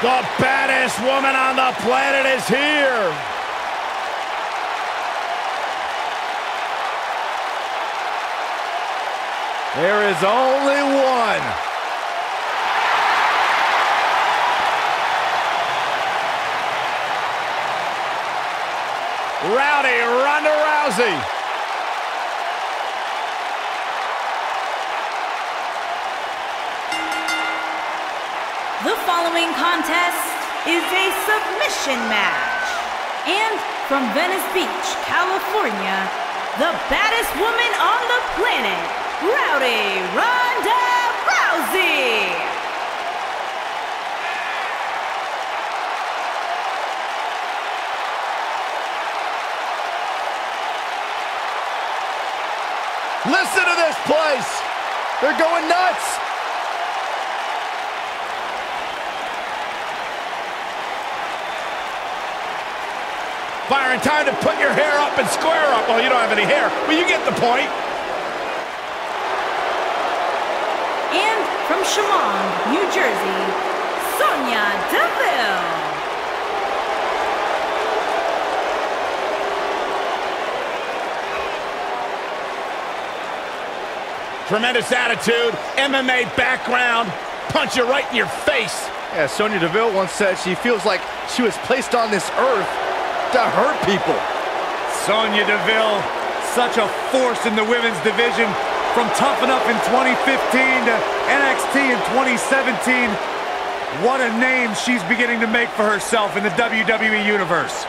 The baddest woman on the planet is here. There is only one. Ronda Rousey. The following contest is a submission match. And from Venice Beach, California, the baddest woman on the planet, Ronda Rousey. Listen to this place. They're going nuts. Byron, time to put your hair up and square up. Well, you don't have any hair, but you get the point. And from Chemung, New Jersey, Sonya Deville. Tremendous attitude, MMA background, punch you right in your face. Yeah, Sonya Deville once said she feels like she was placed on this earth to hurt people. Sonya Deville, such a force in the women's division, from Tough Enough in 2015 to NXT in 2017. What a name she's beginning to make for herself in the WWE Universe.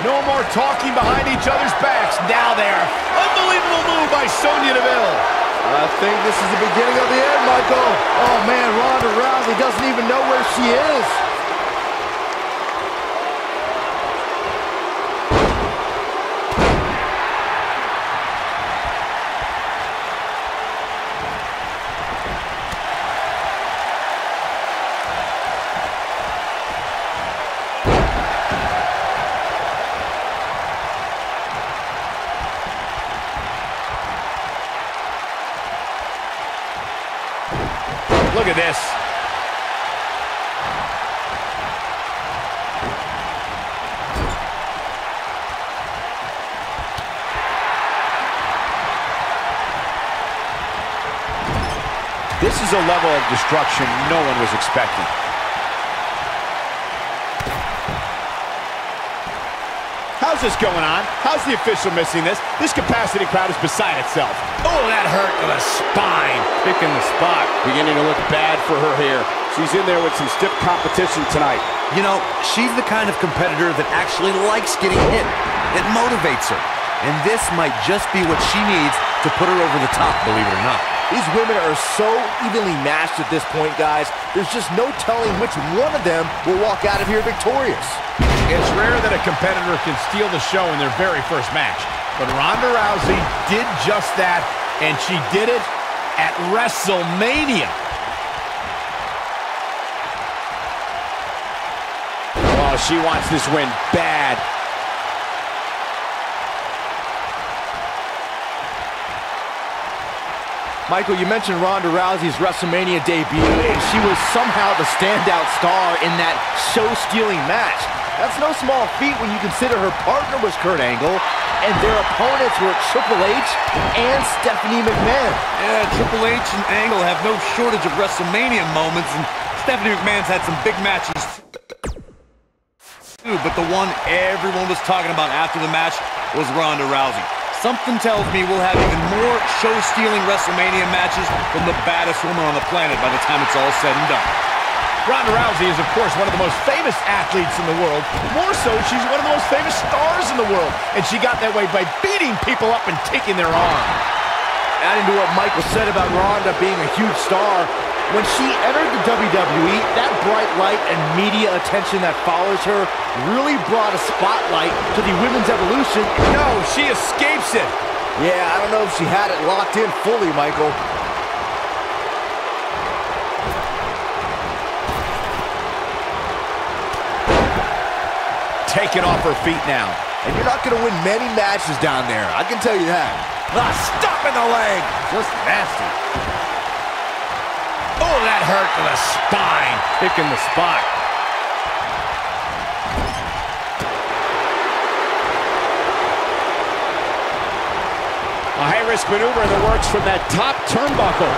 No more talking behind each other's backs. Now there. Unbelievable move by Sonya Deville. I think this is the beginning of the end, Michael. Oh, man, Ronda Rousey doesn't even know where she is. Look at this. This is a level of destruction no one was expecting. How's this going on? How's the official missing this? This capacity crowd is beside itself. Oh, that hurt to the spine. Picking the spot. Beginning to look bad for her here. She's in there with some stiff competition tonight. You know, she's the kind of competitor that actually likes getting hit. It motivates her. And this might just be what she needs to put her over the top, believe it or not. These women are so evenly matched at this point, guys. There's just no telling which one of them will walk out of here victorious. It's rare that a competitor can steal the show in their very first match. But Ronda Rousey did just that, and she did it at WrestleMania. Oh, she wants this win bad. Michael, you mentioned Ronda Rousey's WrestleMania debut, and she was somehow the standout star in that show-stealing match. That's no small feat when you consider her partner was Kurt Angle, and their opponents were Triple H and Stephanie McMahon. Yeah, Triple H and Angle have no shortage of WrestleMania moments, and Stephanie McMahon's had some big matches too, but the one everyone was talking about after the match was Ronda Rousey. Something tells me we'll have even more show-stealing WrestleMania matches from the baddest woman on the planet by the time it's all said and done. Ronda Rousey is, of course, one of the most famous athletes in the world. More so, she's one of the most famous stars in the world. And she got that way by beating people up and taking their arm. Adding to what Michael said about Ronda being a huge star, when she entered the WWE, that bright light and media attention that follows her really brought a spotlight to the women's evolution. No, she escapes it. Yeah, I don't know if she had it locked in fully, Michael. taken off her feet now. And you're not going to win many matches down there, I can tell you that. Stop in the leg. Just nasty. Oh, that hurt to the spine. Picking the spot. A high-risk maneuver in the works from that top turnbuckle.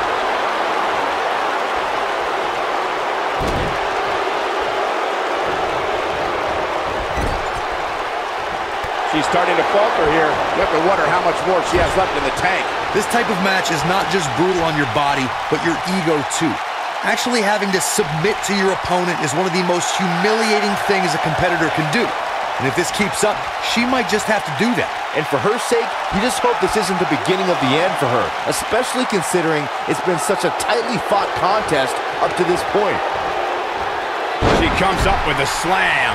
She's starting to falter here. You have to wonder how much more she has left in the tank. This type of match is not just brutal on your body, but your ego too. Actually having to submit to your opponent is one of the most humiliating things a competitor can do. And if this keeps up, she might just have to do that. And for her sake, you just hope this isn't the beginning of the end for her, especially considering it's been such a tightly fought contest up to this point. She comes up with a slam.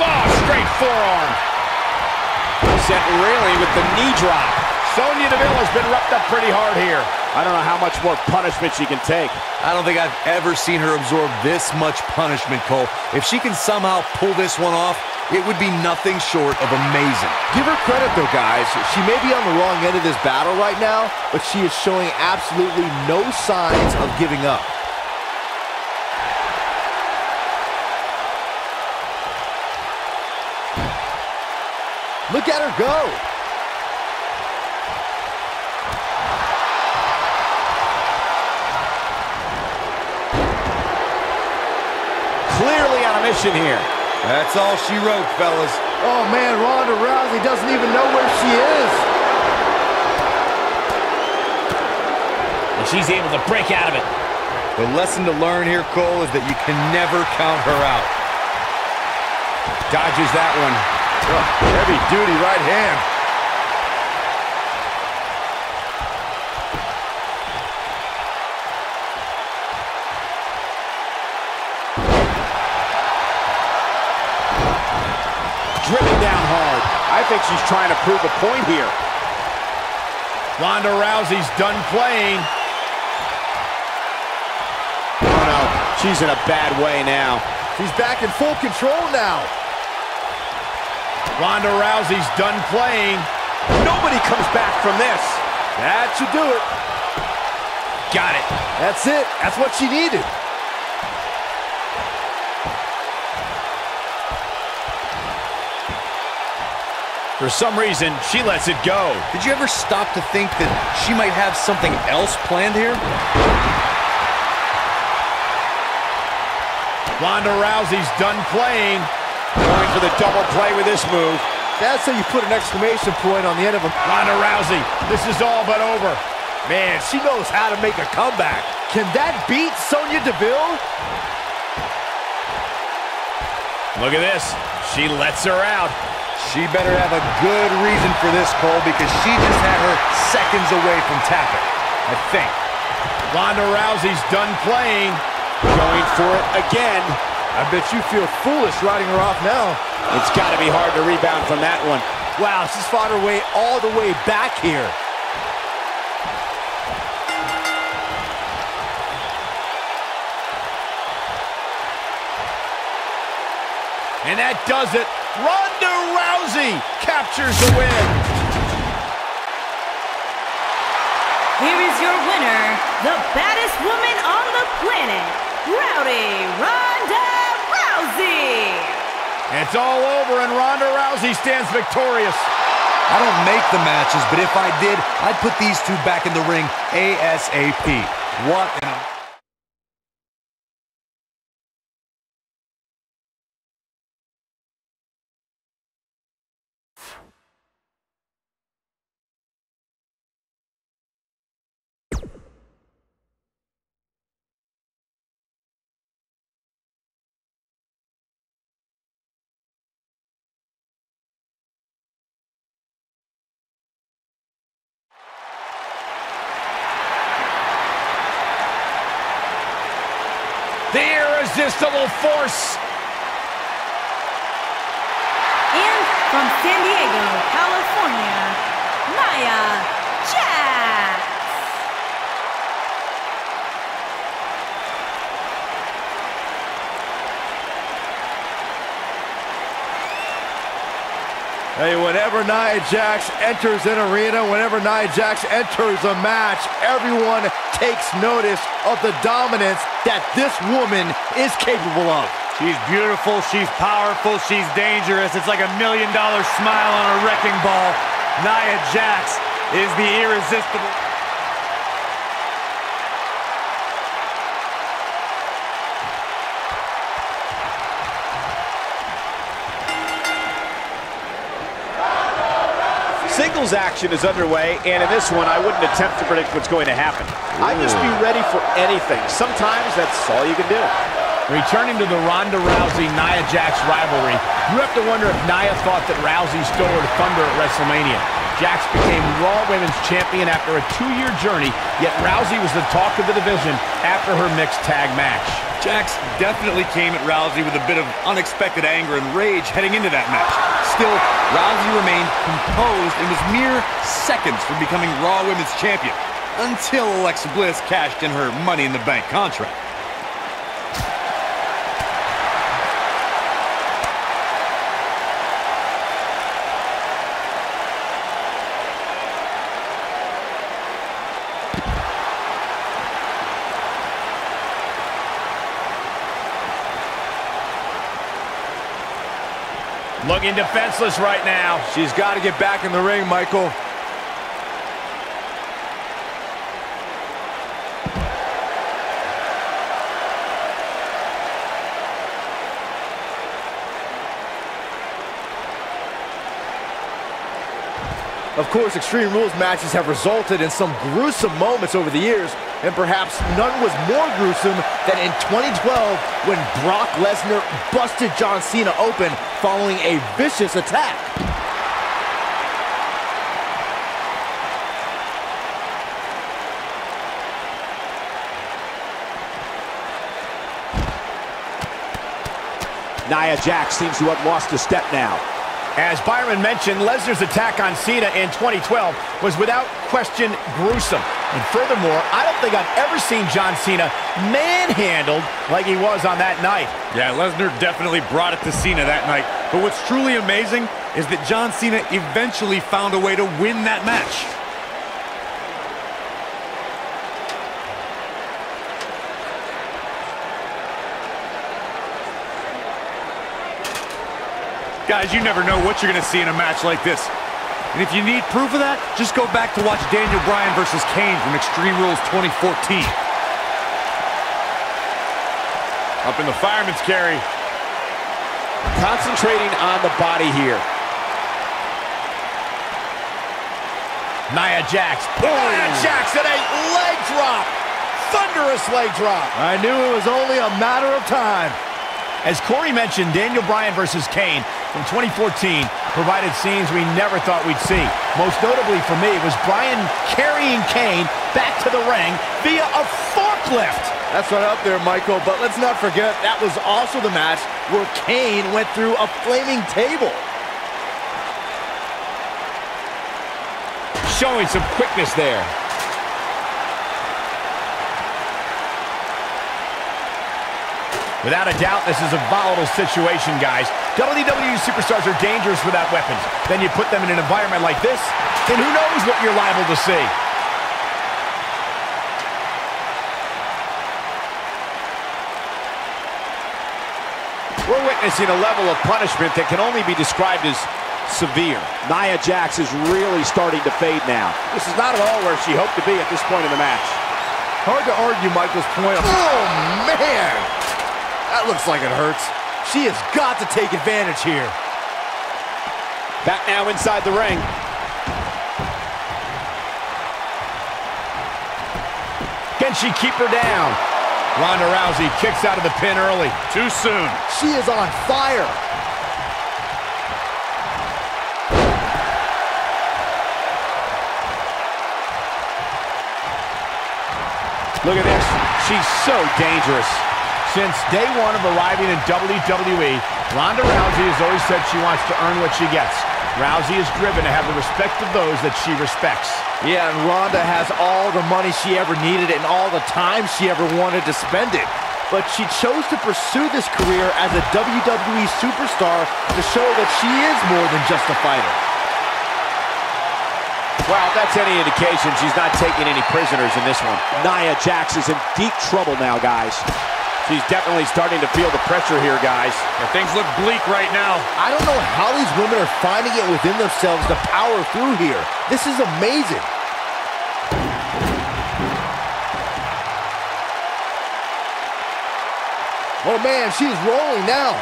Oh, straight forearm. Sent reeling with the knee drop. Sonya Deville has been roughed up pretty hard here. I don't know how much more punishment she can take. I don't think I've ever seen her absorb this much punishment, Cole. If she can somehow pull this one off, it would be nothing short of amazing. Give her credit though, guys. She may be on the wrong end of this battle right now, but she is showing absolutely no signs of giving up. Look at her go. Clearly on a mission here. That's all she wrote, fellas. Oh man, Ronda Rousey doesn't even know where she is. And she's able to break out of it. The lesson to learn here, Cole, is that you can never count her out. Dodges that one. Oh, heavy duty right hand. Driven down hard. I think she's trying to prove a point here. Ronda Rousey's done playing. Oh no, she's in a bad way now. She's back in full control now. Ronda Rousey's done playing. Nobody comes back from this. That should do it. Got it. That's it. That's what she needed. For some reason, she lets it go. Did you ever stop to think that she might have something else planned here? Ronda Rousey's done playing. Going for the double play with this move. That's how you put an exclamation point on the end of a... Ronda Rousey, this is all but over. Man, she knows how to make a comeback. Can that beat Sonya Deville? Look at this. She lets her out. She better have a good reason for this, Cole, because she just had her seconds away from tapping, I think. Ronda Rousey's done playing. Going for it again. I bet you feel foolish riding her off now. It's got to be hard to rebound from that one. Wow, she's fought her way all the way back here. And that does it. Ronda Rousey captures the win. Here is your winner, the baddest woman on the planet, Ronda Rousey. It's all over and Ronda Rousey stands victorious. I don't make the matches, but if I did, I'd put these two back in the ring ASAP. What an... The irresistible force. And from San Diego, California, Nia Jax. Hey, whenever Nia Jax enters an arena, whenever Nia Jax enters a match, everyone takes notice of the dominance that this woman is capable of. She's beautiful, she's powerful, she's dangerous. It's like $1 million smile on a wrecking ball. Nia Jax is the irresistible. Singles action is underway, and in this one, I wouldn't attempt to predict what's going to happen. I just be ready for anything. Sometimes that's all you can do. Returning to the Ronda Rousey-Nia Jax rivalry, you have to wonder if Nia thought that Rousey stole her thunder at WrestleMania. Jax became Raw Women's Champion after a 2-year journey, yet Rousey was the talk of the division after her mixed tag match. Jax definitely came at Rousey with a bit of unexpected anger and rage heading into that match. Still, Rousey remained composed and was mere seconds from becoming Raw Women's Champion until Alexa Bliss cashed in her Money in the Bank contract. Looking defenseless right now. She's got to get back in the ring, Michael. Of course, Extreme Rules matches have resulted in some gruesome moments over the years, and perhaps none was more gruesome than in 2012 when Brock Lesnar busted John Cena open following a vicious attack. Nia Jax seems to have lost a step now. As Byron mentioned, Lesnar's attack on Cena in 2012 was without question gruesome. And furthermore, I don't think I've ever seen John Cena manhandled like he was on that night. Yeah, Lesnar definitely brought it to Cena that night. But what's truly amazing is that John Cena eventually found a way to win that match. Guys, you never know what you're going to see in a match like this. And if you need proof of that, just go back to watch Daniel Bryan versus Kane from Extreme Rules 2014. Up in the fireman's carry. Concentrating on the body here. Nia Jax. Nia Jax at a leg drop. Thunderous leg drop. I knew it was only a matter of time. As Corey mentioned, Daniel Bryan versus Kane from 2014 provided scenes we never thought we'd see. Most notably for me was Bryan carrying Kane back to the ring via a forklift. That's right up there, Michael, but let's not forget that was also the match where Kane went through a flaming table. Showing some quickness there. Without a doubt, this is a volatile situation, guys. WWE superstars are dangerous without weapons. Then you put them in an environment like this, and who knows what you're liable to see. We're witnessing a level of punishment that can only be described as severe. Nia Jax is really starting to fade now. This is not at all where she hoped to be at this point in the match. Hard to argue Michael's point. Oh, man! That looks like it hurts. She has got to take advantage here. Back now inside the ring. Can she keep her down? Ronda Rousey kicks out of the pin early. Too soon. She is on fire. Look at this. She's so dangerous. Since day one of arriving in WWE, Ronda Rousey has always said she wants to earn what she gets. Rousey is driven to have the respect of those that she respects. Yeah, and Ronda has all the money she ever needed and all the time she ever wanted to spend it. but she chose to pursue this career as a WWE superstar to show that she is more than just a fighter. Well, if that's any indication, she's not taking any prisoners in this one. Nia Jax is in deep trouble now, guys. She's definitely starting to feel the pressure here, guys. Yeah, things look bleak right now. I don't know how these women are finding it within themselves to power through here. This is amazing. Oh man, she's rolling now.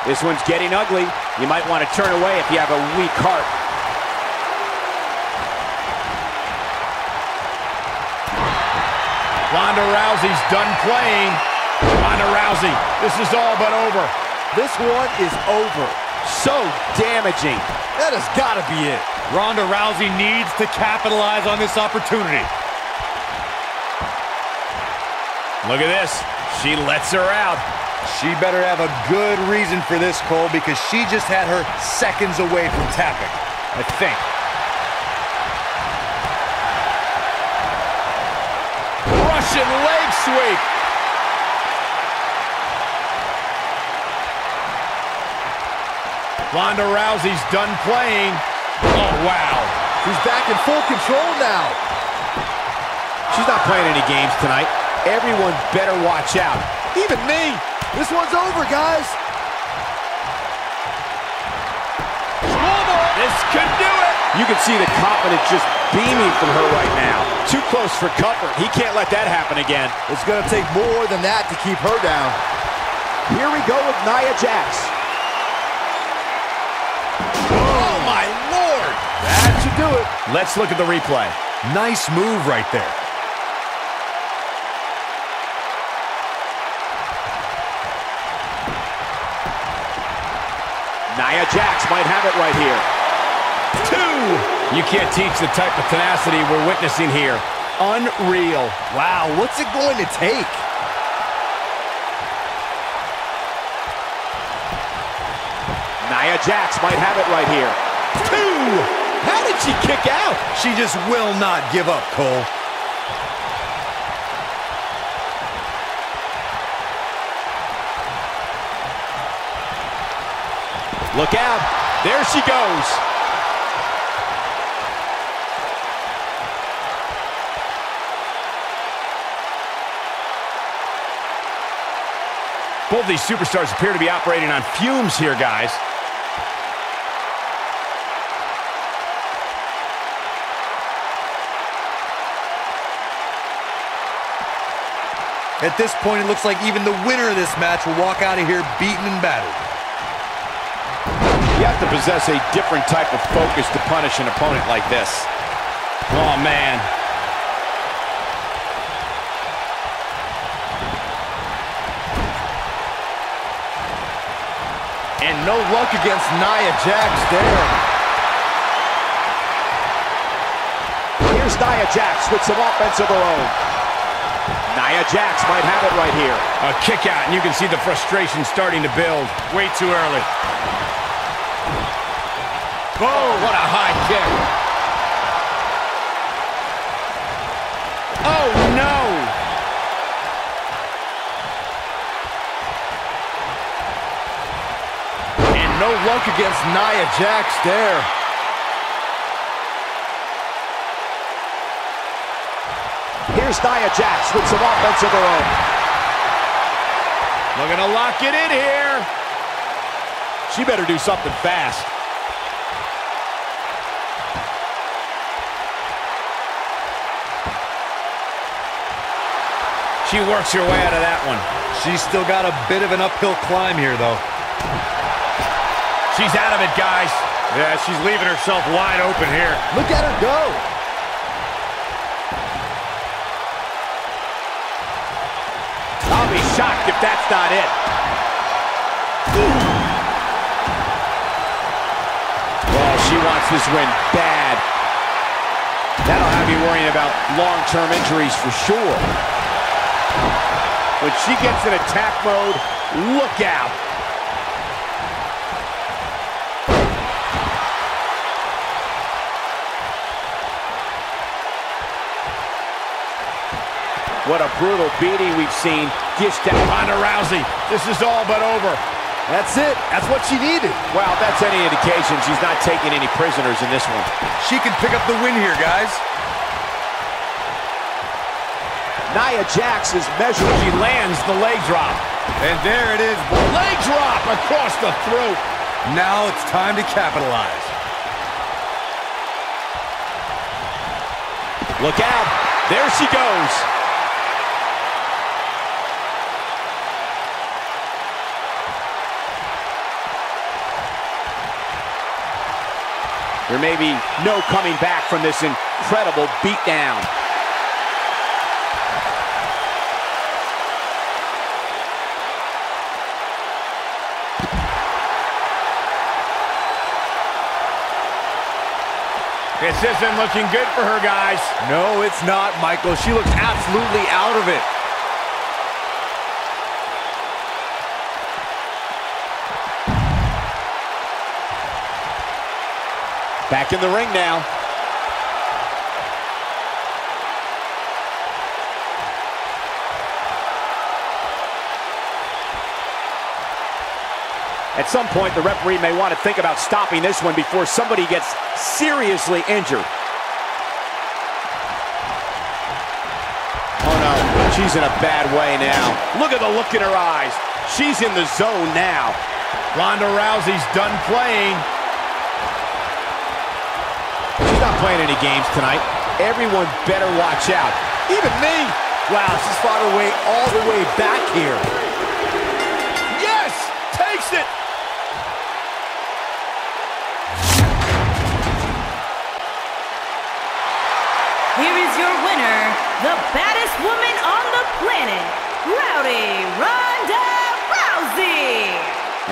This one's getting ugly. You might want to turn away if you have a weak heart. Ronda Rousey's done playing. Ronda Rousey, this is all but over. This one is over. So damaging. That has got to be it. Ronda Rousey needs to capitalize on this opportunity. Look at this. She lets her out. She better have a good reason for this, Cole, because she just had her seconds away from tapping, I think. Russian leg sweep. Ronda Rousey's done playing. Oh, wow. She's back in full control now. She's not playing any games tonight. Everyone better watch out. Even me. This one's over, guys. This could do it. You can see the confidence just beaming from her right now. Too close for comfort. He can't let that happen again. It's going to take more than that to keep her down. Here we go with Nia Jax. Oh, my Lord. That should do it. Let's look at the replay. Nice move right there. Nia Jax might have it right here. 2. You can't teach the type of tenacity we're witnessing here. Unreal. Wow, what's it going to take? Nia Jax might have it right here. 2. How did she kick out? She just will not give up, Cole. Look out. There she goes. Both these superstars appear to be operating on fumes here, guys. At this point, it looks like even the winner of this match will walk out of here beaten and battered. You have to possess a different type of focus to punish an opponent like this. Oh, man. And no luck against Nia Jax there. Here's Nia Jax with some offense of her own. Nia Jax might have it right here. A kick out, and you can see the frustration starting to build. Way too early. Oh, what a high kick. Oh, no. And no luck against Nia Jax there. Here's Nia Jax with some offense of her own. Looking to lock it in here. She better do something fast. She works her way out of that one. She's still got a bit of an uphill climb here, though. She's out of it, guys. Yeah, she's leaving herself wide open here. Look at her go. shocked if that's not it. Oh, she wants this win bad. That'll have you worrying about long-term injuries for sure. When she gets in attack mode, look out. What a brutal beating we've seen dished out. Ronda Rousey, this is all but over. That's it. That's what she needed. Well, if that's any indication, she's not taking any prisoners in this one. She can pick up the win here, guys. Nia Jax is measuring. She lands the leg drop. And there it is. Leg drop across the throat. Now it's time to capitalize. Look out. There she goes. There may be no coming back from this incredible beatdown. This isn't looking good for her, guys. No, it's not, Michael. She looks absolutely out of it. Back in the ring now. At some point, the referee may want to think about stopping this one before somebody gets seriously injured. Oh no, she's in a bad way now. Look at the look in her eyes. She's in the zone now. Ronda Rousey's done playing. She's not playing any games tonight. Everyone better watch out. Even me. Wow, she's fought her way all the way back here. Yes! Takes it! Here is your winner, the baddest woman on the planet, Ronda Rousey.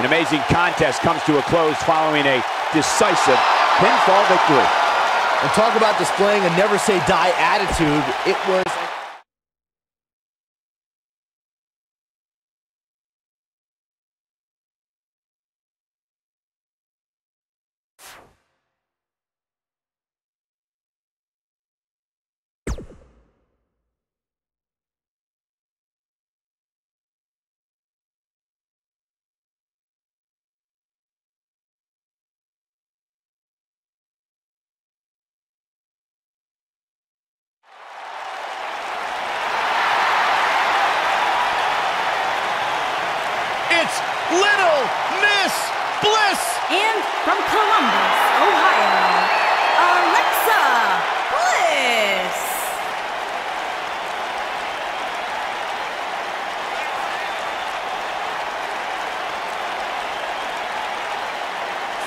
An amazing contest comes to a close following a decisive pinfall victory. And talk about displaying a never-say-die attitude. It was... It's Little Miss Bliss! And from Columbus, Ohio, Alexa Bliss.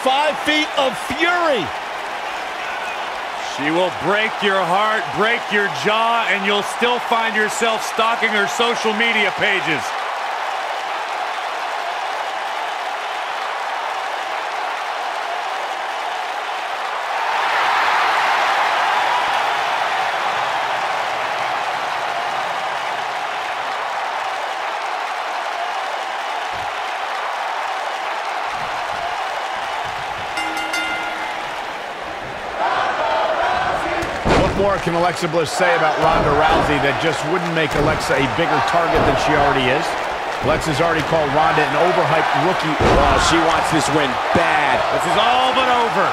"5 feet of fury." She will break your heart, break your jaw, and you'll still find yourself stalking her social media pages. What more can Alexa Bliss say about Ronda Rousey that just wouldn't make Alexa a bigger target than she already is? Alexa's already called Ronda an overhyped rookie. Oh, she wants this win bad. This is all but over.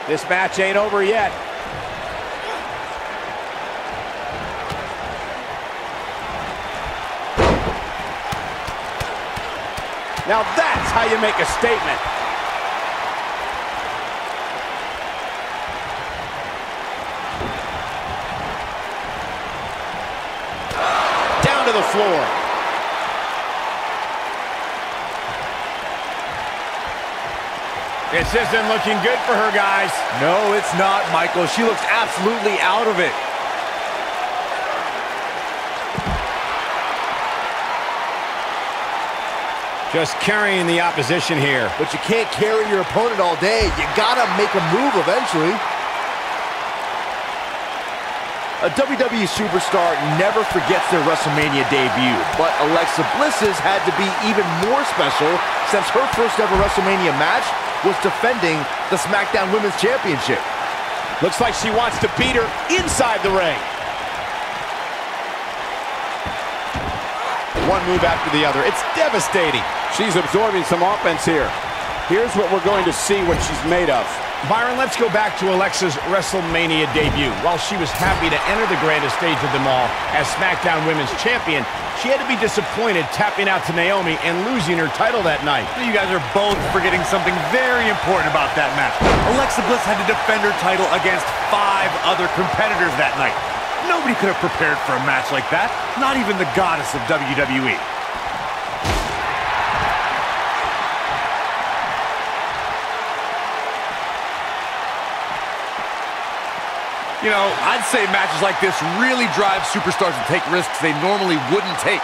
This match ain't over yet. Now that's how you make a statement. the floor. This isn't looking good for her, guys. No, it's not, Michael. She looks absolutely out of it. Just carrying the opposition here. But you can't carry your opponent all day. You gotta make a move eventually. A WWE superstar never forgets their WrestleMania debut, but Alexa Bliss's had to be even more special since her first ever WrestleMania match was defending the SmackDown Women's Championship. Looks like she wants to beat her inside the ring. One move after the other. It's devastating. She's absorbing some offense here. Here's what we're going to see what she's made of. Byron, let's go back to Alexa's WrestleMania debut. While she was happy to enter the grandest stage of them all as SmackDown Women's Champion, she had to be disappointed tapping out to Naomi and losing her title that night. You guys are both forgetting something very important about that match. Alexa Bliss had to defend her title against 5 other competitors that night. Nobody could have prepared for a match like that, not even the goddess of WWE. You know, I'd say matches like this really drive superstars to take risks they normally wouldn't take.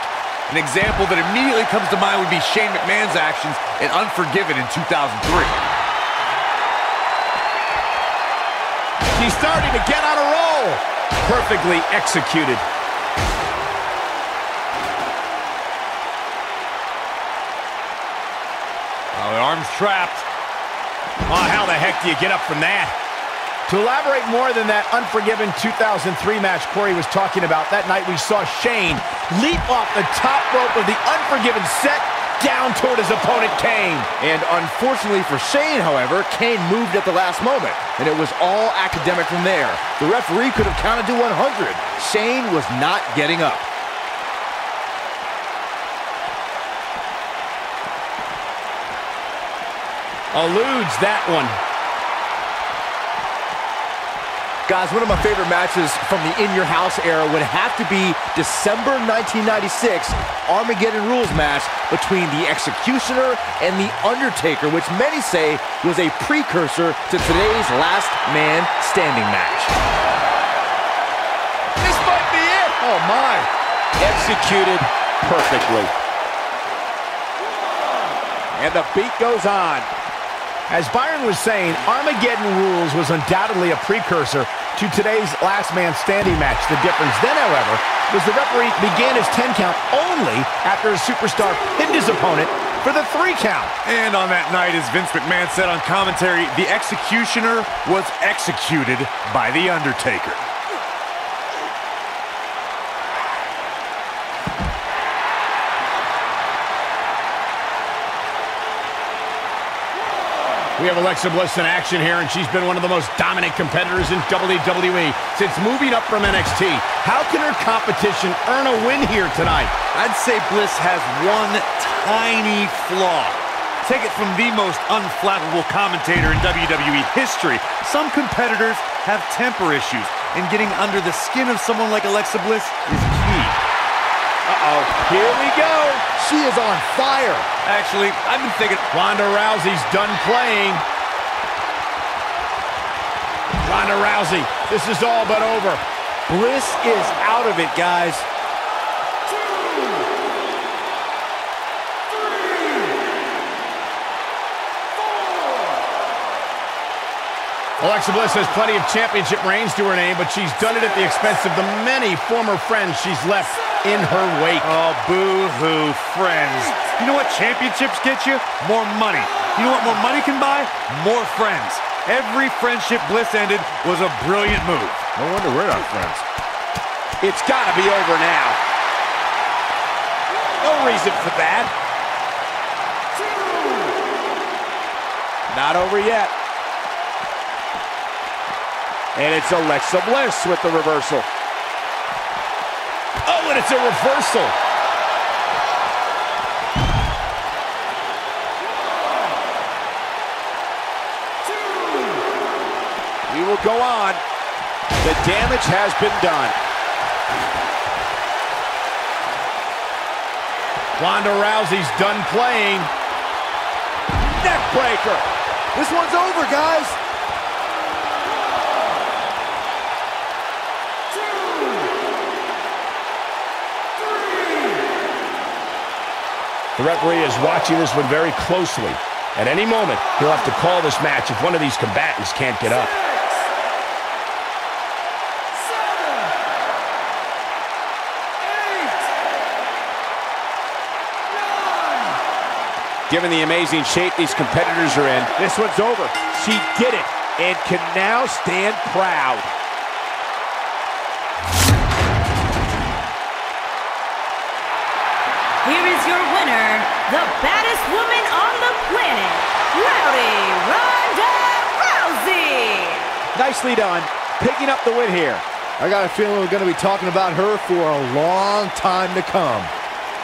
An example that immediately comes to mind would be Shane McMahon's actions in Unforgiven in 2003. She's starting to get on a roll. Perfectly executed. Oh, the arm's trapped. Oh, how the heck do you get up from that? To elaborate more than that Unforgiven 2003 match Corey was talking about, that night we saw Shane leap off the top rope of the Unforgiven set down toward his opponent, Kane. And unfortunately for Shane, however, Kane moved at the last moment, and it was all academic from there. The referee could have counted to 100. Shane was not getting up. Eludes that one. Guys, one of my favorite matches from the In Your House era would have to be December 1996 Armageddon Rules match between the Executioner and the Undertaker, which many say was a precursor to today's Last Man Standing match. This might be it. Oh my. Executed perfectly. And the beat goes on. As Byron was saying, Armageddon Rules was undoubtedly a precursor to today's Last Man Standing match. The difference then, however, was the referee began his 10 count only after a superstar pinned his opponent for the 3 count. And on that night, as Vince McMahon said on commentary, the Executioner was executed by the Undertaker. We have Alexa Bliss in action here, and she's been one of the most dominant competitors in WWE since moving up from NXT. How can her competition earn a win here tonight? I'd say Bliss has one tiny flaw. Take it from the most unflappable commentator in WWE history. Some competitors have temper issues, and getting under the skin of someone like Alexa Bliss is key. Uh-oh, here we go. She is on fire. Actually, I've been thinking Ronda Rousey's done playing. Ronda Rousey, this is all but over. Bliss is out of it, guys. Alexa Bliss has plenty of championship reigns to her name, but she's done it at the expense of the many former friends she's left in her wake. Oh, boo-hoo, friends. You know what championships get you? More money. You know what more money can buy? More friends. Every friendship Bliss ended was a brilliant move. No wonder we're not friends. It's got to be over now. No reason for that. Not over yet. And it's Alexa Bliss with the reversal. Oh, and it's a reversal. We will go on. The damage has been done. Ronda Rousey's done playing. Neck breaker. This one's over, guys. The referee is watching this one very closely. At any moment, he'll have to call this match if one of these combatants can't get up. Given the amazing shape these competitors are in, this one's over. She did it and can now stand proud. Here is your winner, the baddest woman on the planet, Ronda Rousey. Nicely done, picking up the win here. I got a feeling we're going to be talking about her for a long time to come.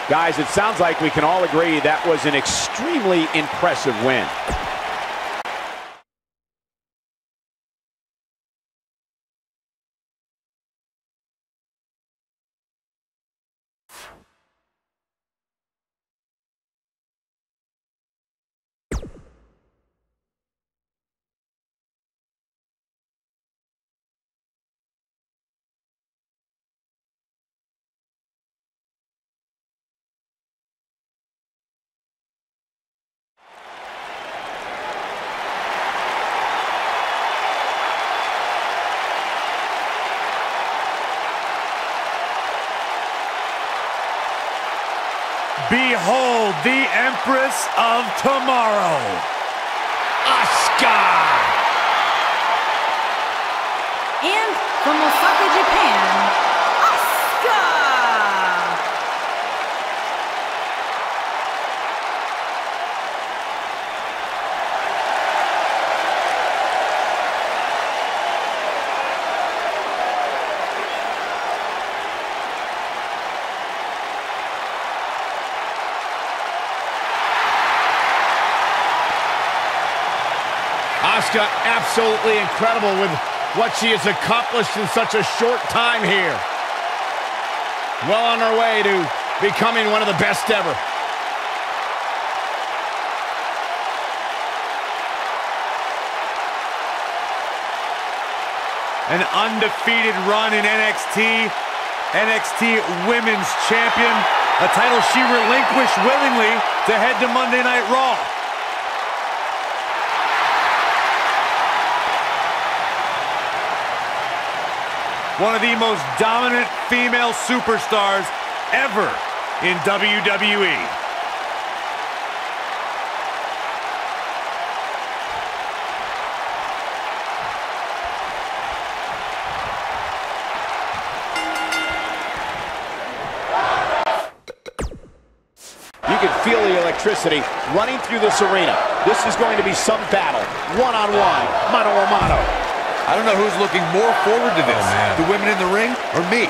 Guys, it sounds like we can all agree that was an extremely impressive win. Behold the Empress of Tomorrow, Asuka! And from Osaka, Japan, Asuka! Asuka absolutely incredible with what she has accomplished in such a short time here. Well on her way to becoming one of the best ever. An undefeated run in NXT, NXT Women's Champion, a title she relinquished willingly to head to Monday Night Raw. One of the most dominant female superstars ever in WWE. You can feel the electricity running through this arena. This is going to be some battle. One-on-one, mano-a-mano. I don't know who's looking more forward to this, the women in the ring or me.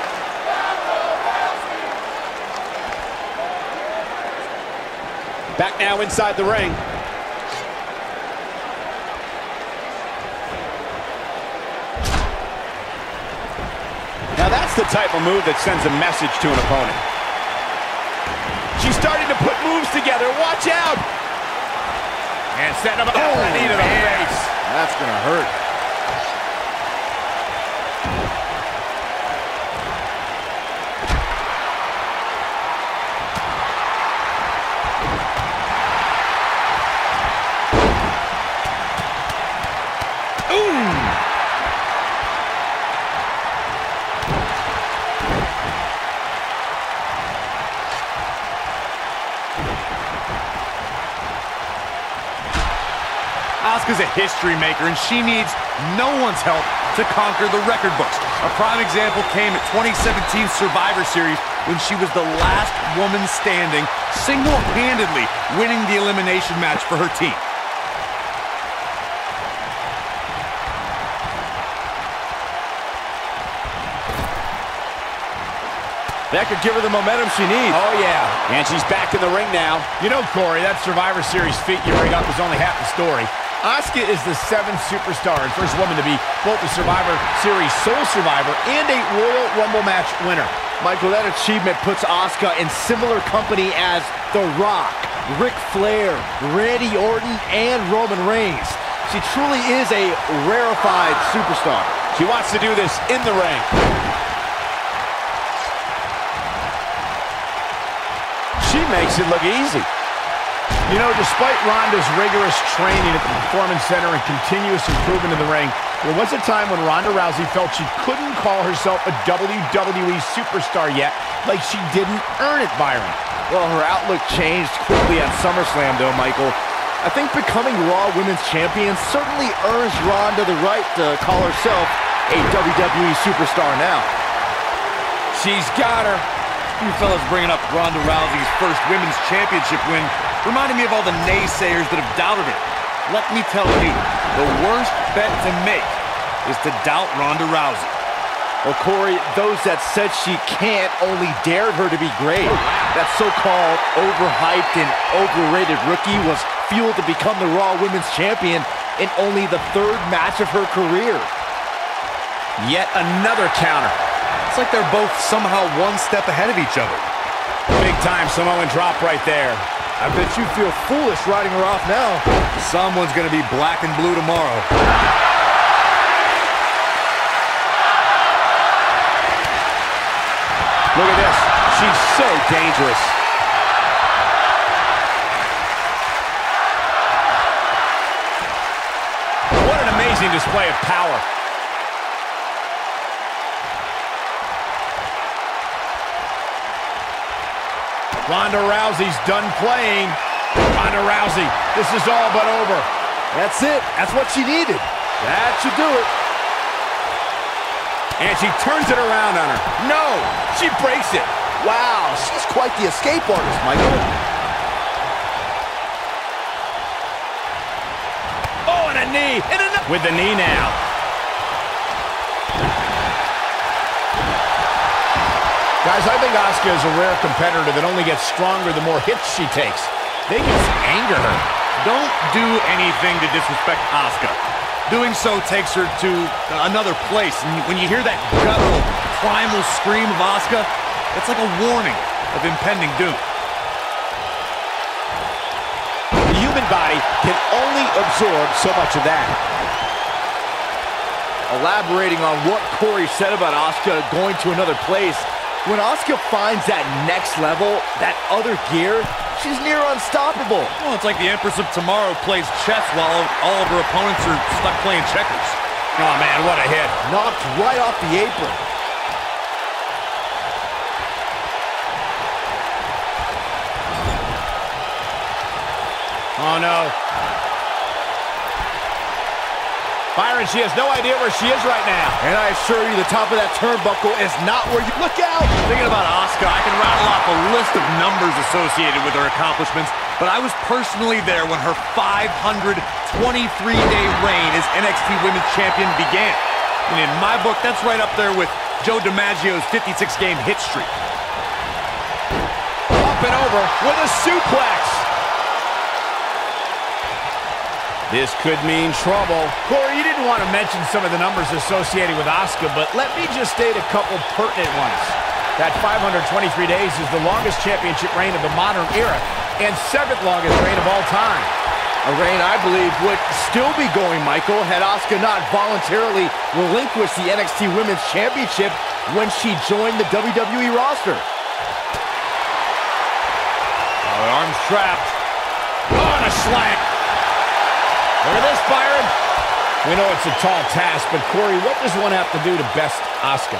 Back now inside the ring. Now that's the type of move that sends a message to an opponent. She's starting to put moves together. Watch out! And setting up a knee to the face. That's going to hurt. Asuka's a history maker, and she needs no one's help to conquer the record books. A prime example came at 2017 Survivor Series when she was the last woman standing, single-handedly winning the elimination match for her team. That could give her the momentum she needs. Oh, yeah. And she's back in the ring now. You know, Corey, that Survivor Series feat you bring up is only half the story. Asuka is the 7th superstar and first woman to be both the Survivor Series sole survivor and a Royal Rumble match winner. Michael, that achievement puts Asuka in similar company as The Rock, Ric Flair, Randy Orton, and Roman Reigns. She truly is a rarefied superstar. She wants to do this in the ring. She makes it look easy. You know, despite Ronda's rigorous training at the Performance Center and continuous improvement in the ring, there was a time when Ronda Rousey felt she couldn't call herself a WWE superstar yet, like she didn't earn it, Byron. Well, her outlook changed quickly at SummerSlam, though, Michael. I think becoming Raw Women's Champion certainly earns Ronda the right to call herself a WWE superstar now. She's got her. You fellas bringing up Ronda Rousey's first Women's Championship win reminded me of all the naysayers that have doubted it. Let me tell you, the worst bet to make is to doubt Ronda Rousey. Well, Corey, those that said she can't only dared her to be great. That so-called overhyped and overrated rookie was fueled to become the Raw Women's Champion in only the 3rd match of her career. Yet another counter. It's like they're both somehow one step ahead of each other. Big time Samoan drop right there. I bet you feel foolish riding her off now. Someone's going to be black and blue tomorrow. Look at this. She's so dangerous. What an amazing display of power. Ronda Rousey's done playing. Ronda Rousey, this is all but over. That's it. That's what she needed. That should do it. And she turns it around on her. No, she breaks it. Wow, she's quite the escape artist, Michael. Oh, and a knee. And with the knee now. Guys, I think Asuka is a rare competitor that only gets stronger the more hits she takes. They just anger her. Don't do anything to disrespect Asuka. Doing so takes her to another place. And when you hear that guttural, primal scream of Asuka, it's like a warning of impending doom. The human body can only absorb so much of that. Elaborating on what Corey said about Asuka going to another place, when Asuka finds that next level, that other gear, she's near unstoppable. Well, it's like the Empress of Tomorrow plays chess while all of her opponents are stuck playing checkers. Oh, man, what a hit. Knocked right off the apron. Oh, no. Byron, she has no idea where she is right now. And I assure you, the top of that turnbuckle is not where you... Look out! Thinking about Asuka, I can rattle off a list of numbers associated with her accomplishments, but I was personally there when her 523-day reign as NXT Women's Champion began. And in my book, that's right up there with Joe DiMaggio's 56-game hit streak. Up and over with a suplex. This could mean trouble. Corey, you didn't want to mention some of the numbers associated with Asuka, but let me just state a couple pertinent ones. That 523 days is the longest championship reign of the modern era and 7th longest reign of all time. A reign I believe would still be going, Michael, had Asuka not voluntarily relinquished the NXT Women's Championship when she joined the WWE roster. Oh, arms trapped. Oh, and a slam. Look at this, Byron. We know it's a tall task, but Corey, what does one have to do to best Asuka?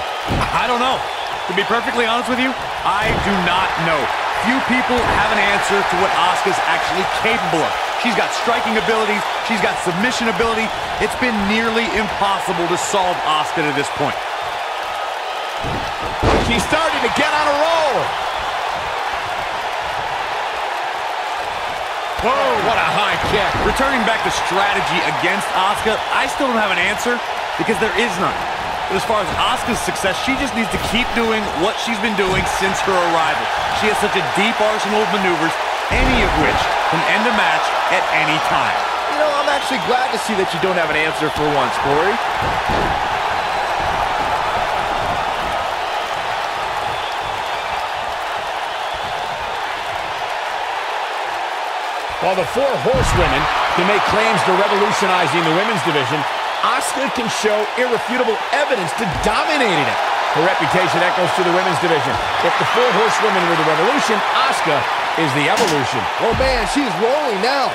I don't know. To be perfectly honest with you, I do not know. Few people have an answer to what Asuka's actually capable of. She's got striking abilities. She's got submission ability. It's been nearly impossible to solve Asuka to this point. She's starting to get on a roll. Whoa, what a high kick. Returning back to strategy against Asuka, I still don't have an answer because there is none. But as far as Asuka's success, she just needs to keep doing what she's been doing since her arrival. She has such a deep arsenal of maneuvers, any of which can end a match at any time. You know, I'm actually glad to see that you don't have an answer for once, Corey. While the 4 horsewomen can make claims to revolutionizing the women's division, Asuka can show irrefutable evidence to dominating it. Her reputation echoes to the women's division. If the 4 horsewomen were the revolution, Asuka is the evolution. Oh man, she's rolling now.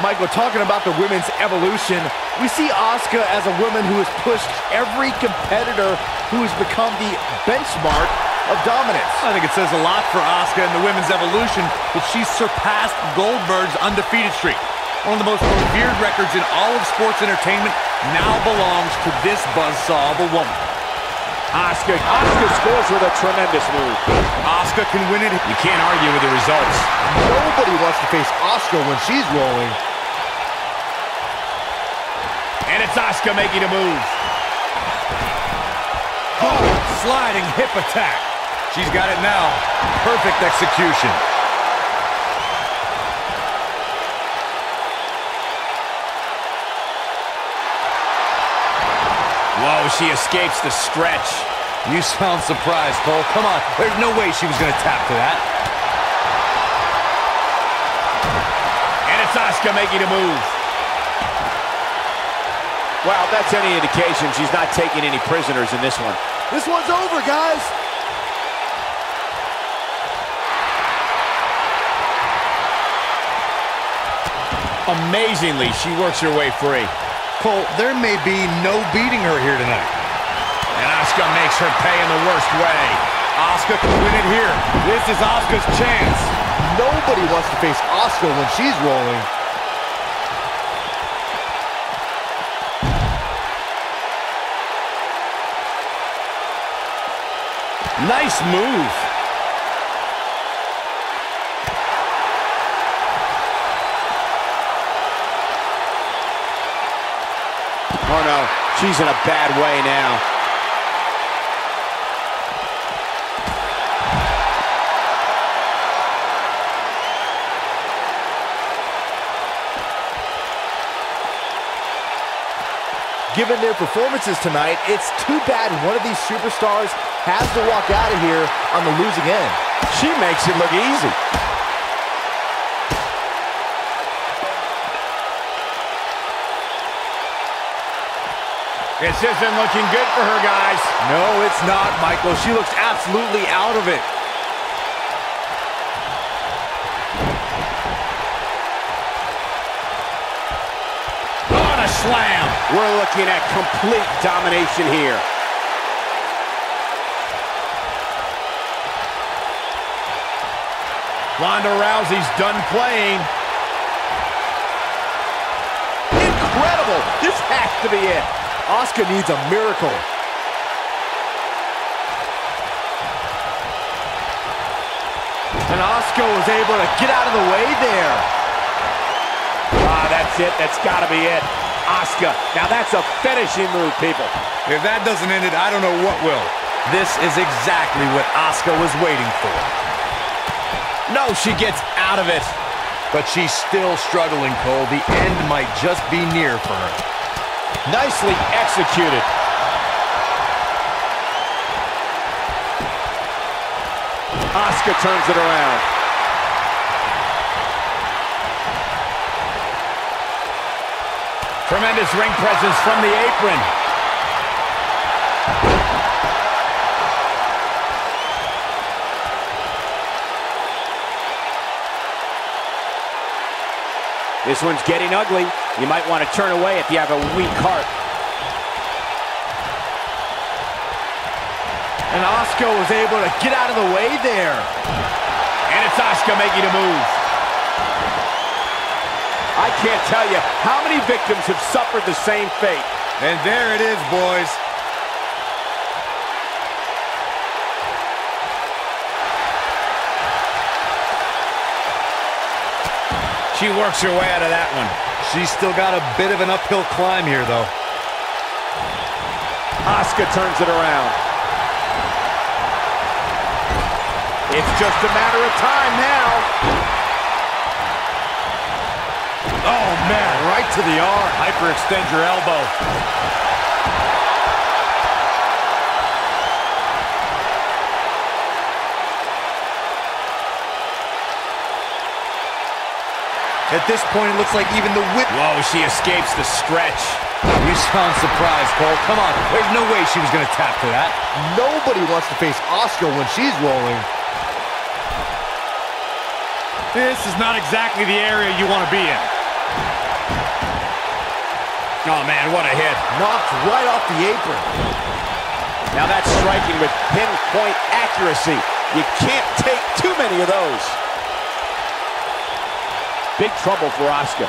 Michael, talking about the women's evolution, we see Asuka as a woman who has pushed every competitor who has become the benchmark of dominance. I think it says a lot for Asuka and the women's evolution that she's surpassed Goldberg's undefeated streak. One of the most revered records in all of sports entertainment now belongs to this buzzsaw of a woman. Asuka scores with a tremendous move. Asuka can win it. You can't argue with the results. Nobody wants to face Asuka when she's rolling. And it's Asuka making a move. Oh, sliding hip attack. She's got it now. Perfect execution. Whoa, she escapes the stretch. You sound surprised, Cole. Come on. There's no way she was going to tap to that. And it's Asuka making a move. Well, if that's any indication, she's not taking any prisoners in this one. This one's over, guys. Amazingly, she works her way free. Cole, there may be no beating her here tonight. And Asuka makes her pay in the worst way. Asuka can win it here. This is Asuka's chance. Nobody wants to face Asuka when she's rolling. Nice move. Oh no, she's in a bad way now. Given their performances tonight, it's too bad one of these superstars has to walk out of here on the losing end. She makes it look easy. This isn't looking good for her, guys. No, it's not, Michael. She looks absolutely out of it. On a slam. We're looking at complete domination here. Ronda Rousey's done playing. Incredible! This has to be it. Asuka needs a miracle. And Asuka was able to get out of the way there. Ah, that's it. That's got to be it. Asuka. Now that's a finishing move, people. If that doesn't end it, I don't know what will. This is exactly what Asuka was waiting for. No, she gets out of it. But she's still struggling, Cole. The end might just be near for her. Nicely executed. Asuka turns it around. Tremendous ring presence from the apron. This one's getting ugly. You might want to turn away if you have a weak heart. And Asuka was able to get out of the way there. And it's Asuka making a move. I can't tell you how many victims have suffered the same fate. And there it is, boys. She works her way out of that one. She's still got a bit of an uphill climb here, though. Asuka turns it around. It's just a matter of time now. Oh, man, right to the arm. Hyperextend your elbow. At this point, it looks like even the whip... Whoa, she escapes the stretch. You sound surprised, Cole. Come on. There's no way she was going to tap to that. Nobody wants to face Asuka when she's rolling. This is not exactly the area you want to be in. Oh, man, what a hit. Knocked right off the apron. Now that's striking with pinpoint accuracy. You can't take too many of those. Big trouble for Asuka.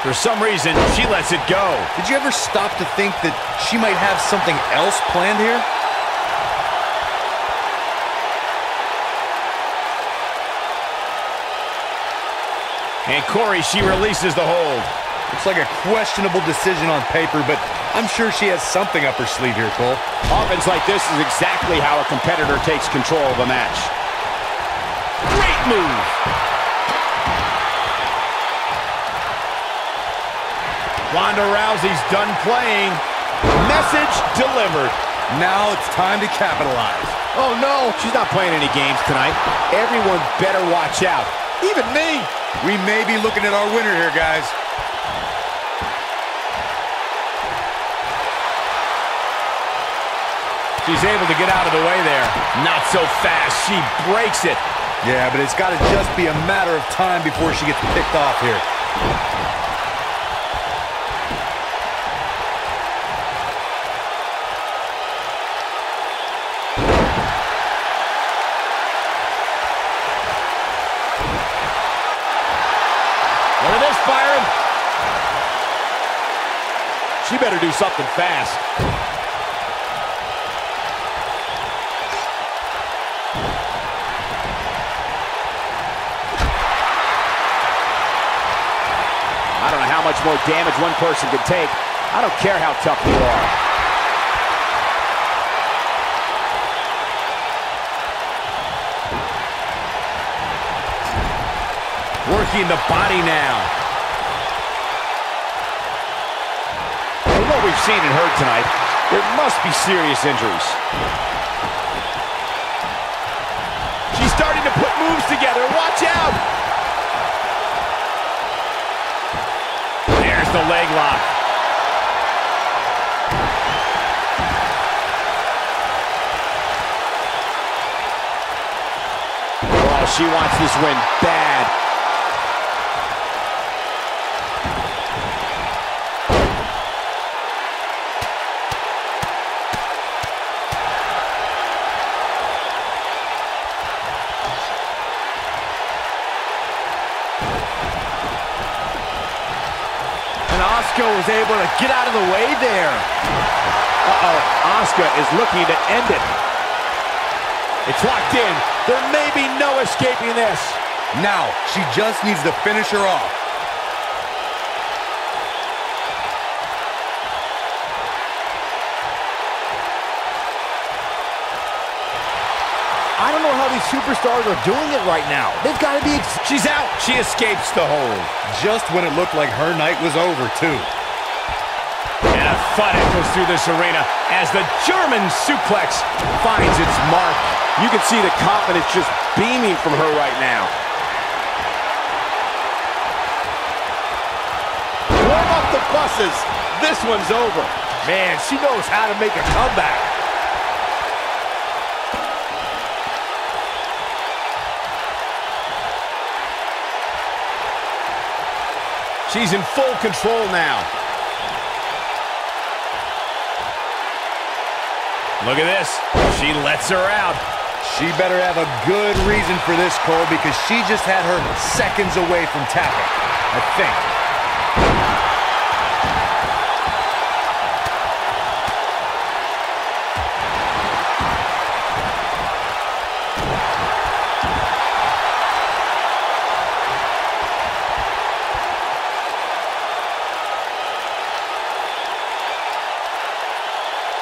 For some reason, she lets it go. Did you ever stop to think that she might have something else planned here? And Corey, she releases the hold. Looks like a questionable decision on paper, but I'm sure she has something up her sleeve here, Cole. Offense like this is exactly how a competitor takes control of a match. Great move. Ronda Rousey's done playing. Message delivered. Now it's time to capitalize. Oh no, she's not playing any games tonight. Everyone better watch out. Even me. We may be looking at our winner here, guys. She's able to get out of the way there. Not so fast. She breaks it. Yeah, but it's got to just be a matter of time before she gets picked off here. Look at this, Byron. She better do something fast. I don't know how much more damage one person can take. I don't care how tough you are. Working the body now. From what we've seen and heard tonight, there must be serious injuries. She's starting to put moves together. Watch out! There's the leg lock. Oh, she wants this win bad. Asuka was able to get out of the way there. Uh-oh, Asuka is looking to end it. It's locked in. There may be no escaping this. Now, she just needs to finish her off. I don't know how these superstars are doing it right now. They've got to be... She's out. She escapes the hold. Just when it looked like her night was over, too. And a thud echoes through this arena as the German suplex finds its mark. You can see the confidence just beaming from her right now. Warm up the buses. This one's over. Man, she knows how to make a comeback. She's in full control now. Look at this. She lets her out. She better have a good reason for this, Cole, because she just had her seconds away from tapping, I think.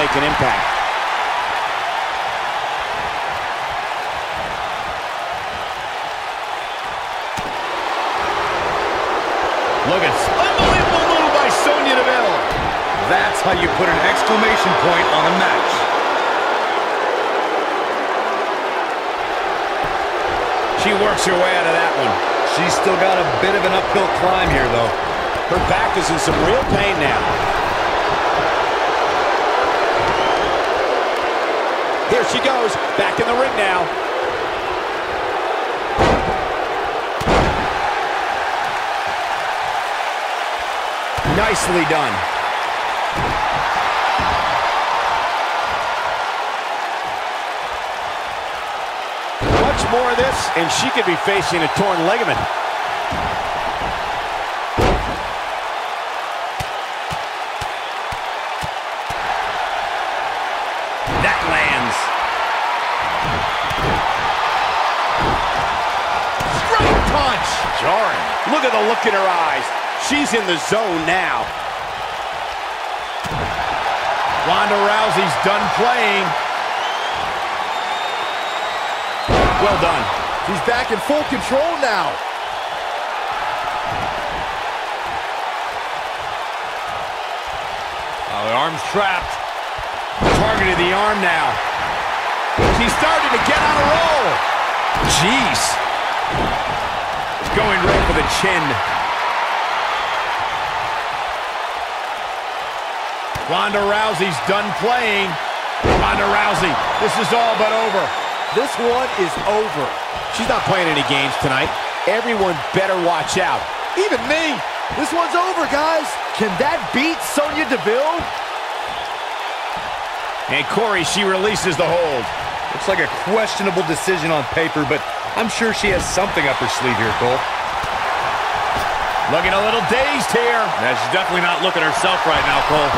make an impact. Look at unbelievable move by Sonya Deville. That's how you put an exclamation point on a match. She works her way out of that one. She's still got a bit of an uphill climb here, though. Her back is in some real pain now. Here she goes, back in the ring now. Nicely done. Much more of this, and she could be facing a torn ligament. That lands. Straight punch. Jarring. Look at the look in her eyes. She's in the zone now. Ronda Rousey's done playing. Well done. She's back in full control now. Oh, the arm's trapped. Targeted the arm now. She's starting to get on a roll. Jeez. Going right for the chin. Ronda Rousey's done playing. Ronda Rousey, this is all but over. This one is over. She's not playing any games tonight. Everyone better watch out. Even me. This one's over, guys. Can that beat Sonya Deville? And Corey, she releases the hold. Looks like a questionable decision on paper, but I'm sure she has something up her sleeve here, Cole. Looking a little dazed here. Yeah, she's definitely not looking herself right now, Cole.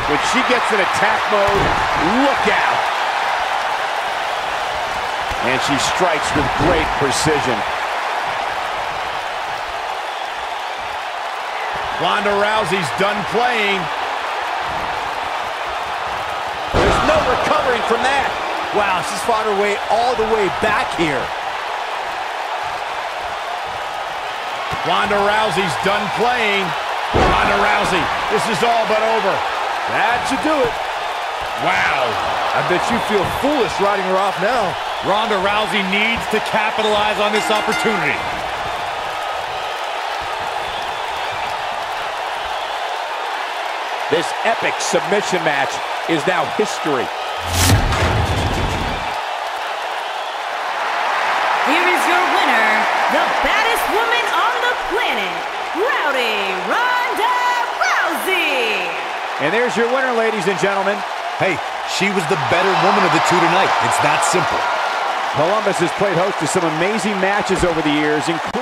When she gets in attack mode, look out. And she strikes with great precision. Ronda Rousey's done playing. There's no recovering from that. Wow, she's fought her way all the way back here. Ronda Rousey's done playing. Ronda Rousey, this is all but over. That should do it. Wow. I bet you feel foolish riding her off now. Ronda Rousey needs to capitalize on this opportunity. This epic submission match is now history. Here is your winner, the baddest woman on the planet, Ronda Rousey. And there's your winner, ladies and gentlemen. Hey, she was the better woman of the two tonight. It's that simple. Columbus has played host to some amazing matches over the years, including...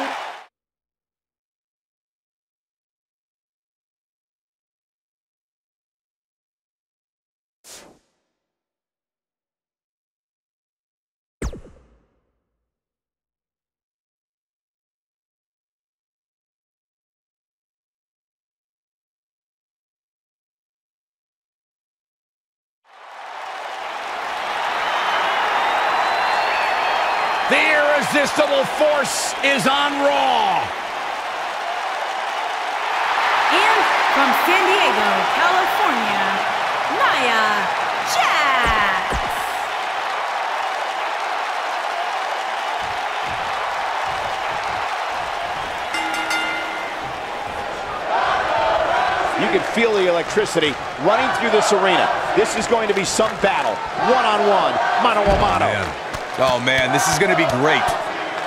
The irresistible force is on Raw. And from San Diego, California, Nia Jax. You can feel the electricity running through this arena. This is going to be some battle. One-on-one, mano-a-mano. Oh, man, this is going to be great.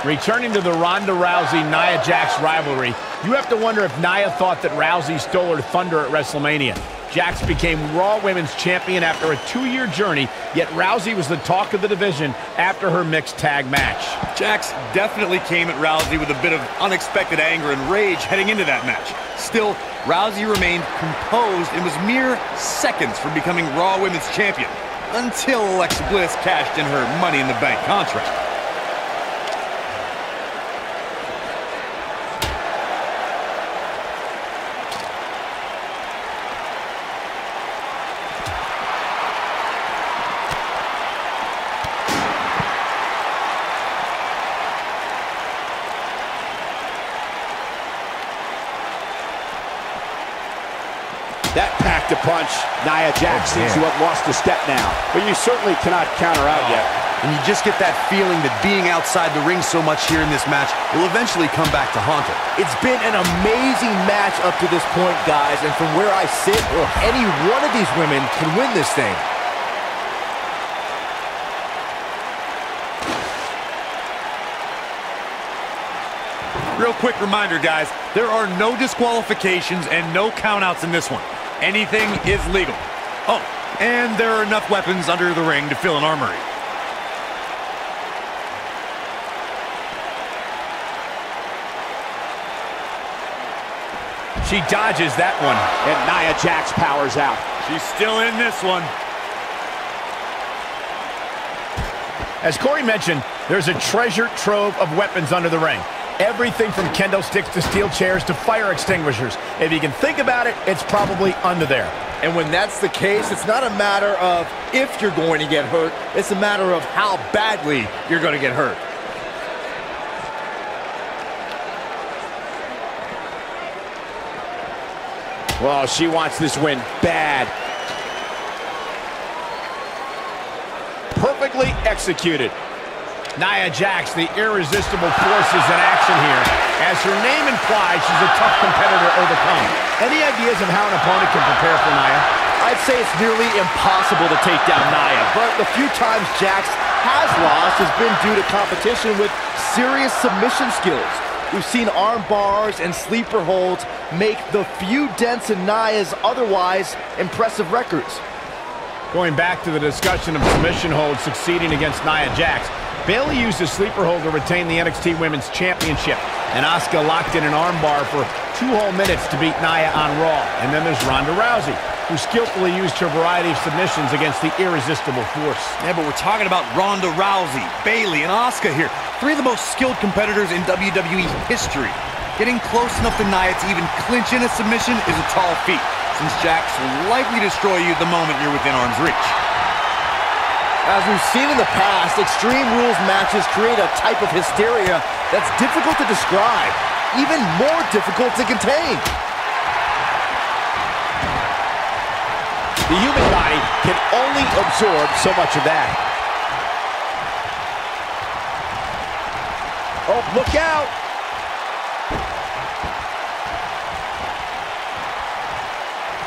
Returning to the Ronda Rousey-Nia Jax rivalry, you have to wonder if Nia thought that Rousey stole her thunder at WrestleMania. Jax became Raw Women's Champion after a 2-year journey, yet Rousey was the talk of the division after her mixed tag match. Jax definitely came at Rousey with a bit of unexpected anger and rage heading into that match. Still, Rousey remained composed and was mere seconds from becoming Raw Women's Champion, until Alexa Bliss cashed in her Money in the Bank contract. That packed a punch. Nia Jax seems to have lost a step now. But you certainly cannot counter out yet. And you just get that feeling that being outside the ring so much here in this match will eventually come back to haunt her. It's been an amazing match up to this point, guys, and from where I sit, any one of these women can win this thing. Real quick reminder, guys, there are no disqualifications and no countouts in this one. Anything is legal. Oh, and there are enough weapons under the ring to fill an armory. She dodges that one. And Nia Jax powers out. She's still in this one. As Corey mentioned, there's a treasure trove of weapons under the ring. Everything from kendo sticks to steel chairs to fire extinguishers. If you can think about it, it's probably under there. And when that's the case, it's not a matter of if you're going to get hurt, it's a matter of how badly you're going to get hurt. Well, she wants this win bad. Perfectly executed. Nia Jax, the irresistible force, is in action here. As her name implies, she's a tough competitor to overcome. Any ideas of how an opponent can prepare for Nia? I'd say it's nearly impossible to take down Nia, but the few times Jax has lost has been due to competition with serious submission skills. We've seen arm bars and sleeper holds make the few dents in Nia's otherwise impressive records. Going back to the discussion of submission holds succeeding against Nia Jax, Bayley used a sleeper hold to retain the NXT Women's Championship, and Asuka locked in an armbar for 2 whole minutes to beat Nia on Raw. And then there's Ronda Rousey, who skillfully used her variety of submissions against the irresistible force. Yeah, but we're talking about Ronda Rousey, Bayley, and Asuka here. 3 of the most skilled competitors in WWE history. Getting close enough to Nia to even clinch in a submission is a tall feat, since Jax will likely destroy you the moment you're within arm's reach. As we've seen in the past, Extreme Rules matches create a type of hysteria that's difficult to describe, even more difficult to contain. The human body can only absorb so much of that. Oh, look out!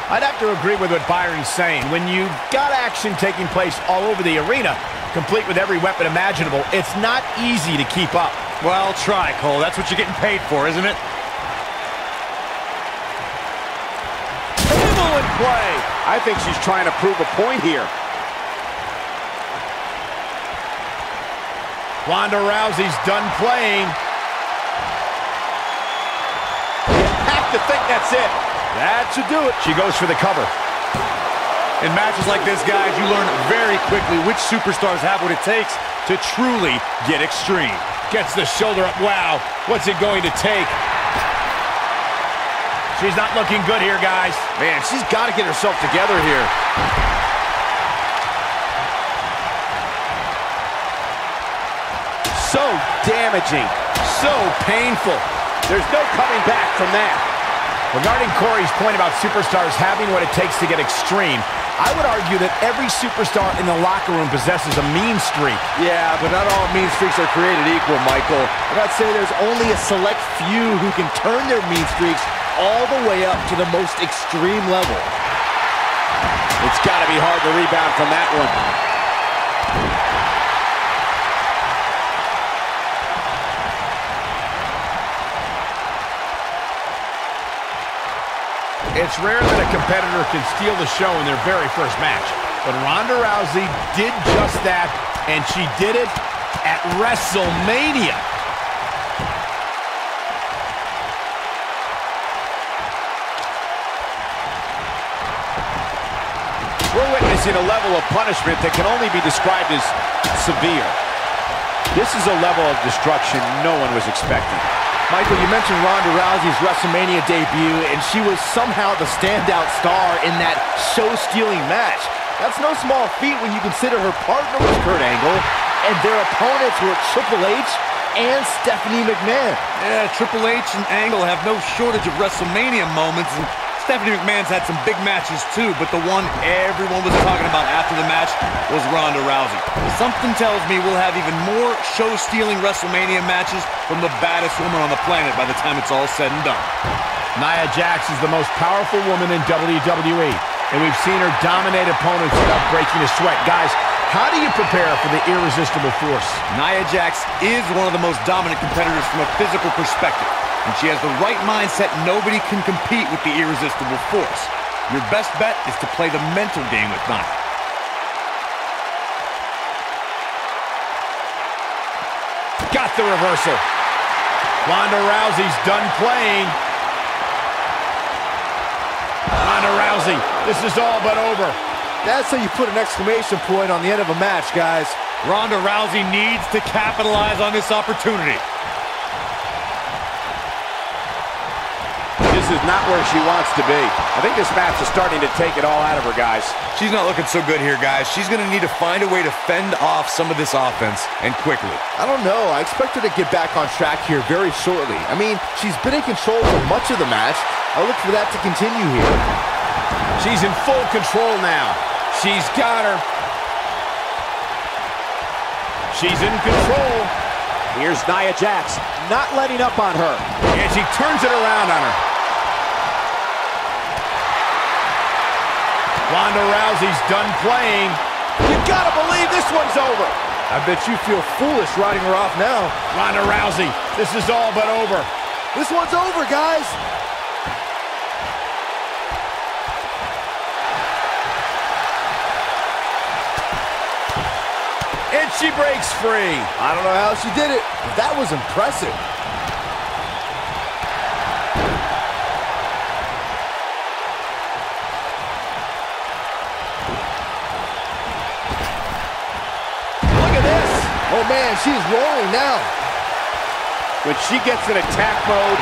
I'd have to agree with what Byron's saying. When you've got action taking place all over the arena, complete with every weapon imaginable, it's not easy to keep up. Well, try, Cole. That's what you're getting paid for, isn't it? Table in play. I think she's trying to prove a point here. Ronda Rousey's done playing. You have to think that's it. That should do it. She goes for the cover. In matches like this, guys, you learn very quickly which superstars have what it takes to truly get extreme. Gets the shoulder up. Wow, what's it going to take? She's not looking good here, guys. Man, she's got to get herself together here. So damaging, so painful. There's no coming back from that. Regarding Corey's point about superstars having what it takes to get extreme, I would argue that every superstar in the locker room possesses a mean streak. Yeah, but not all mean streaks are created equal, Michael. And I'd say there's only a select few who can turn their mean streaks all the way up to the most extreme level. It's got to be hard to rebound from that one. It's rare that a competitor can steal the show in their very first match. But Ronda Rousey did just that, and she did it at WrestleMania. We're witnessing a level of punishment that can only be described as severe. This is a level of destruction no one was expecting. Michael, you mentioned Ronda Rousey's WrestleMania debut, and she was somehow the standout star in that show-stealing match. That's no small feat when you consider her partner was Kurt Angle, and their opponents were Triple H and Stephanie McMahon. Yeah, Triple H and Angle have no shortage of WrestleMania moments, and Stephanie McMahon's had some big matches too, but the one everyone was talking about after the match was Ronda Rousey. Something tells me we'll have even more show-stealing WrestleMania matches from the baddest woman on the planet by the time it's all said and done. Nia Jax is the most powerful woman in WWE, and we've seen her dominate opponents without breaking a sweat. Guys, how do you prepare for the irresistible force? Nia Jax is one of the most dominant competitors from a physical perspective, and she has the right mindset. Nobody can compete with the irresistible force. Your best bet is to play the mental game with Nia. Got the reversal. Ronda Rousey's done playing. Ronda Rousey, this is all but over. That's how you put an exclamation point on the end of a match, guys. Ronda Rousey needs to capitalize on this opportunity. This is not where she wants to be. I think this match is starting to take it all out of her, guys. She's not looking so good here, guys. She's going to need to find a way to fend off some of this offense, and quickly. I don't know. I expect her to get back on track here very shortly. I mean, she's been in control for much of the match. I'll look for that to continue here. She's in full control now. She's got her. She's in control. Here's Nia Jax, not letting up on her. And she turns it around on her. Ronda Rousey's done playing. You gotta believe this one's over. I bet you feel foolish riding her off now. Ronda Rousey, this is all but over. This one's over, guys. And she breaks free. I don't know how she did it, but that was impressive. Look at this. Oh man, she's rolling now. When she gets in attack mode,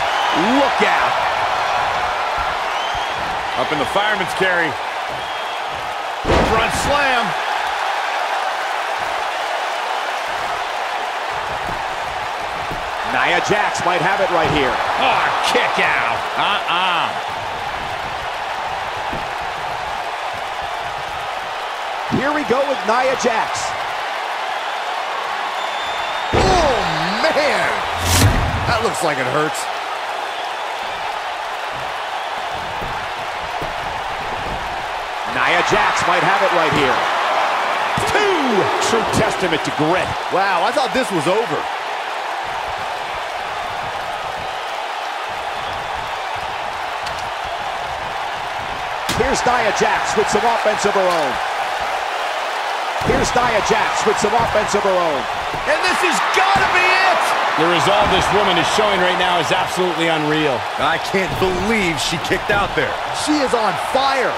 look out. Up in the fireman's carry. Front slam. Nia Jax might have it right here. Oh, kick out. Here we go with Nia Jax. Oh man, that looks like it hurts. Nia Jax might have it right here. True testament to grit. Wow, I thought this was over. Here's Nia Jax with some offense of her own. Here's Nia Jax with some offense of her own. And this has got to be it! The resolve this woman is showing right now is absolutely unreal. I can't believe she kicked out there. She is on fire.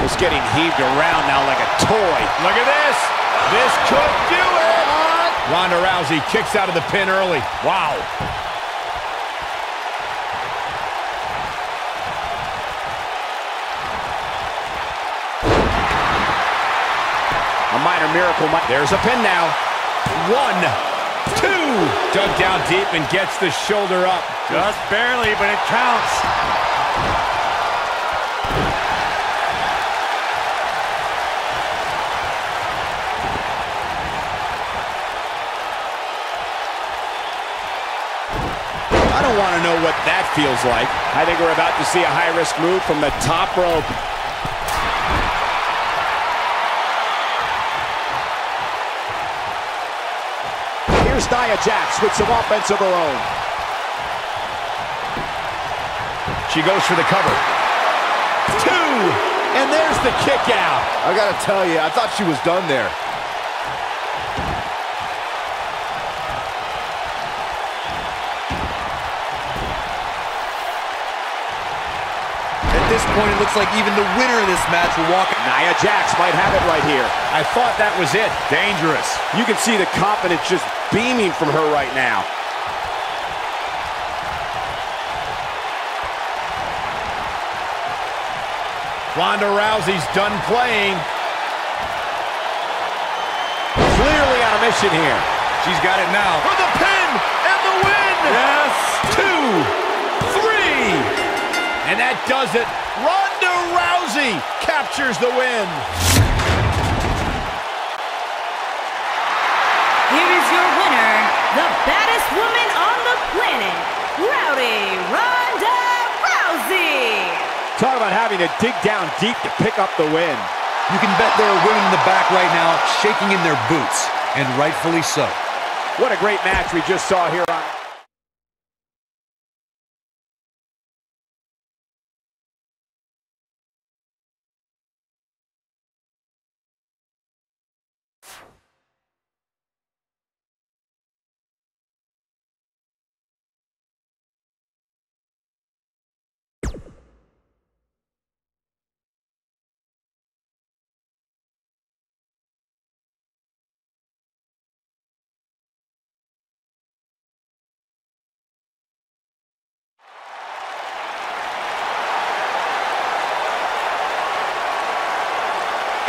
It's getting heaved around now like a toy. Look at this. This could do it. Ronda Rousey kicks out of the pin early. Wow. A minor miracle. There's a pin now. 1, 2. Dug down deep and gets the shoulder up. Just barely, but it counts. I don't want to know what that feels like. I think we're about to see a high-risk move from the top rope. Here's Nia Jax with some offense of her own. She goes for the cover. 2, and there's the kick out. I gotta tell you, I thought she was done there. At this point, it looks like even the winner of this match will walk. Nia Jax might have it right here. I thought that was it. Dangerous. You can see the confidence just beaming from her right now. Ronda Rousey's done playing. Clearly on a mission here. She's got it now. For the pin and the win! Yes, And that does it. Ronda Rousey captures the win. Here is your winner, the baddest woman on the planet, Ronda Rousey. Talk about having to dig down deep to pick up the win. You can bet there are women in the back right now shaking in their boots, and rightfully so. What a great match we just saw here on...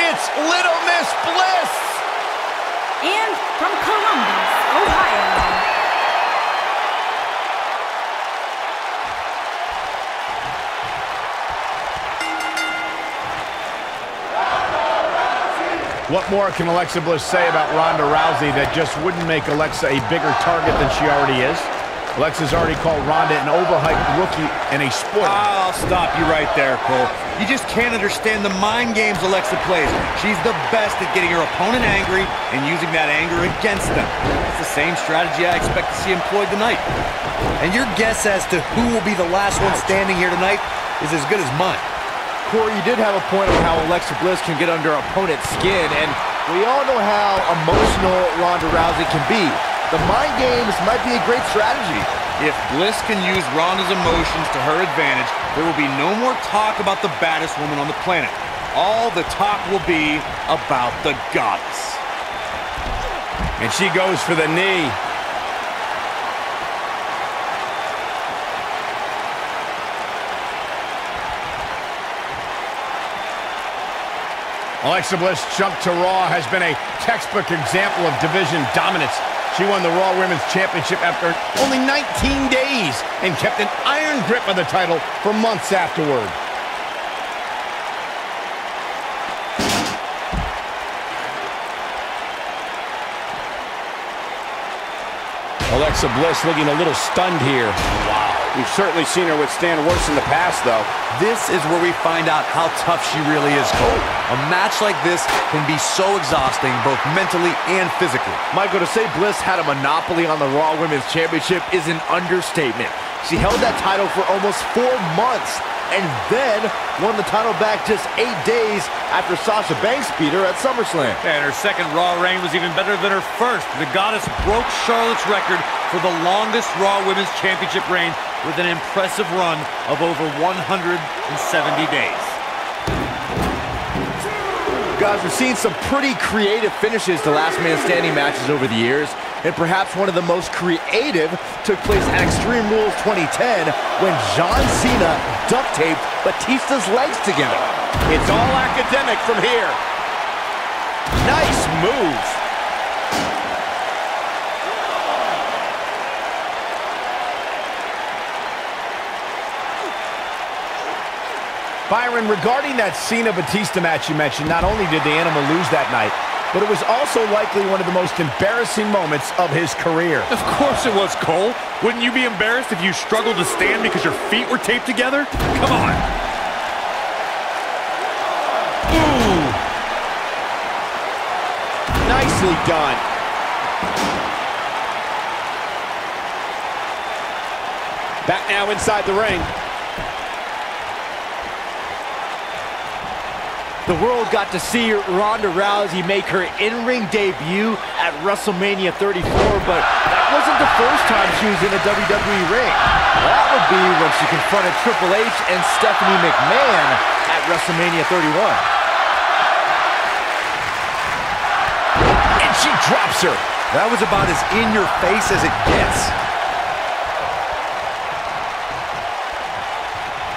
It's Little Miss Bliss! And from Columbus, Ohio, what more can Alexa Bliss say about Ronda Rousey that just wouldn't make Alexa a bigger target than she already is? Alexa's already called Ronda an overhyped rookie and a sport. I'll stop you right there, Cole. You just can't understand the mind games Alexa plays. She's the best at getting her opponent angry and using that anger against them. It's the same strategy I expect to see employed tonight. And your guess as to who will be the last one standing here tonight is as good as mine. Corey, you did have a point on how Alexa Bliss can get under opponent's skin, and we all know how emotional Ronda Rousey can be. The mind games might be a great strategy. If Bliss can use Ronda's emotions to her advantage, there will be no more talk about the baddest woman on the planet. All the talk will be about the goddess. And she goes for the knee. Alexa Bliss' jump to Raw has been a textbook example of division dominance. She won the Raw Women's Championship after only 19 days and kept an iron grip of the title for months afterward. Alexa Bliss looking a little stunned here. Wow. We've certainly seen her withstand worse in the past, though. This is where we find out how tough she really is, Cole. A match like this can be so exhausting, both mentally and physically. Michael, to say Bliss had a monopoly on the Raw Women's Championship is an understatement. She held that title for almost 4 months and then won the title back just 8 days after Sasha Banks beat her at SummerSlam. And her second Raw reign was even better than her first. The Goddess broke Charlotte's record for the longest Raw Women's Championship reign with an impressive run of over 170 days. Guys, we've seen some pretty creative finishes to Last Man Standing matches over the years, and perhaps one of the most creative took place at Extreme Rules 2010 when John Cena duct-taped Batista's legs together. It's all academic from here. Nice move. Byron, regarding that Cena-Batista match you mentioned, not only did the Animal lose that night, but it was also likely one of the most embarrassing moments of his career. Of course it was, Cole. Wouldn't you be embarrassed if you struggled to stand because your feet were taped together? Come on. Ooh. Nicely done. Back now inside the ring. The world got to see Ronda Rousey make her in-ring debut at WrestleMania 34, but that wasn't the first time she was in a WWE ring. That would be when she confronted Triple H and Stephanie McMahon at WrestleMania 31. And she drops her. That was about as in your face as it gets.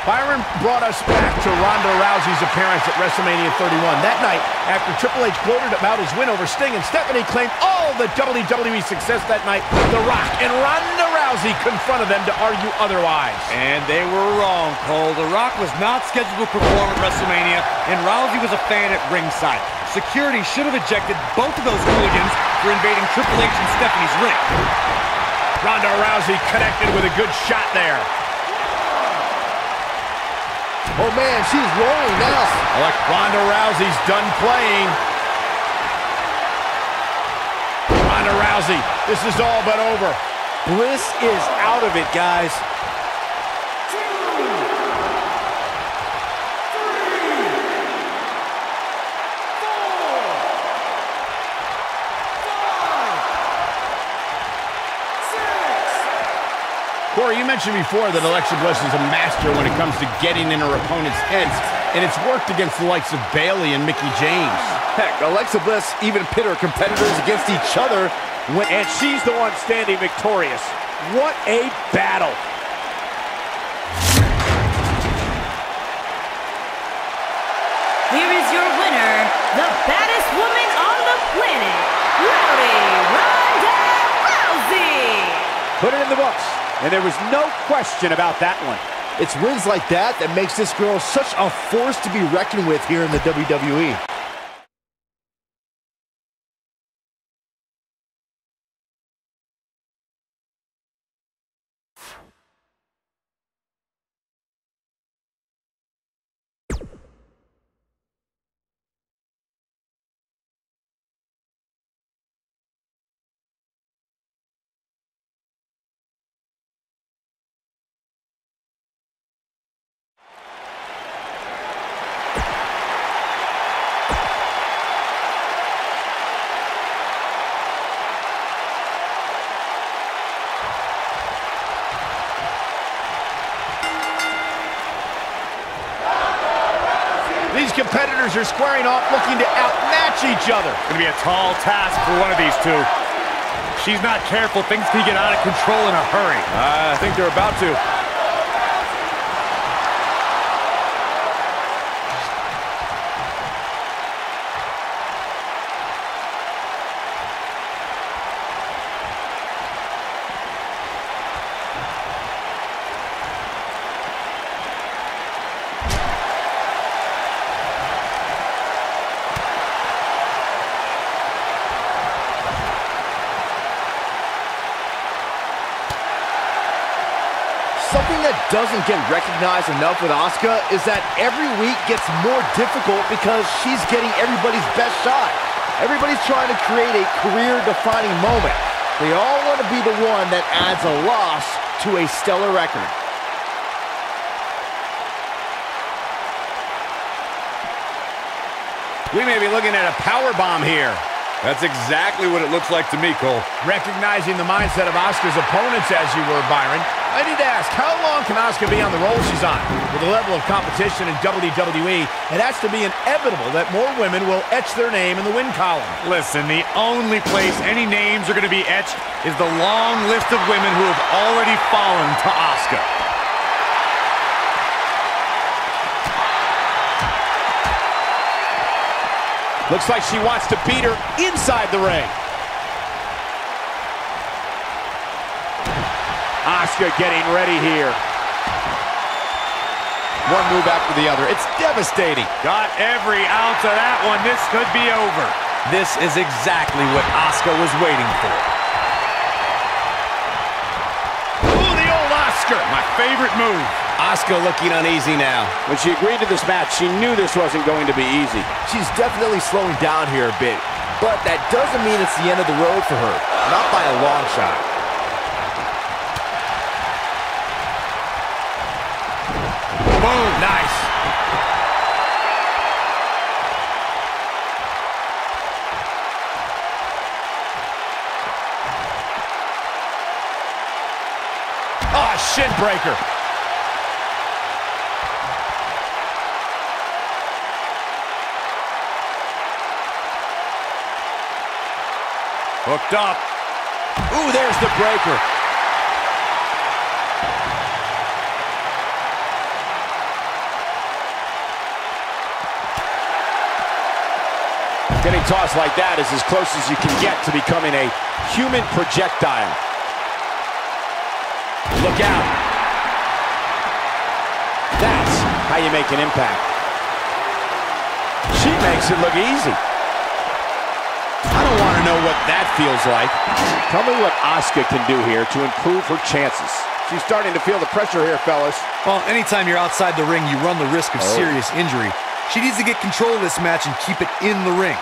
Byron, Byron brought us back to Ronda Rousey's appearance at WrestleMania 31. That night, after Triple H gloated about his win over Sting and Stephanie claimed all the WWE success that night, The Rock and Ronda Rousey confronted them to argue otherwise. And they were wrong, Cole. The Rock was not scheduled to perform at WrestleMania, and Rousey was a fan at ringside. Security should have ejected both of those hooligans for invading Triple H and Stephanie's ring. Ronda Rousey connected with a good shot there. Oh man, she's rolling now. Like Ronda Rousey's done playing. Ronda Rousey, this is all but over. Bliss is out of it, guys. Corey, you mentioned before that Alexa Bliss is a master when it comes to getting in her opponent's heads, and it's worked against the likes of Bayley and Mickie James. Heck, Alexa Bliss even pit her competitors against each other, And she's the one standing victorious. What a battle. Here is your winner, the baddest woman on the planet, Ronda Rousey. Put it in the books. And there was no question about that one. it's wins like that that makes this girl such a force to be reckoned with here in the WWE. These competitors are squaring off, looking to outmatch each other. It's going to be a tall task for one of these two. She's not careful, things can get out of control in a hurry. I think they're about to. Something that doesn't get recognized enough with Asuka is that every week gets more difficult because she's getting everybody's best shot. Everybody's trying to create a career-defining moment. They all want to be the one that adds a loss to a stellar record. We may be looking at a powerbomb here. That's exactly what it looks like to me, Cole. Recognizing the mindset of Asuka's opponents as you were, Byron, I need to ask, how long can Asuka be on the roll she's on? With the level of competition in WWE, it has to be inevitable that more women will etch their name in the win column. Listen, the only place any names are going to be etched is the long list of women who have already fallen to Asuka. Looks like she wants to beat her inside the ring. Asuka getting ready here. One move after the other. It's devastating. Got every ounce of that one. This could be over. This is exactly what Asuka was waiting for. Ooh, the old Asuka. My favorite move. Asuka looking uneasy now. When she agreed to this match, she knew this wasn't going to be easy. She's definitely slowing down here a bit, but that doesn't mean it's the end of the road for her. Not by a long shot. Boom, nice. Oh, shin breaker. Hooked up. Ooh, there's the breaker. Getting tossed like that is as close as you can get to becoming a human projectile. Look out. That's how you make an impact. She makes it look easy. I don't want to know what that feels like. Tell me what Asuka can do here to improve her chances. She's starting to feel the pressure here, fellas. Well, anytime you're outside the ring, you run the risk of serious injury. She needs to get control of this match and keep it in the ring.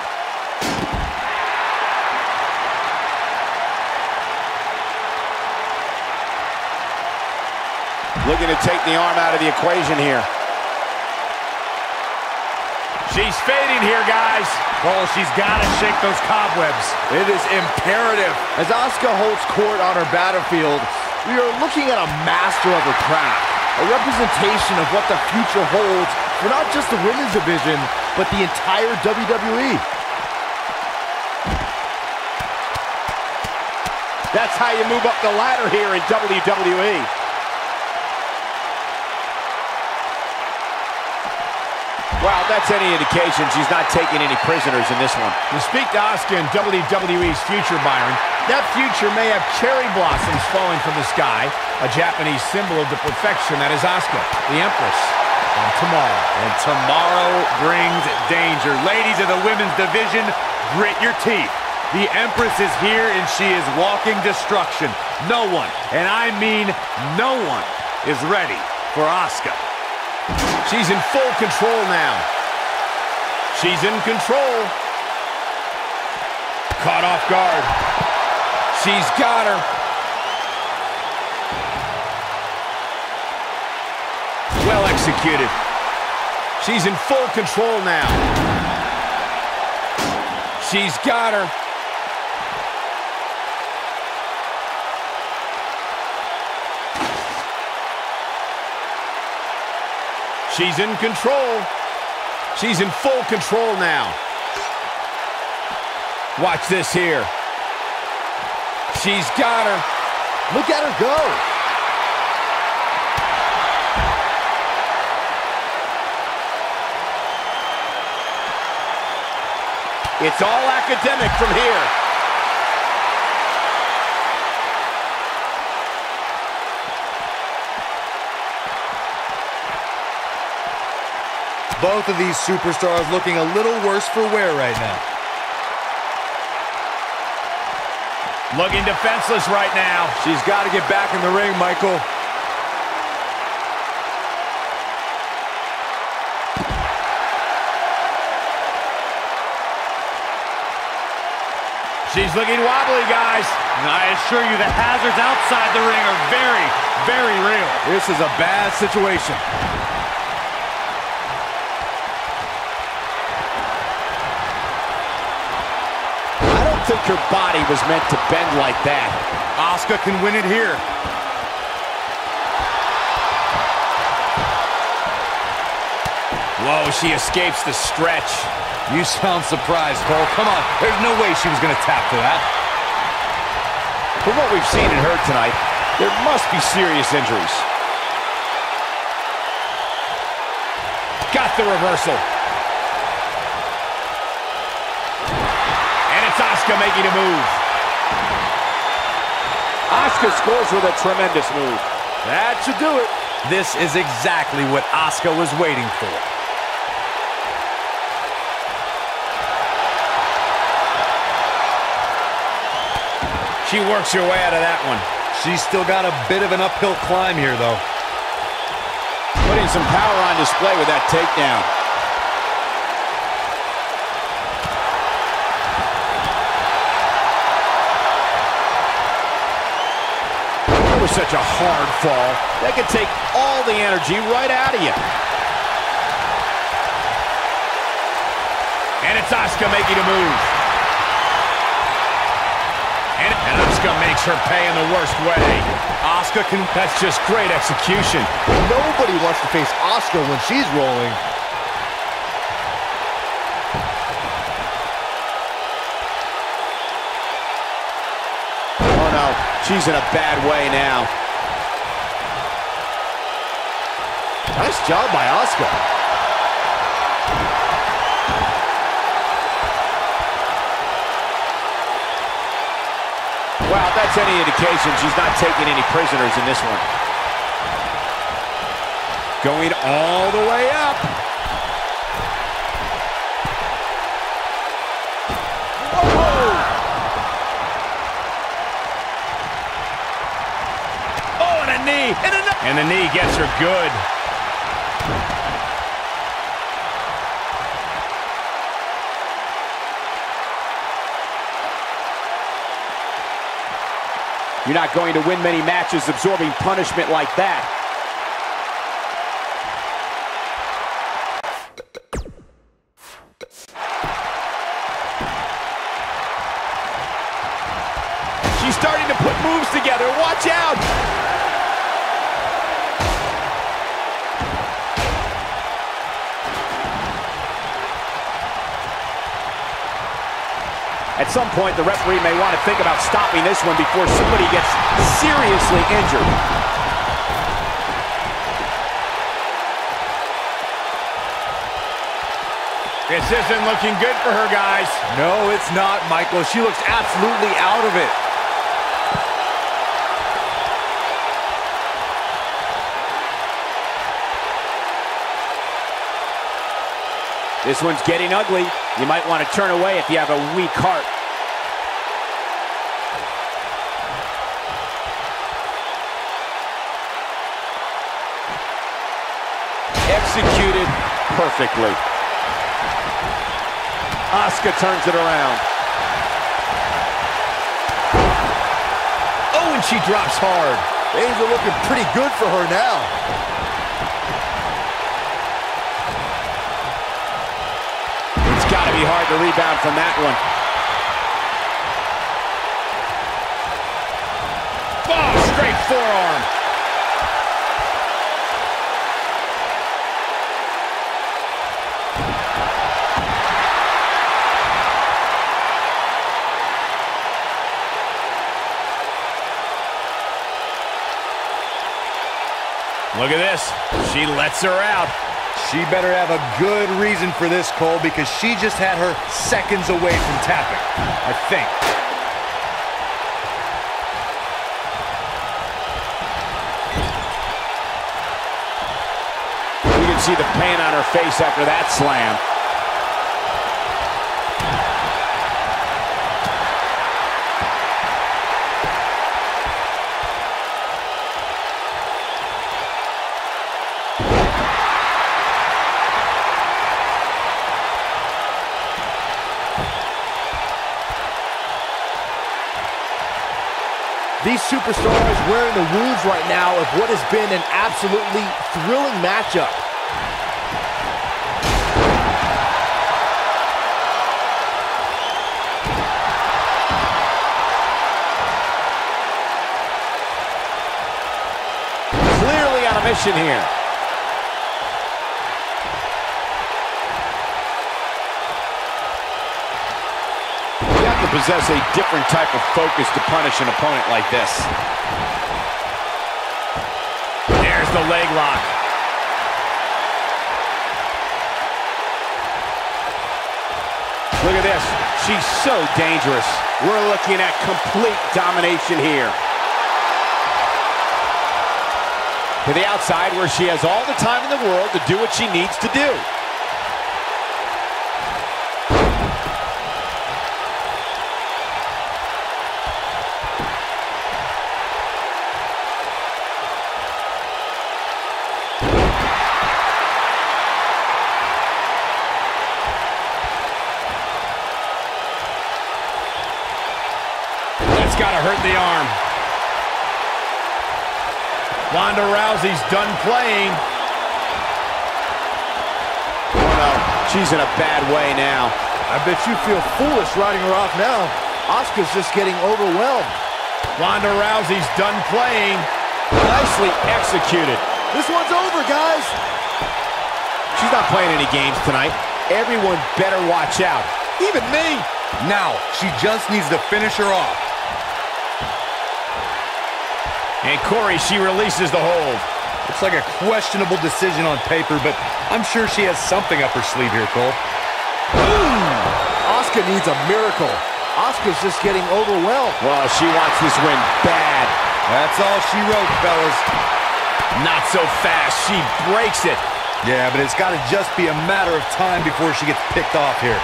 Looking to take the arm out of the equation here. She's fading here, guys. Oh, she's got to shake those cobwebs. It is imperative. As Asuka holds court on her battlefield, we are looking at a master of her craft, a representation of what the future holds for not just the women's division, but the entire WWE. That's how you move up the ladder here in WWE. Wow, that's any indication she's not taking any prisoners in this one. To speak to Asuka in WWE's future, Byron, that future may have cherry blossoms falling from the sky, a Japanese symbol of the perfection that is Asuka, the Empress, on tomorrow. And tomorrow brings danger. Ladies of the women's division, grit your teeth. The Empress is here and she is walking destruction. No one, and I mean no one, is ready for Asuka. She's in full control now. She's in control. Caught off guard. She's got her. Well executed. She's in full control now. She's got her. She's in control. She's in full control now. Watch this here. She's got her. Look at her go. It's all academic from here. Both of these superstars looking a little worse for wear right now. Looking defenseless right now. She's got to get back in the ring, Michael. She's looking wobbly, guys. And I assure you the hazards outside the ring are very, very real. This is a bad situation. I think her body was meant to bend like that. Asuka can win it here. Whoa, she escapes the stretch. You sound surprised, Cole. Come on, there's no way she was going to tap to that. From what we've seen in her tonight, there must be serious injuries. Got the reversal. And it's Asuka making a move. Asuka scores with a tremendous move. That should do it. This is exactly what Asuka was waiting for. She works her way out of that one. She's still got a bit of an uphill climb here, though. Putting some power on display with that takedown. That was such a hard fall. That could take all the energy right out of you. And it's Asuka making a move. And Asuka makes her pay in the worst way. Asuka can... That's just great execution. Nobody wants to face Asuka when she's rolling. Oh no, she's in a bad way now. Nice job by Asuka. Well, if that's any indication, she's not taking any prisoners in this one. Going all the way up. Whoa! Oh, and a knee. And the knee gets her good. You're not going to win many matches absorbing punishment like that. She's starting to put moves together. Watch out! At some point, the referee may want to think about stopping this one before somebody gets seriously injured. This isn't looking good for her, guys. No, it's not, Michael. She looks absolutely out of it. This one's getting ugly. You might want to turn away if you have a weak heart. Executed perfectly. Asuka turns it around. Oh, and she drops hard. Things are looking pretty good for her now. It's got to be hard to rebound from that one. Oh, straight forearm. Look at this. She lets her out. She better have a good reason for this, Cole, because she just had her seconds away from tapping, I think. You can see the pain on her face after that slam. These superstars wearing the wounds right now of what has been an absolutely thrilling matchup. Clearly on a mission here. Possess a different type of focus to punish an opponent like this. There's the leg lock. Look at this. She's so dangerous. We're looking at complete domination here. To the outside where she has all the time in the world to do what she needs to do. Gotta hurt the arm. Ronda Rousey's done playing. Oh no, she's in a bad way now. I bet you feel foolish writing her off now. Asuka's just getting overwhelmed. Ronda Rousey's done playing. Nicely executed. This one's over, guys. She's not playing any games tonight. Everyone better watch out. Even me. Now, she just needs to finish her off. And Corey, she releases the hold. Looks like a questionable decision on paper, but I'm sure she has something up her sleeve here, Cole. Asuka needs a miracle. Asuka's just getting overwhelmed. Well, she wants this win bad. That's all she wrote, fellas. Not so fast. She breaks it. Yeah, but it's got to just be a matter of time before she gets picked off here.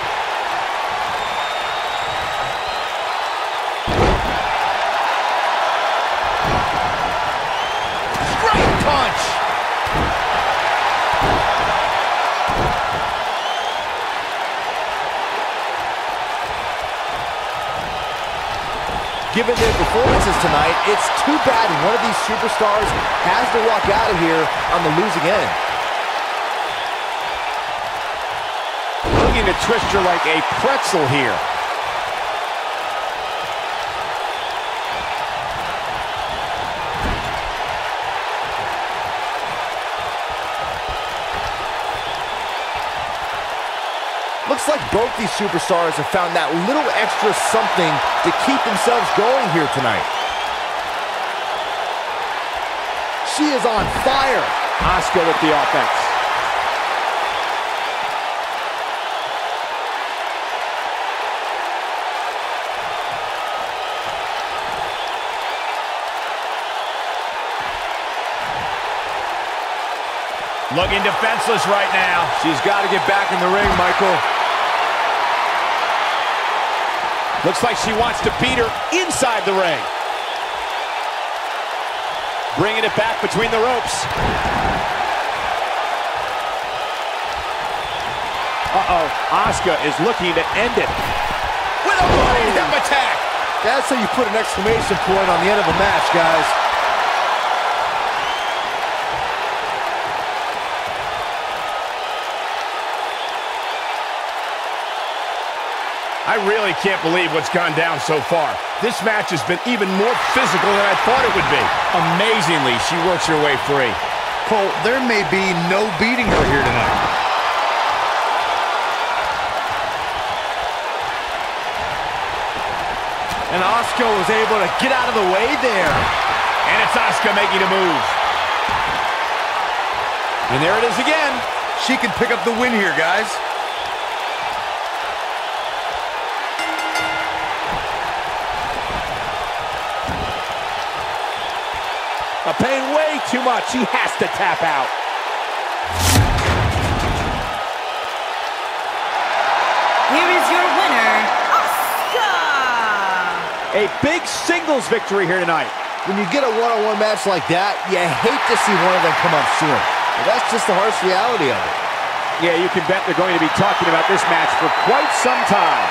Straight punch. Given their performances tonight, it's too bad one of these superstars has to walk out of here on the losing end. Looking to twist her like a pretzel here. Looks like both these superstars have found that little extra something to keep themselves going here tonight. She is on fire. Asuka with the offense. Looking defenseless right now. She's got to get back in the ring, Michael. Looks like she wants to beat her inside the ring. Bringing it back between the ropes. Uh-oh, Asuka is looking to end it. With a running hip attack. That's how you put an exclamation point on the end of a match, guys. I really can't believe what's gone down so far. This match has been even more physical than I thought it would be. Amazingly, she works her way free. Cole, there may be no beating her here tonight. And Asuka was able to get out of the way there. And it's Asuka making a move. And there it is again. She can pick up the win here, guys. Paying way too much. She has to tap out. Here is your winner, Asuka! A big singles victory here tonight. When you get a one-on-one match like that, you hate to see one of them come up short. But that's just the harsh reality of it. Yeah, you can bet they're going to be talking about this match for quite some time.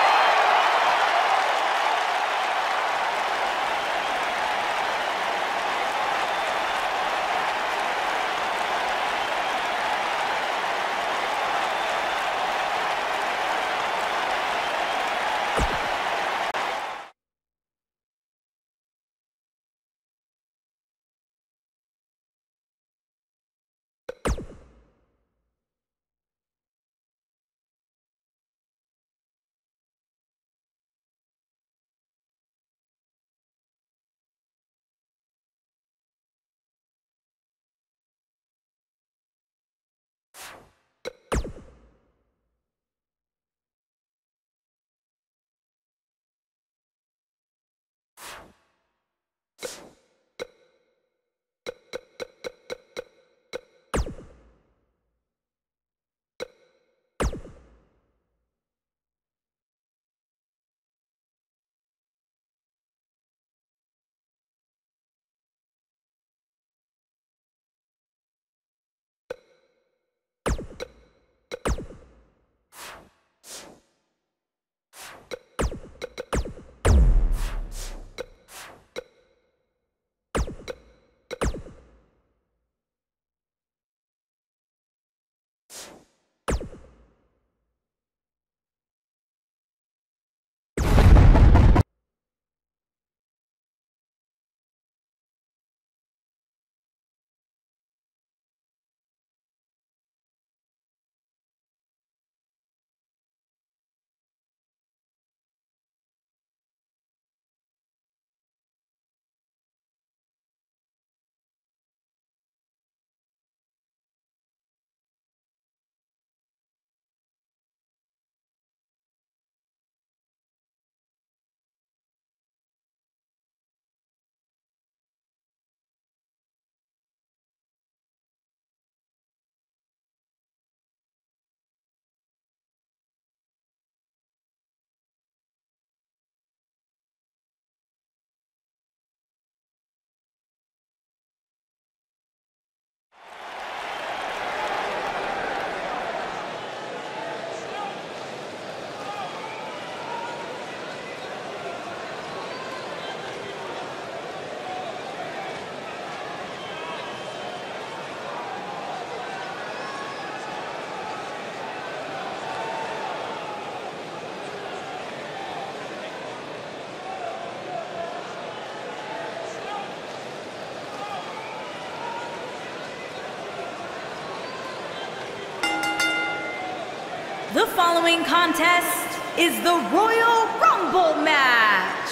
The following contest is the Royal Rumble match.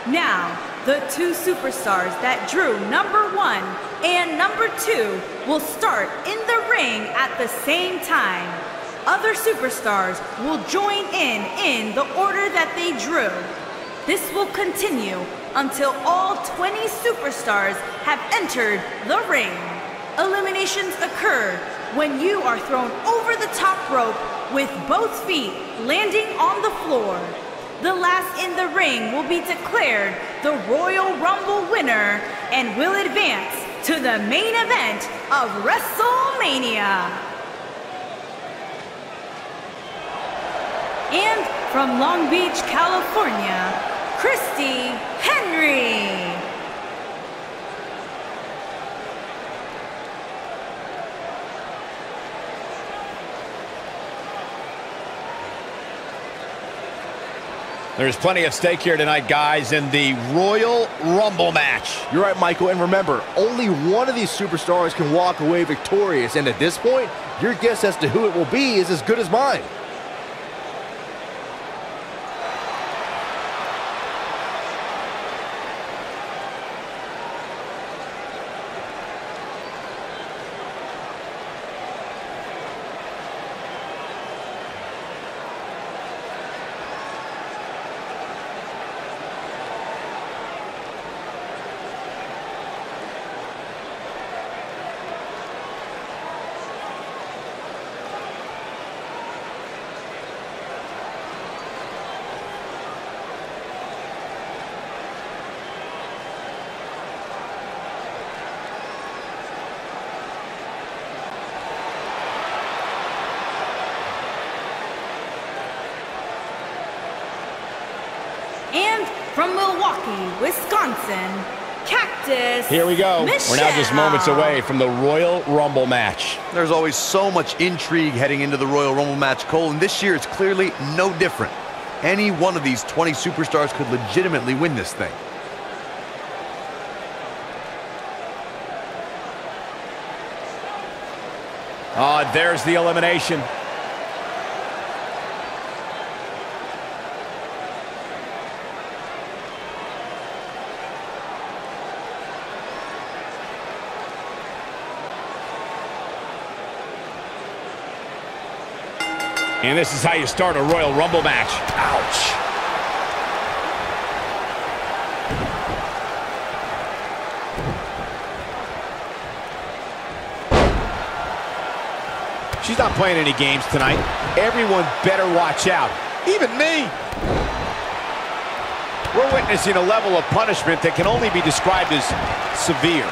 Now, the two superstars that drew number 1 and number 2 will start in the ring at the same time. Other superstars will join in the order that they drew. This will continue until all 20 superstars have entered the ring. Eliminations occur when you are thrown over the top rope with both feet landing on the floor. The last in the ring will be declared the Royal Rumble winner and will advance to the main event of WrestleMania. And from Long Beach, California, Christy Henry. There's plenty at stake here tonight, guys, in the Royal Rumble match. You're right, Michael, and remember, only one of these superstars can walk away victorious, and at this point, your guess as to who it will be is as good as mine. And from Milwaukee, Wisconsin, Cactus. Here we go. Michelle. We're now just moments away from the Royal Rumble match. There's always so much intrigue heading into the Royal Rumble match, Cole, and this year it's clearly no different. Any one of these 20 superstars could legitimately win this thing. Oh, there's the elimination. And this is how you start a Royal Rumble match. Ouch. She's not playing any games tonight. Everyone better watch out. Even me. We're witnessing a level of punishment that can only be described as severe.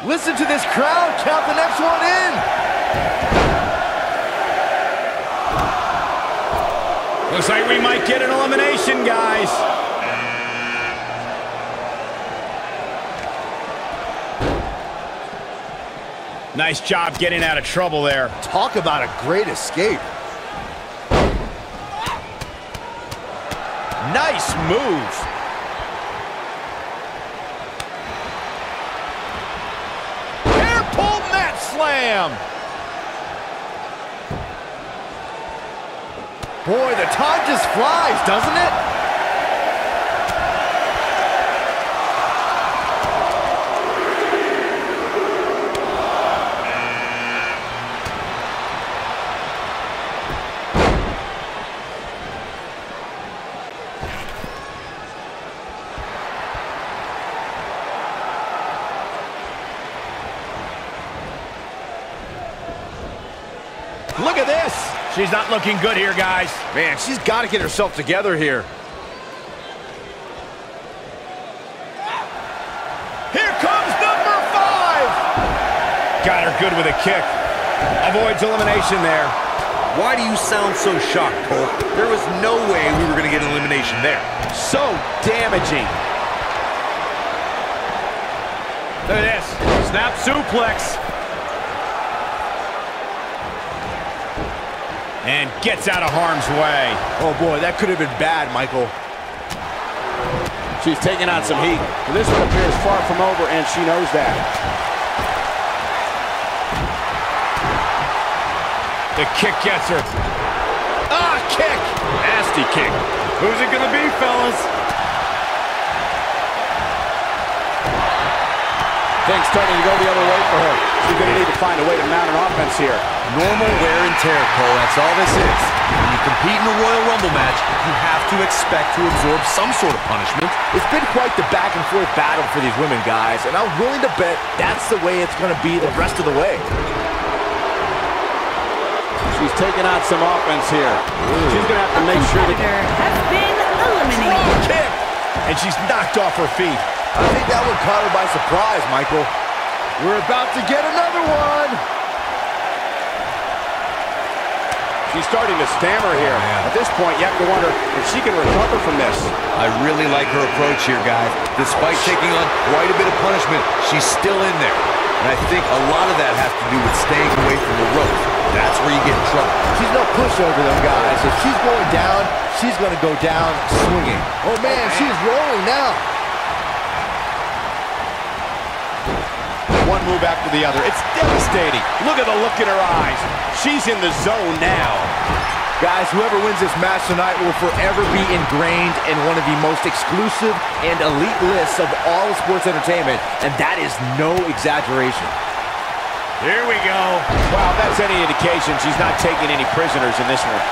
Listen to this crowd. Count the next one in. Looks like we might get an elimination, guys. Nice job getting out of trouble there. Talk about a great escape. Nice move. Hair pull mat slam. Boy, the time just flies, doesn't it? Look at this. She's not looking good here, guys. Man, she's got to get herself together here. Here comes number 5. Got her good with a kick. Avoids elimination there. Why do you sound so shocked, Cole? There was no way we were going to get an elimination there. So damaging. Look at this. Snap suplex. And gets out of harm's way. Oh boy, that could have been bad, Michael. She's taking on some heat. This one appears far from over, and she knows that. The kick gets her. Ah, kick! Nasty kick. Who's it gonna be, fellas? Things starting to go the other way for her. She's going to need to find a way to mount an offense here. Normal wear and tear, Cole. That's all this is. When you compete in a Royal Rumble match, you have to expect to absorb some sort of punishment. It's been quite the back-and-forth battle for these women, guys, and I'm willing to bet that's the way it's going to be the rest of the way. She's taking out some offense here. She's going to have to make sure that... has been eliminated. Kick! And she's knocked off her feet. I think that one caught her by surprise, Michael. We're about to get another one. She's starting to stammer here. At this point, you have to wonder if she can recover from this. I really like her approach here, guys. Despite taking on quite a bit of punishment, she's still in there. And I think a lot of that has to do with staying away from the ropes. That's where you get in trouble. She's no pushover, though, guys. If she's going down, she's going to go down swinging. Oh, man, she's rolling now. One move after the other. It's devastating. Look at the look in her eyes. She's in the zone now. Guys, whoever wins this match tonight will forever be ingrained in one of the most exclusive and elite lists of all of sports entertainment, and that is no exaggeration. Here we go. Wow, if that's any indication, she's not taking any prisoners in this one.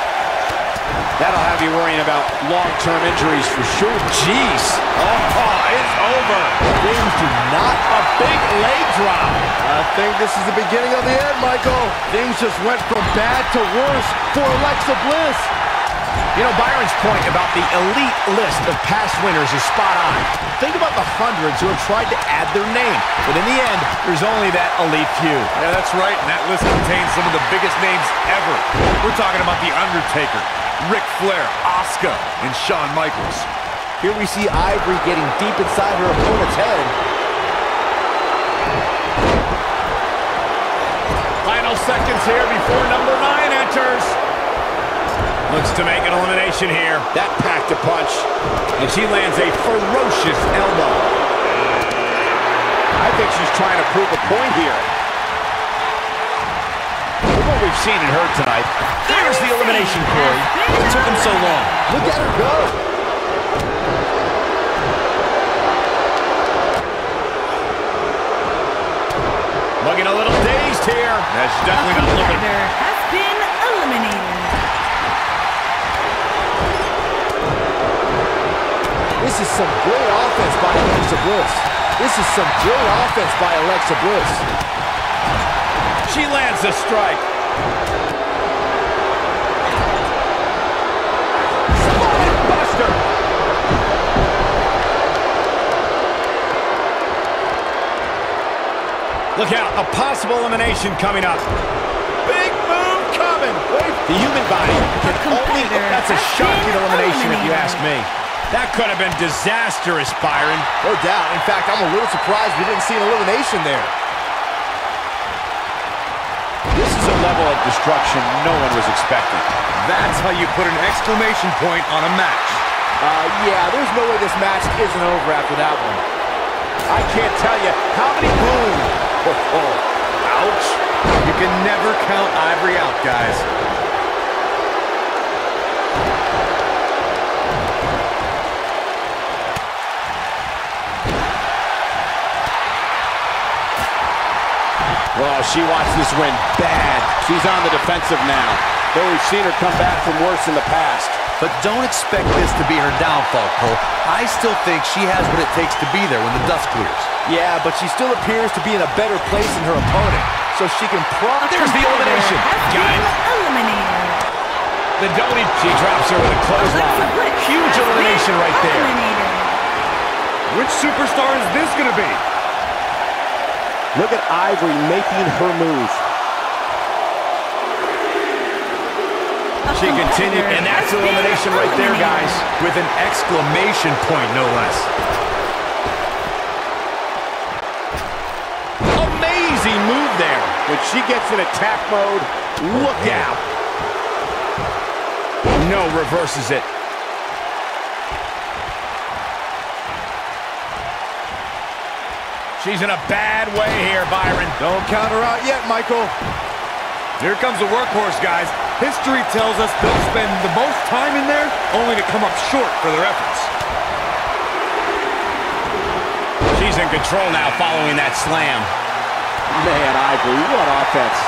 That'll have you worrying about long-term injuries for sure. Jeez. Oh, it's over. Things do not. A big leg drop. I think this is the beginning of the end, Michael. Things just went from bad to worse for Alexa Bliss. You know, Byron's point about the elite list of past winners is spot on. Think about the hundreds who have tried to add their name, but in the end, there's only that elite few. Yeah, that's right, and that list contains some of the biggest names ever. We're talking about The Undertaker, Ric Flair, Asuka, and Shawn Michaels. Here we see Ivory getting deep inside her opponent's head. Final seconds here before number 9 enters. Looks to make an elimination here. That packed a punch. And she lands a ferocious elbow. I think she's trying to prove a point here. Look what we've seen in her tonight. There's the elimination, Corey. What took him so long? Look at her go. Looking a little dazed here. That's definitely not looking. Has been eliminated. This is some great offense by Alexa Bliss. This is some great offense by Alexa Bliss. She lands a strike. Spine buster. Look out, a possible elimination coming up. Big move coming. Wait, the human body can only... That's a shocking elimination if you ask me. That could have been disastrous, Byron. No doubt. In fact, I'm a little surprised we didn't see an elimination there. This is a level of destruction no one was expecting. That's how you put an exclamation point on a match. Yeah, there's no way this match isn't over after that one. I can't tell you how many boom. Ouch. You can never count Ivory out, guys. Well, she wants this win bad. She's on the defensive now, though we've seen her come back from worse in the past. But don't expect this to be her downfall, Cole. I still think she has what it takes to be there when the dust clears. Yeah, but she still appears to be in a better place than her opponent, so she can There's the elimination. Has been eliminated. The Donnie, she drops her with a clothesline. Huge elimination right there. Which superstar is this going to be? Look at Ivory making her move. She continued, and that's elimination right there, guys. With an exclamation point, no less. Amazing move there. When she gets in attack mode, look out. No, reverses it. She's in a bad way here, Byron. Don't count her out yet, Michael. Here comes the workhorse, guys. History tells us they'll spend the most time in there only to come up short for their efforts. She's in control now following that slam. Man, Ivory, what offense.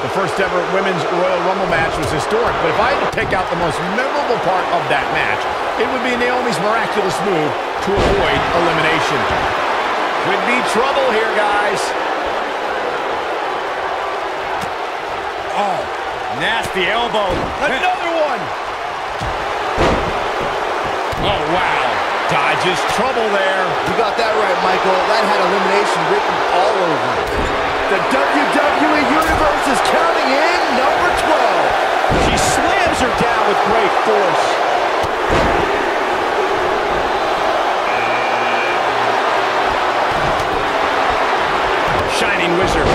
The first ever Women's Royal Rumble match was historic, but if I had to pick out the most memorable part of that match, it would be Naomi's miraculous move to avoid elimination. Could be trouble here, guys. Oh, nasty elbow. Another one. Oh, wow. Dodges trouble there. You got that right, Michael. That had elimination written all over it. The WWE Universe is counting in number 12. She slams her down with great force. Shining Wizard.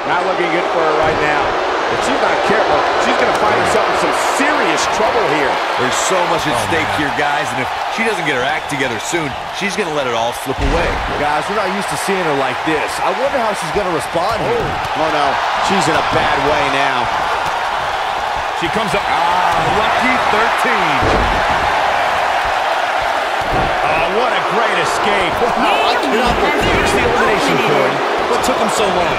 Not looking good for her right now. If she's not careful, she's going to find herself in some serious trouble here. There's so much at stake here, guys, and if she doesn't get her act together soon, she's going to let it all slip away. Guys, we're not used to seeing her like this. I wonder how she's going to respond here. Oh, no. She's in a bad way now. She comes up. Lucky 13. Oh, what a great escape. Naomi has Here's the elimination, Corey. What took him so long?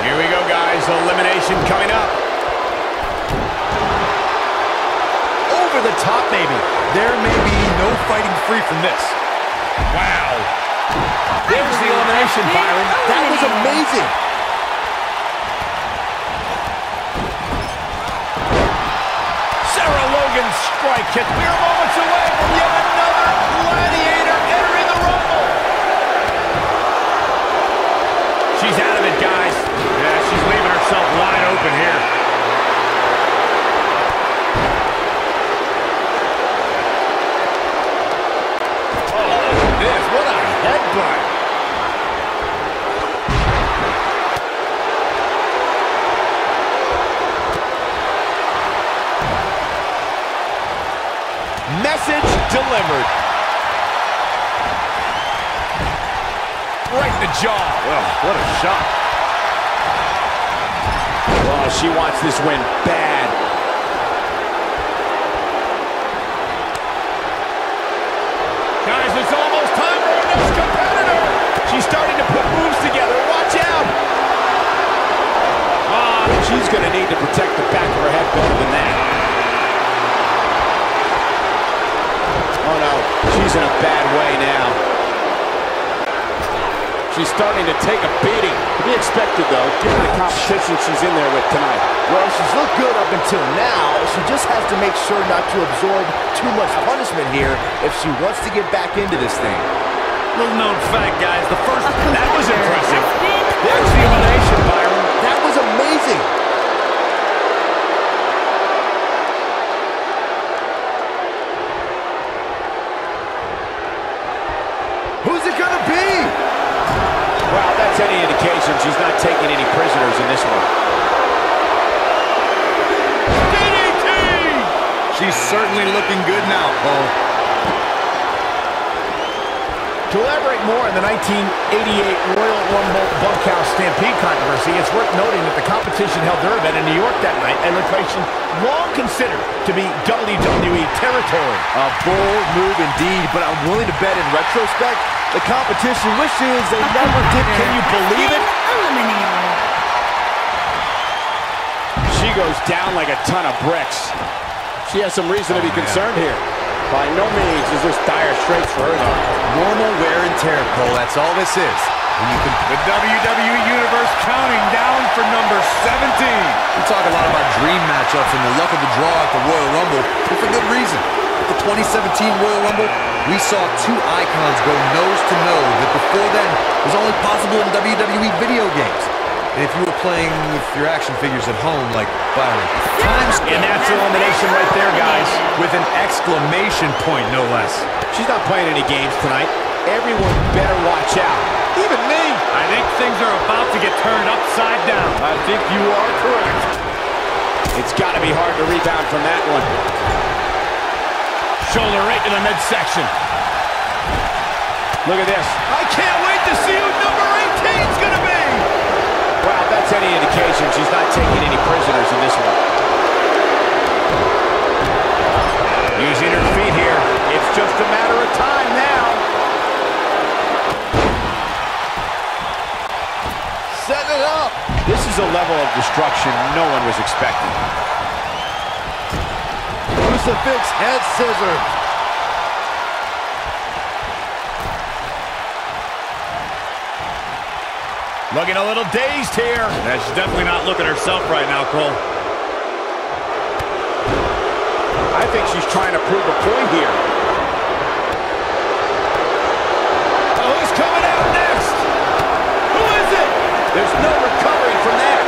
Here we go, guys. Elimination coming up. Over the top, maybe. There may be no fighting free from this. Wow. There's the elimination, Byron. That was amazing. Sarah Logan's strike hit. We're moments away from yet another gladiator entering the Rumble. She's out of it, guys. Yeah, she's leaving herself wide open here. What a headbutt. Message delivered. Right in the jaw. Well, what a shot. Oh, she wants this win bad. Guys, it's almost time for our next competitor. She's starting to put moves together. Watch out. She's going to need to protect the back of her head better than that. Oh, no. She's in a bad way now. She's starting to take a beating. To be expected, though, given the competition she's in there with tonight. Well, she's looked good up until now. She just has to make sure not to absorb too much punishment here if she wants to get back into this thing. Little known fact, guys, the first... That was impressive. There's the elimination, Byron. That was amazing. Who's it gonna be? Well, that's any indication she's not taking any prisoners in this one. DDT! She's certainly looking good now, Cole. To elaborate more on the 1988 Royal Rumble Bunkhouse Stampede controversy, it's worth noting that the competition held their event in New York that night, a location long considered to be WWE territory. A bold move indeed, but I'm willing to bet in retrospect, the competition wishes they never did. Can you believe it? Eliminated. She goes down like a ton of bricks. She has some reason to be concerned here. By no means is this dire straits for her, though. Normal wear and tear, Cole. That's all this is. When you can... The WWE Universe counting down for number 17. We talk a lot about dream matchups and the luck of the draw at the Royal Rumble, but for good reason. At the 2017 Royal Rumble, we saw two icons go nose to nose that before then was only possible in WWE video games. And if you were playing with your action figures at home, like Byron, times... And that's elimination right there, guys. With an exclamation point, no less. She's not playing any games tonight. Everyone better watch out. Even me. I think things are about to get turned upside down. I think you are correct. It's got to be hard to rebound from that one. Shoulder right to the midsection. Look at this. I can't wait to see who number 18 is going to be. Wow, if that's any indication, she's not taking any prisoners in this one. Using her feet here. It's just a matter of time now. Set it up. This is a level of destruction no one was expecting. Crucifix head scissors. Looking a little dazed here. Yeah, she's definitely not looking herself right now, Cole. I think she's trying to prove a point here. Oh, who's coming out next? Who is it? There's no recovery from that.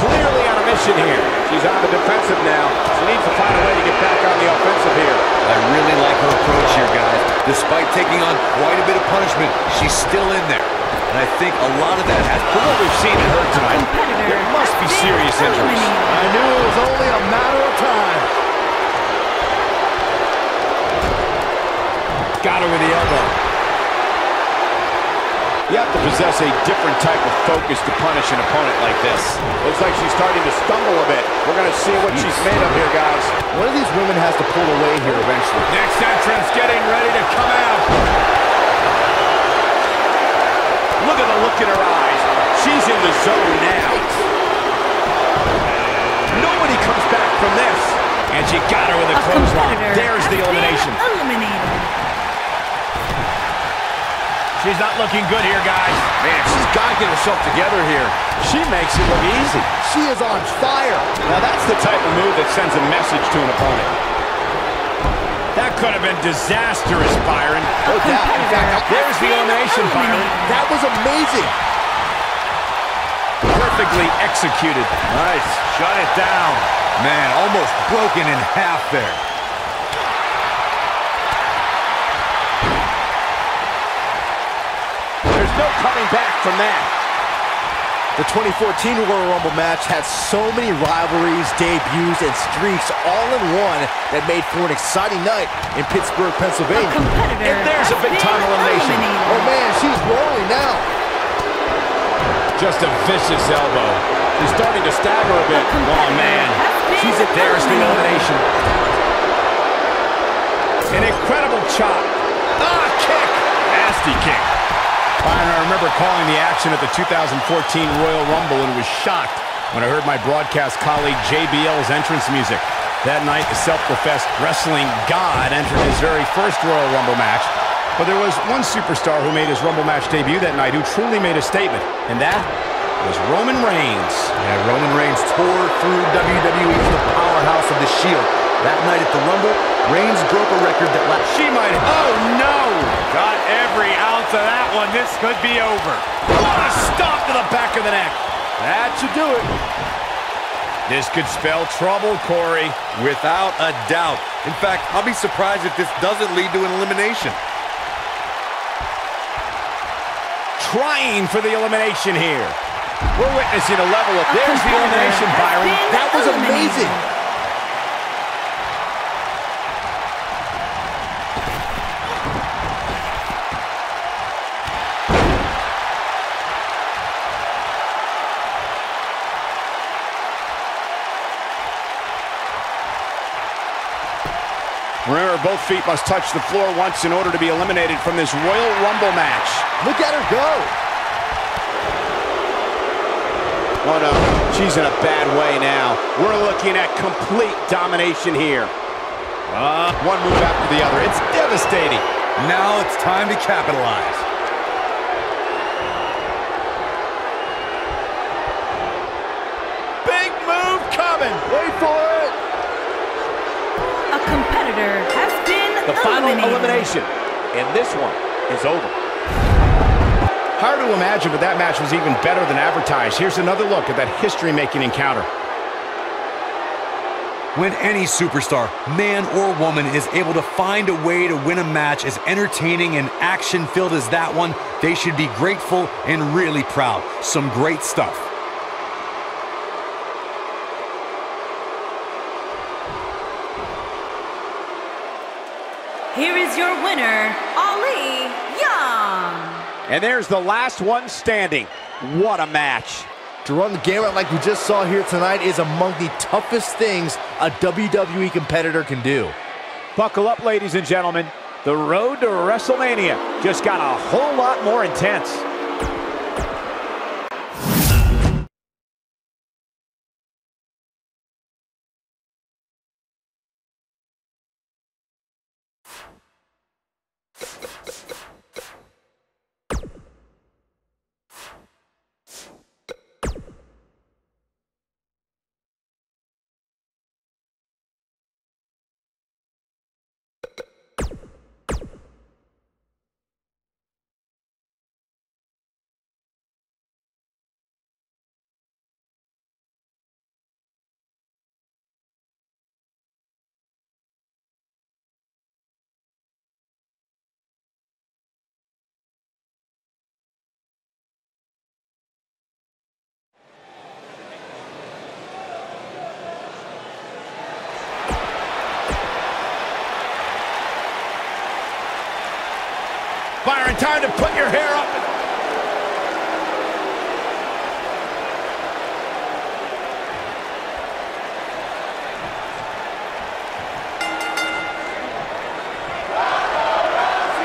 Clearly on a mission here. She's on the defensive now. She needs to find a way to get back on the offensive here. I really like her approach here, guys. Despite taking on quite a bit of punishment, she's still in there. And I think a lot of that has... From what we've seen in her tonight, there must be serious injuries. I knew it was only a matter of time. Got her with the elbow. You have to possess a different type of focus to punish an opponent like this. Looks like she's starting to stumble a bit. We're going to see what she's made of here, guys. One of these women has to pull away here eventually. Next entrance getting ready to come out. Look at the look in her eyes. She's in the zone now. Nobody comes back from this. And she got her with a clothesline. There's the elimination. Eliminated. She's not looking good here, guys. Man, she's got to get herself together here. She makes it look easy. She is on fire. Now that's the type of move that sends a message to an opponent. That could have been disastrous, Byron. No doubt. In fact, There's the elimination, Byron. that was amazing. Perfectly executed. Nice. Shut it down. Man, almost broken in half there. There's no coming back from that. The 2014 Royal Rumble match had so many rivalries, debuts, and streaks all in one that made for an exciting night in Pittsburgh, Pennsylvania. And there's a big-time elimination. Oh, man, she's rolling now. Just a vicious elbow. She's starting to stagger a bit. Oh, man. She's There's the elimination. An incredible chop. Ah, kick. Nasty kick. Byron, I remember calling the action at the 2014 Royal Rumble and was shocked when I heard my broadcast colleague JBL's entrance music. That night, the self-professed wrestling god entered his very first Royal Rumble match. But there was one superstar who made his Rumble match debut that night who truly made a statement, and that was Roman Reigns. Yeah, Roman Reigns tore through WWE's the powerhouse of the Shield. That night at the Rumble, Reigns broke a record that She might... Oh, no! Got every ounce of that one. This could be over. What a stop to the back of the neck. That should do it. This could spell trouble, Corey. without a doubt. In fact, I'll be surprised if this doesn't lead to an elimination. Trying for the elimination here. We're witnessing a level of... There's the elimination, Byron. That was amazing. Remember, both feet must touch the floor once in order to be eliminated from this Royal Rumble match. Look at her go. Oh no, she's in a bad way now. We're looking at complete domination here. One move after the other. It's devastating. Now it's time to capitalize. Big move coming. Wait for it. A competitor has been The final eliminated. elimination. And this one is over. Hard to imagine, but that match was even better than advertised. Here's another look at that history-making encounter. When any superstar, man or woman, is able to find a way to win a match as entertaining and action-filled as that one, they should be grateful and really proud. Some great stuff. Here is your winner, Ali Young. And there's the last one standing. What a match. To run the gamut like we just saw here tonight is among the toughest things a WWE competitor can do. Buckle up, ladies and gentlemen. The road to WrestleMania just got a whole lot more intense. Byron, time to put your hair up.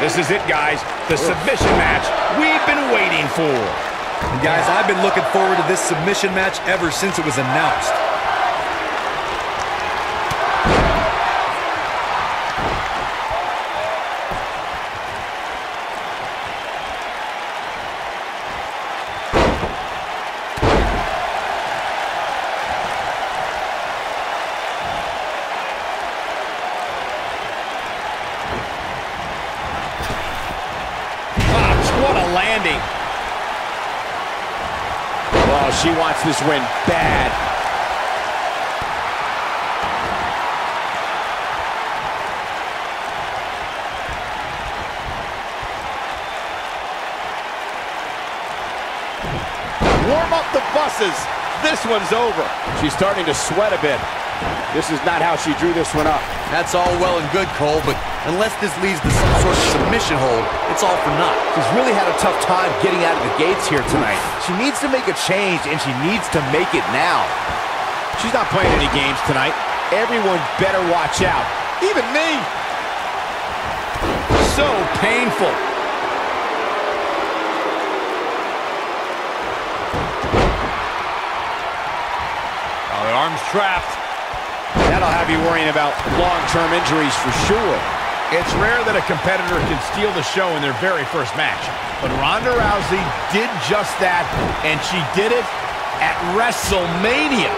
This is it, guys. The submission match we've been waiting for. And guys, I've been looking forward to this submission match ever since it was announced. What a landing. Oh, she wants this win bad. Warm up the buses. This one's over. She's starting to sweat a bit. This is not how she drew this one up. That's all well and good, Cole, but unless this leads to some sort of submission hold, it's all for naught. She's really had a tough time getting out of the gates here tonight. She needs to make a change, and she needs to make it now. She's not playing any games tonight. Everyone better watch out. Even me. So painful. Oh, the arm's trapped. That'll have you worrying about long-term injuries for sure. It's rare that a competitor can steal the show in their very first match. But Ronda Rousey did just that, and she did it at WrestleMania.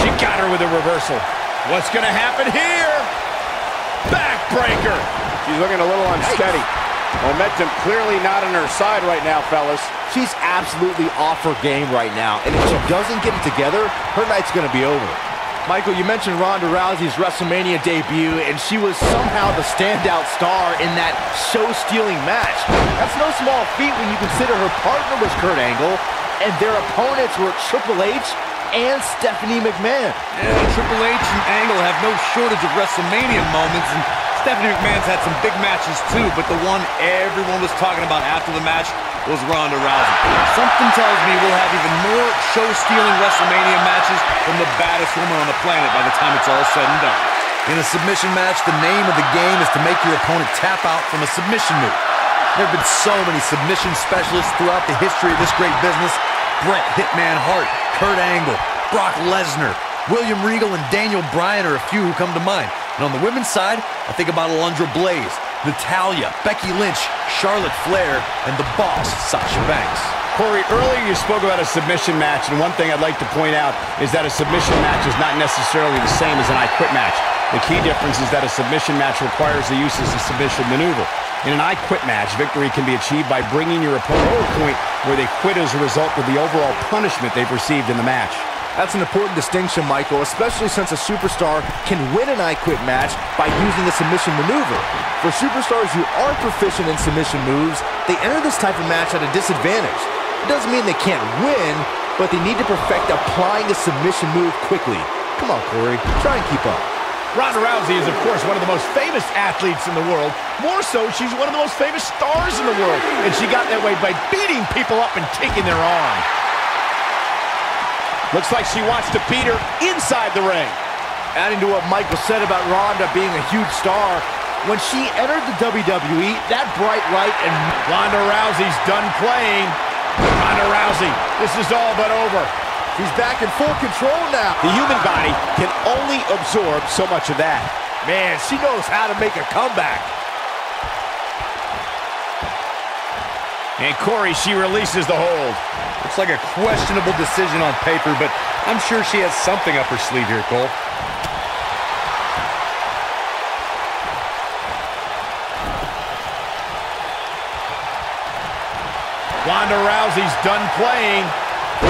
She got her with a reversal. What's going to happen here? Backbreaker. She's looking a little unsteady. Momentum clearly not on her side right now, fellas. She's absolutely off her game right now, and if she doesn't get it together, her night's going to be over. Michael, you mentioned Ronda Rousey's WrestleMania debut, and she was somehow the standout star in that show-stealing match. That's no small feat when you consider her partner was Kurt Angle, and their opponents were Triple H and Stephanie McMahon. Yeah, Triple H and Angle have no shortage of WrestleMania moments, and Stephanie McMahon's had some big matches too, but the one everyone was talking about after the match was Ronda Rousey. Something tells me we'll have even more show-stealing WrestleMania matches from the baddest woman on the planet by the time it's all said and done. In a submission match, the name of the game is to make your opponent tap out from a submission move. There have been so many submission specialists throughout the history of this great business. Bret Hitman Hart, Kurt Angle, Brock Lesnar, William Regal, and Daniel Bryan are a few who come to mind. And on the women's side, I think about Alundra Blaze, Natalya, Becky Lynch, Charlotte Flair, and the boss, Sasha Banks. Corey, earlier you spoke about a submission match, and one thing I'd like to point out is that a submission match is not necessarily the same as an I Quit match. The key difference is that a submission match requires the use of a submission maneuver. In an I Quit match, victory can be achieved by bringing your opponent to a point where they quit as a result of the overall punishment they've received in the match. That's an important distinction, Michael, especially since a superstar can win an I Quit match by using a submission maneuver. For superstars who aren't proficient in submission moves, they enter this type of match at a disadvantage. It doesn't mean they can't win, but they need to perfect applying a submission move quickly. Come on, Corey, try and keep up. Ronda Rousey is, of course, one of the most famous athletes in the world. More so, she's one of the most famous stars in the world. And she got that way by beating people up and taking their arm. Looks like she wants to beat her inside the ring. Adding to what Michael said about Ronda being a huge star, when she entered the WWE, that bright light and Ronda Rousey's done playing. Ronda Rousey, this is all but over. She's back in full control now. The human body can only absorb so much of that. Man, she knows how to make a comeback. And Corey, she releases the hold. Looks like a questionable decision on paper, but I'm sure she has something up her sleeve here, Cole. Ronda Rousey's done playing.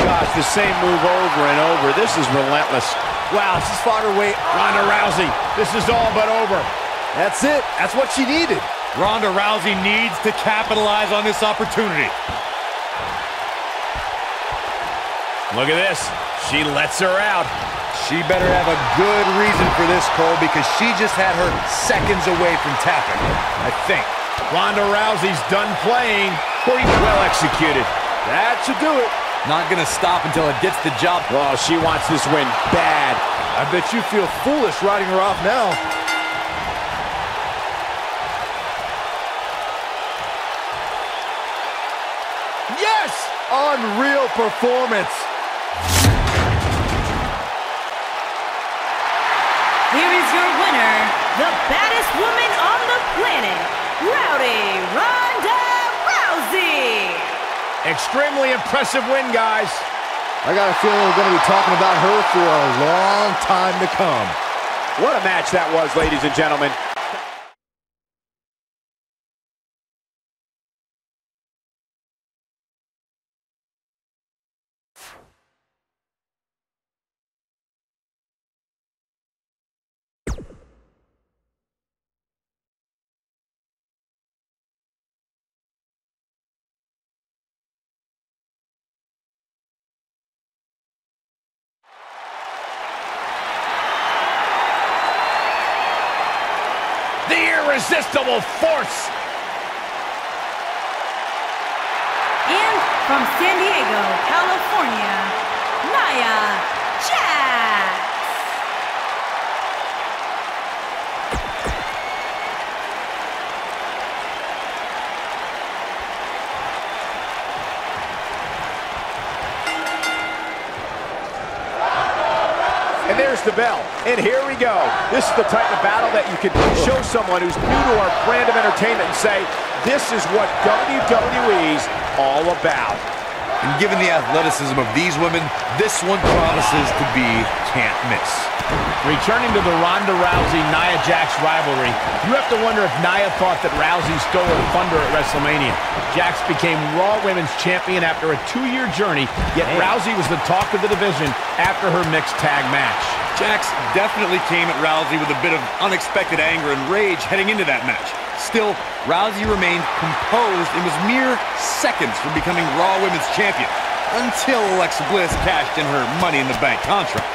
Gosh, the same move over and over. This is relentless. Wow, she's fought her way. Ronda Rousey, this is all but over. That's it. That's what she needed. Ronda Rousey needs to capitalize on this opportunity. Look at this. She lets her out. She better have a good reason for this, Cole, because she just had her seconds away from tapping, I think. Ronda Rousey's done playing. Well executed. That should do it. Not gonna stop until it gets the job. Oh, she wants this win bad. I bet you feel foolish riding her off now. Yes! Unreal performance. Here is your winner, the baddest woman on the planet, Ronda Rousey. Extremely impressive win, guys. I got a feeling we're going to be talking about her for a long time to come. What a match that was, ladies and gentlemen. Irresistible force. And from San Diego, California, Nia Jax. And there's the bell. And here we go. This is the type of battle that you can show someone who's new to our brand of entertainment and say, this is what WWE's all about. And given the athleticism of these women, this one promises to be can't miss. Returning to the Ronda Rousey-Nia Jax rivalry, you have to wonder if Nia thought that Rousey stole her thunder at WrestleMania. Jax became Raw Women's Champion after a 2-year journey, yet Rousey was the talk of the division after her mixed tag match. Jax definitely came at Rousey with a bit of unexpected anger and rage heading into that match. Still, Rousey remained composed and was mere seconds from becoming Raw Women's Champion until Alexa Bliss cashed in her Money in the Bank contract.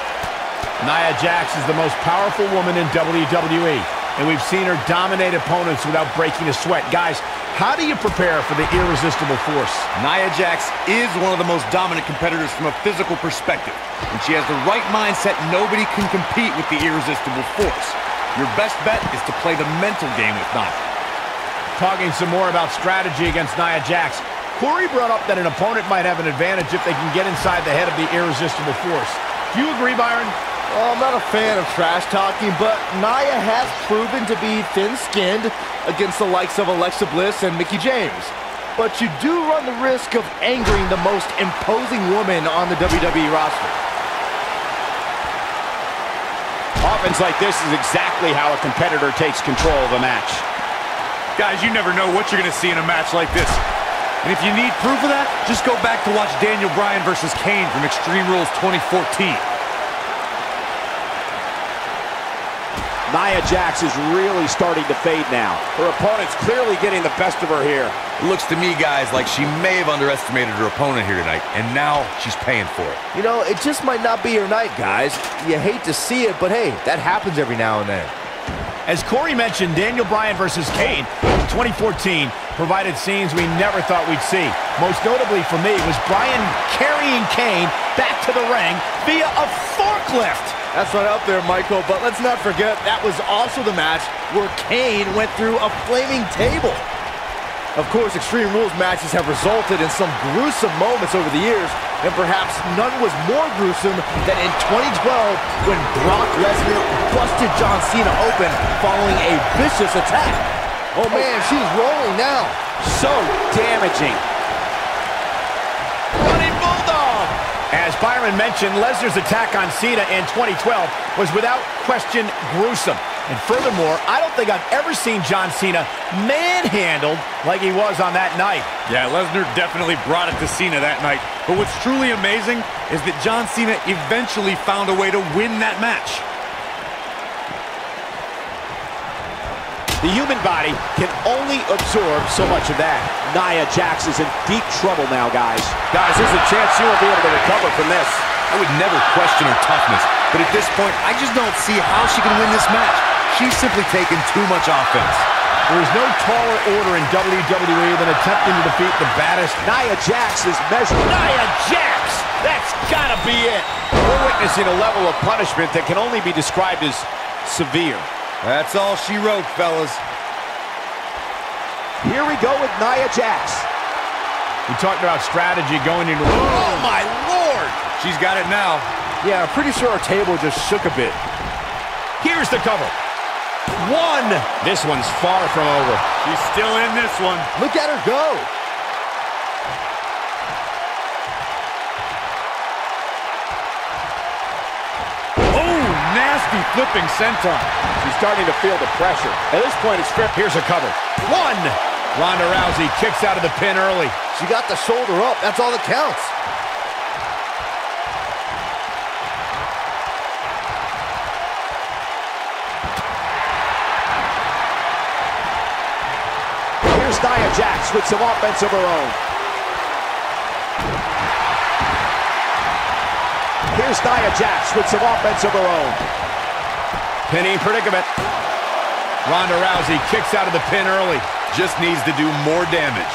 Nia Jax is the most powerful woman in WWE, and we've seen her dominate opponents without breaking a sweat. Guys, how do you prepare for the irresistible force? Nia Jax is one of the most dominant competitors from a physical perspective. When she has the right mindset, nobody can compete with the irresistible force. Your best bet is to play the mental game with Nia. Talking some more about strategy against Nia Jax, Corey brought up that an opponent might have an advantage if they can get inside the head of the irresistible force. Do you agree, Byron? Well, I'm not a fan of trash talking, but Nia has proven to be thin-skinned against the likes of Alexa Bliss and Mickie James. But you do run the risk of angering the most imposing woman on the WWE roster. Offense like this is exactly how a competitor takes control of a match. Guys, you never know what you're going to see in a match like this. And if you need proof of that, just go back to watch Daniel Bryan versus Kane from Extreme Rules 2014. Nia Jax is really starting to fade now. Her opponent's clearly getting the best of her here. It looks to me, guys, like she may have underestimated her opponent here tonight, and now she's paying for it. You know, it just might not be her night, guys. You hate to see it, but hey, that happens every now and then. As Corey mentioned, Daniel Bryan versus Kane in 2014 provided scenes we never thought we'd see. Most notably for me was Bryan carrying Kane back to the ring via a forklift. That's right up there, Michael, but let's not forget that was also the match where Kane went through a flaming table. Of course, Extreme Rules matches have resulted in some gruesome moments over the years, and perhaps none was more gruesome than in 2012 when Brock Lesnar busted John Cena open following a vicious attack. Oh man, she's rolling now. So damaging. Running Bulldog! As Byron mentioned, Lesnar's attack on Cena in 2012 was without question gruesome. And furthermore, I don't think I've ever seen John Cena manhandled like he was on that night. Yeah, Lesnar definitely brought it to Cena that night. But what's truly amazing is that John Cena eventually found a way to win that match. The human body can only absorb so much of that. Nia Jax is in deep trouble now, guys. Guys, there's a chance she won't be able to recover from this. I would never question her toughness, but at this point, I just don't see how she can win this match. She's simply taken too much offense. There is no taller order in WWE than attempting to defeat the baddest. Nia Jax is measured. Nia Jax! That's gotta be it! We're witnessing a level of punishment that can only be described as severe. That's all she wrote, fellas. Here we go with Nia Jax. We talked about strategy going into... Oh, my Lord! She's got it now. Yeah, I'm pretty sure our table just shook a bit. Here's the cover. One! This one's far from over. She's still in this one. Look at her go! Oh, nasty flipping senton. She's starting to feel the pressure. At this point, it's fair. Here's a cover. One! Ronda Rousey kicks out of the pin early. She got the shoulder up. That's all that counts. Here's Nia Jax with some offense of her own. Here's Nia Jax with some offense of her own. Pinning predicament. Ronda Rousey kicks out of the pin early. Just needs to do more damage.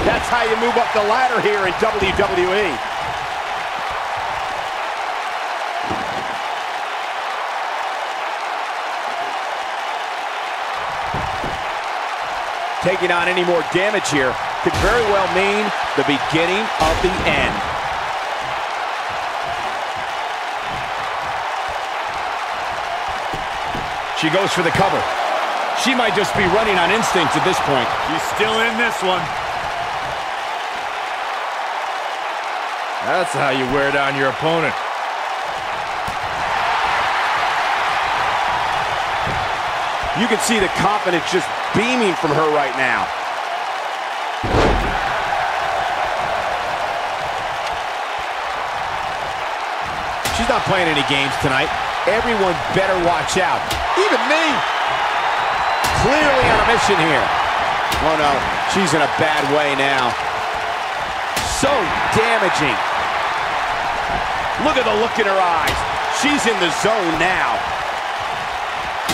That's how you move up the ladder here in WWE. Taking on any more damage here could very well mean the beginning of the end. She goes for the cover. She might just be running on instinct at this point. She's still in this one. That's how you wear down your opponent. You can see the confidence just beaming from her right now. She's not playing any games tonight. Everyone better watch out. Even me. Clearly on a mission here. Oh no, she's in a bad way now. So damaging. Look at the look in her eyes. She's in the zone now.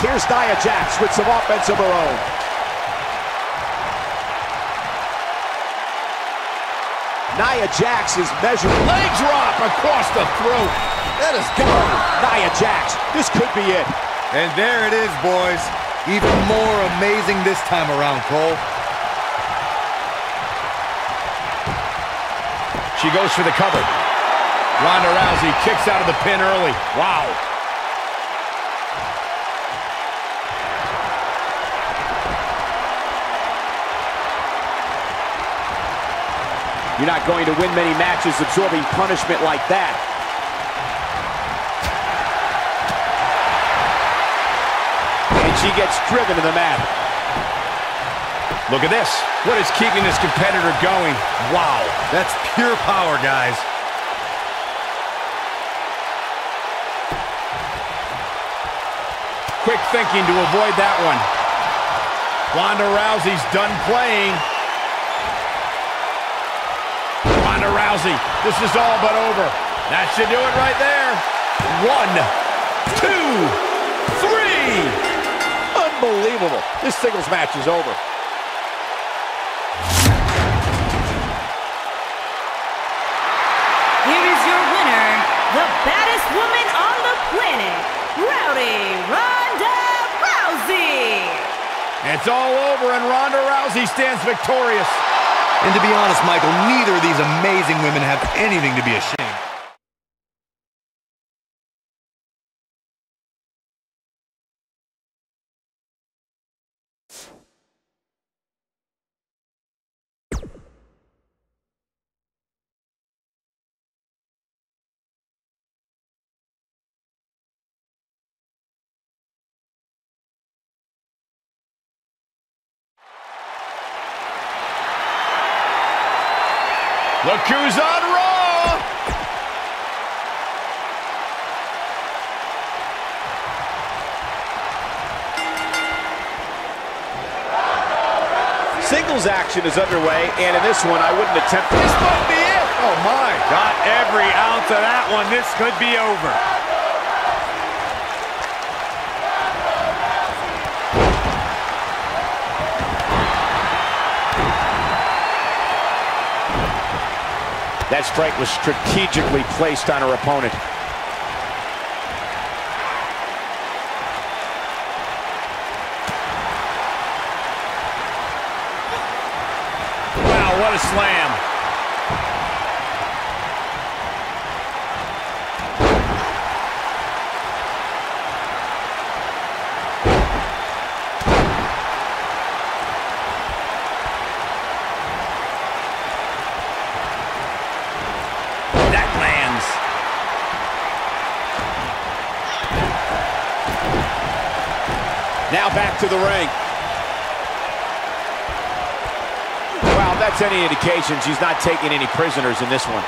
Here's Nia Jax with some offense of her own. Nia Jax is measuring. Leg drop across the throat. That is gone. Nia Jax, this could be it. And there it is, boys. Even more amazing this time around, Cole. She goes for the cover. Ronda Rousey kicks out of the pin early. Wow. You're not going to win many matches absorbing punishment like that. she gets driven to the mat. Look at this. What is keeping this competitor going? Wow, that's pure power, guys. Quick thinking to avoid that one. Ronda Rousey's done playing. Ronda Rousey, this is all but over. That should do it right there. 1, 2, 3. Unbelievable. This singles match is over. Here is your winner, the baddest woman on the planet, Ronda Rousey. It's all over and Ronda Rousey stands victorious. And to be honest, Michael, neither of these amazing women have anything to be ashamed. Look who's on Raw! Singles action is underway, and in this one, I wouldn't attempt to... This might be it! Oh my, got every ounce of that one. This could be over. That strike was strategically placed on her opponent. Wow, what a slam. Now back to the ring. Well, if that's any indication, she's not taking any prisoners in this one.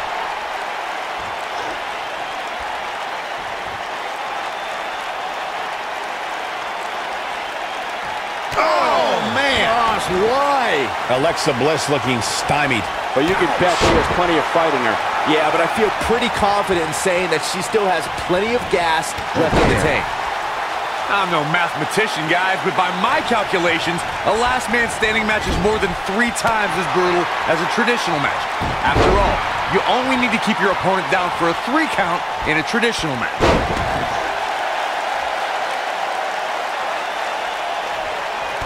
Oh, man. Gosh, why? Alexa Bliss looking stymied. But you can bet she has plenty of fight in her. Yeah, but I feel pretty confident in saying that she still has plenty of gas left in the tank. I'm no mathematician, guys, but by my calculations, a last man standing match is more than 3 times as brutal as a traditional match. After all, you only need to keep your opponent down for a 3 count in a traditional match.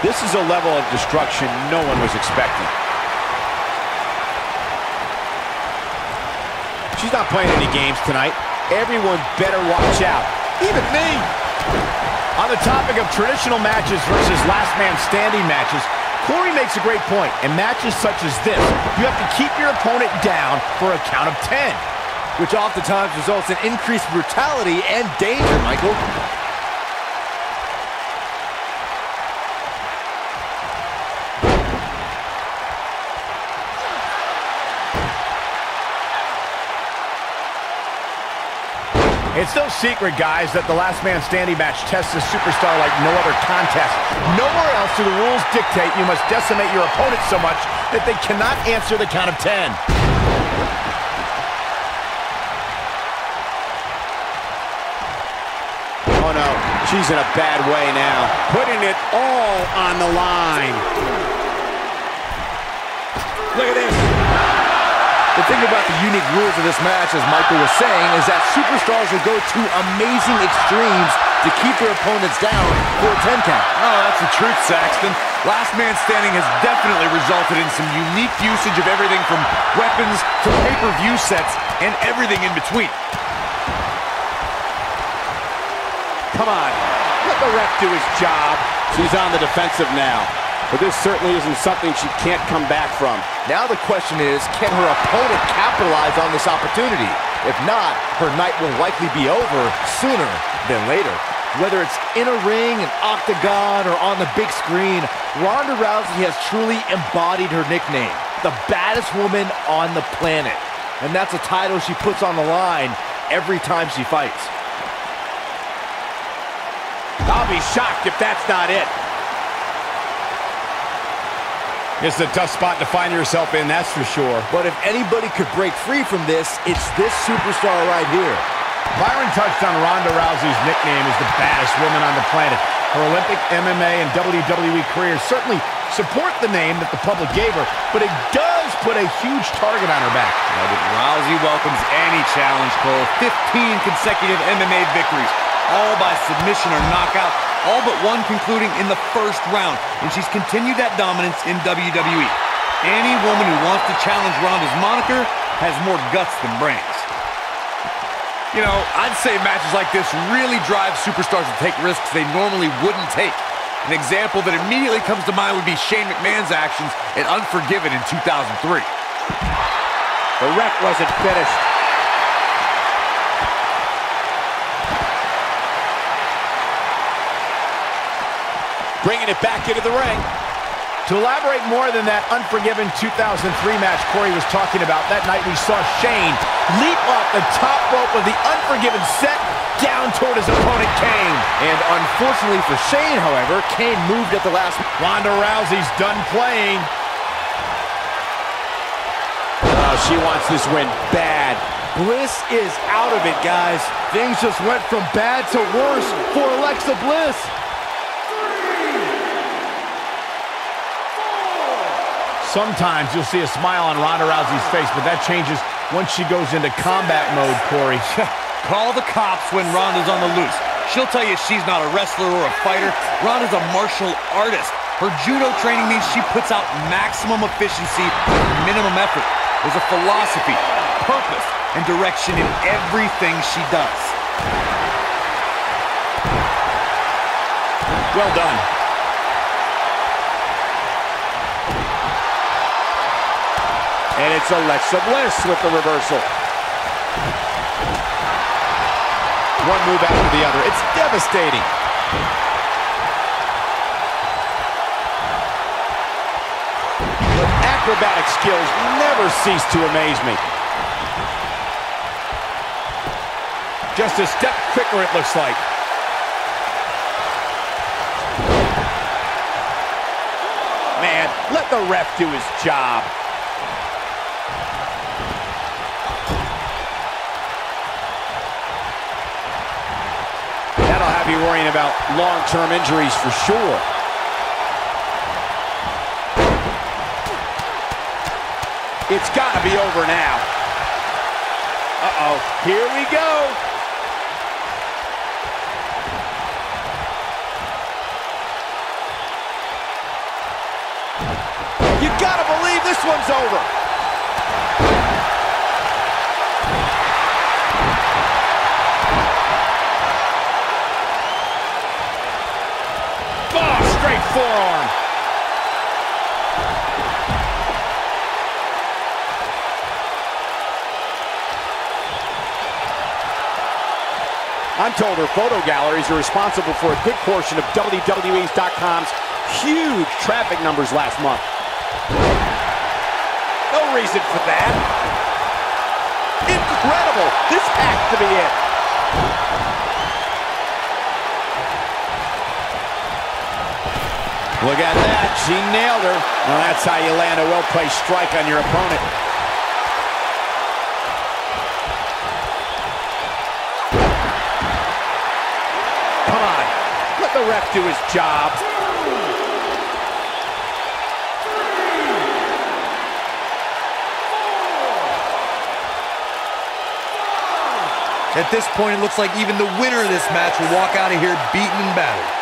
This is a level of destruction no one was expecting. She's not playing any games tonight. Everyone better watch out. Even me. On the topic of traditional matches versus last man standing matches, Corey makes a great point. In matches such as this, you have to keep your opponent down for a count of 10. Which oftentimes results in increased brutality and danger, Michael. It's no secret, guys, that the last man standing match tests a superstar like no other contest. Nowhere else do the rules dictate you must decimate your opponent so much that they cannot answer the count of 10. Oh no, she's in a bad way now. Putting it all on the line. Look at this. The thing about the unique rules of this match, as Michael was saying, is that superstars will go to amazing extremes to keep their opponents down for a 10 count. Oh, that's the truth, Saxton. Last man standing has definitely resulted in some unique usage of everything from weapons to pay-per-view sets and everything in between. Come on, let the ref do his job. She's on the defensive now. But this certainly isn't something she can't come back from. Now the question is, can her opponent capitalize on this opportunity? If not, her night will likely be over sooner than later. Whether it's in a ring, an octagon, or on the big screen, Ronda Rousey has truly embodied her nickname, the baddest woman on the planet. And that's a title she puts on the line every time she fights. I'll be shocked if that's not it. It's a tough spot to find yourself in, that's for sure. But if anybody could break free from this, it's this superstar right here. Byron touched on Ronda Rousey's nickname as the baddest woman on the planet. Her Olympic, MMA, and WWE careers certainly support the name that the public gave her, but it does put a huge target on her back. Rousey welcomes any challenge, Cole. 15 consecutive MMA victories, all by submission or knockout, all but one concluding in the first round, and she's continued that dominance in WWE. Any woman who wants to challenge Ronda's moniker has more guts than brains. You know, I'd say matches like this really drive superstars to take risks they normally wouldn't take. An example that immediately comes to mind would be Shane McMahon's actions in Unforgiven in 2003. The ref wasn't finished. Bringing it back into the ring. To elaborate more than that Unforgiven 2003 match Corey was talking about, that night we saw Shane leap off the top rope of the Unforgiven set down toward his opponent, Kane. And unfortunately for Shane, however, Kane moved at the last. Ronda Rousey's done playing. Oh, she wants this win bad. Bliss is out of it, guys. Things just went from bad to worse for Alexa Bliss. Sometimes you'll see a smile on Ronda Rousey's face, but that changes once she goes into combat mode, Corey. Call the cops when Ronda's on the loose. She'll tell you she's not a wrestler or a fighter. Ronda's a martial artist. Her judo training means she puts out maximum efficiency with minimum effort. There's a philosophy, purpose, and direction in everything she does. Well done. And it's Alexa Bliss with the reversal. One move after the other. It's devastating. Her acrobatic skills never cease to amaze me. Just a step quicker, it looks like. Man, let the ref do his job. That'll have you worrying about long-term injuries for sure. It's got to be over now. Uh-oh, here we go. You got to believe this one's over. Straight forearm. I'm told her photo galleries are responsible for a good portion of WWE's.com's huge traffic numbers last month. No reason for that. Incredible. This has to be it. Look at that. She nailed her. Well, that's how you land a well-placed strike on your opponent. Come on. Let the ref do his job. At this point, it looks like even the winner of this match will walk out of here beaten and battered.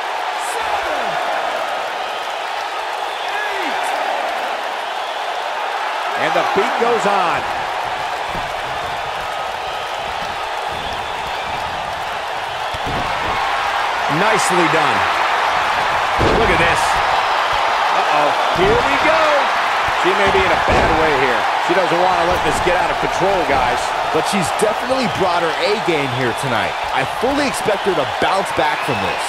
And the beat goes on. Nicely done. Look at this. Uh-oh, here we go. She may be in a bad way here. She doesn't want to let this get out of control, guys. but she's definitely brought her A game here tonight. I fully expect her to bounce back from this.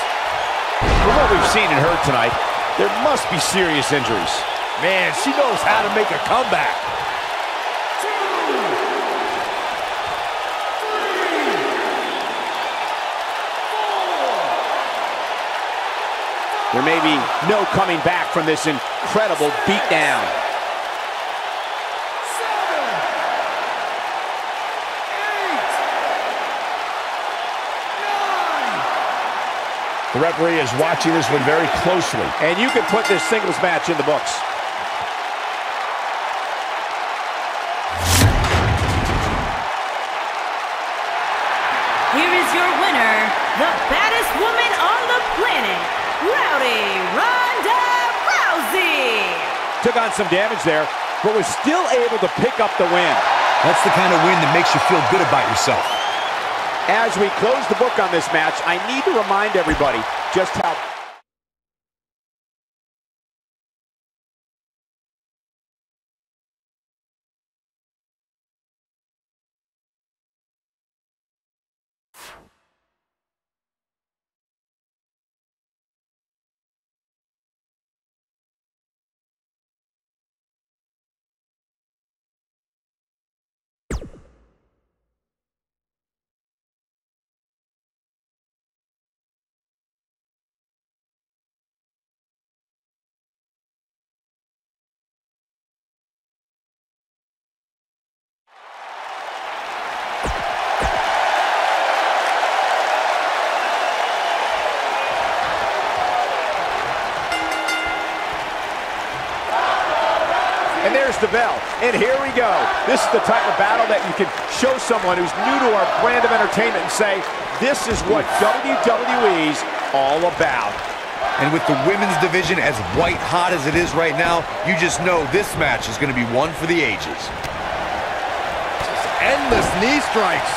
From what we've seen in her tonight, there must be serious injuries. Man, she knows how to make a comeback. There may be no coming back from this incredible beatdown. 7, 8, 9. The referee is watching this one very closely. And you can put this singles match in the books. Here is your winner, the baddest woman on the planet, Ronda Rousey. Took on some damage there, but was still able to pick up the win. That's the kind of win that makes you feel good about yourself. As we close the book on this match, I need to remind everybody just how... And there's the bell, and here we go. This is the type of battle that you can show someone who's new to our brand of entertainment and say, this is what WWE's all about. And with the women's division as white hot as it is right now, you just know this match is going to be one for the ages. Just endless knee strikes.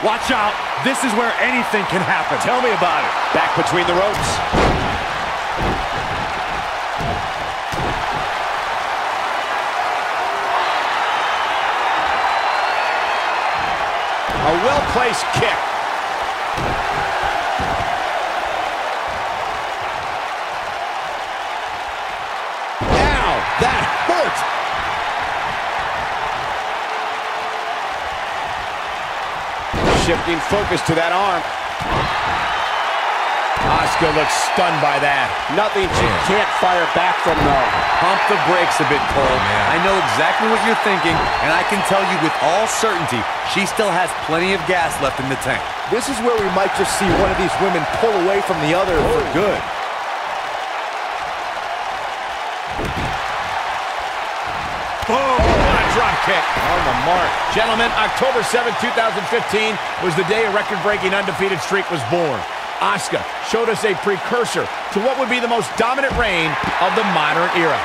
Watch out. This is where anything can happen. Tell me about it. Back between the ropes. A well-placed kick. Ow, that hurt. Shifting focus to that arm. Asuka looks stunned by that. Nothing she can't fire back from, though. Pump the brakes a bit, Cole. I know exactly what you're thinking, and I can tell you with all certainty, she still has plenty of gas left in the tank. This is where we might just see one of these women pull away from the other for good. Boom! What a drop kick. On the mark. Gentlemen, October 7, 2015 was the day a record-breaking undefeated streak was born. Asuka showed us a precursor to what would be the most dominant reign of the modern era.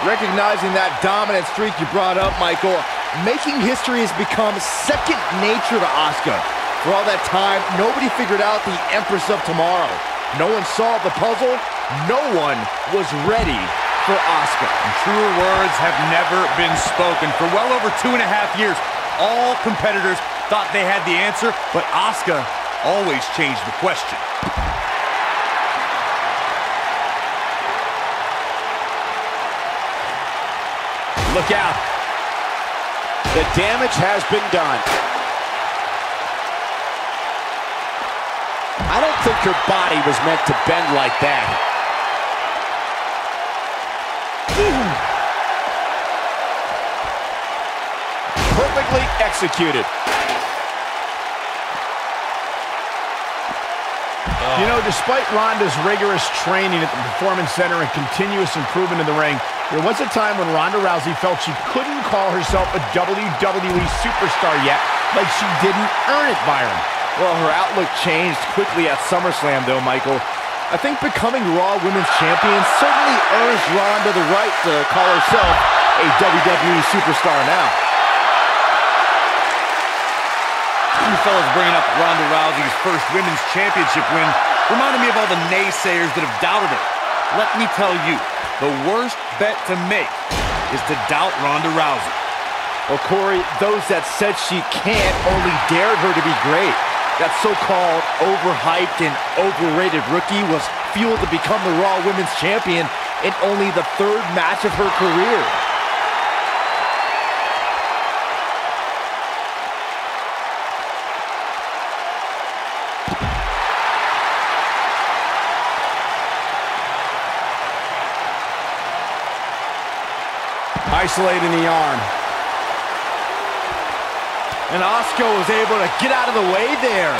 Recognizing that dominant streak you brought up, Michael, making history has become second nature to Asuka. For all that time, nobody figured out the Empress of Tomorrow. No one solved the puzzle. No one was ready for Asuka. And truer words have never been spoken. For well over 2.5 years, all competitors thought they had the answer, but Asuka always changed the question. Look out. The damage has been done. I don't think her body was meant to bend like that. Perfectly executed. You know, despite Ronda's rigorous training at the Performance Center and continuous improvement in the ring, there was a time when Ronda Rousey felt she couldn't call herself a WWE superstar yet, like she didn't earn it, Byron. Well, her outlook changed quickly at SummerSlam, though, Michael. I think becoming Raw Women's Champion certainly earns Ronda the right to call herself a WWE superstar now. You fellas bringing up Ronda Rousey's first Women's Championship win reminded me of all the naysayers that have doubted her. Let me tell you, the worst bet to make is to doubt Ronda Rousey. Well, Corey, those that said she can't only dared her to be great. That so-called overhyped and overrated rookie was fueled to become the Raw Women's Champion in only the third match of her career. Isolating the arm. And Asuka was able to get out of the way there.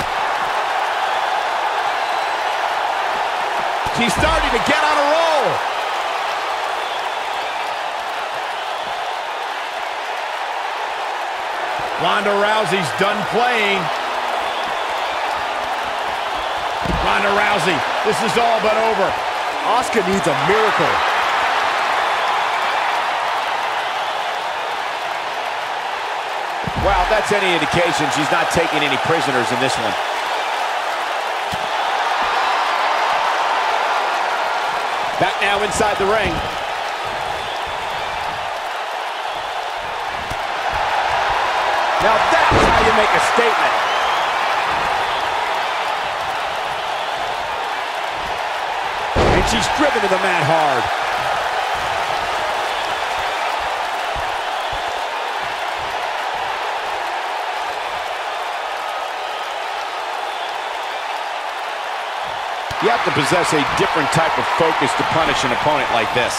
She's starting to get on a roll. Ronda Rousey's done playing. Ronda Rousey, this is all but over. Asuka needs a miracle. Well, if that's any indication, she's not taking any prisoners in this one. Back now inside the ring. Now that's how you make a statement. And she's driven to the mat hard. You have to possess a different type of focus to punish an opponent like this.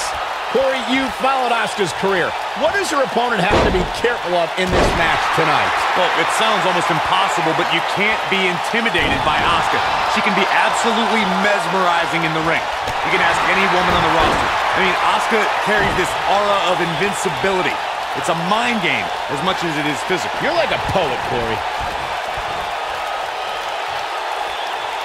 Corey, you've followed Asuka's career. What does her opponent have to be careful of in this match tonight? Well, it sounds almost impossible, but you can't be intimidated by Asuka. She can be absolutely mesmerizing in the ring. You can ask any woman on the roster. I mean, Asuka carries this aura of invincibility. It's a mind game as much as it is physical. You're like a poet, Corey.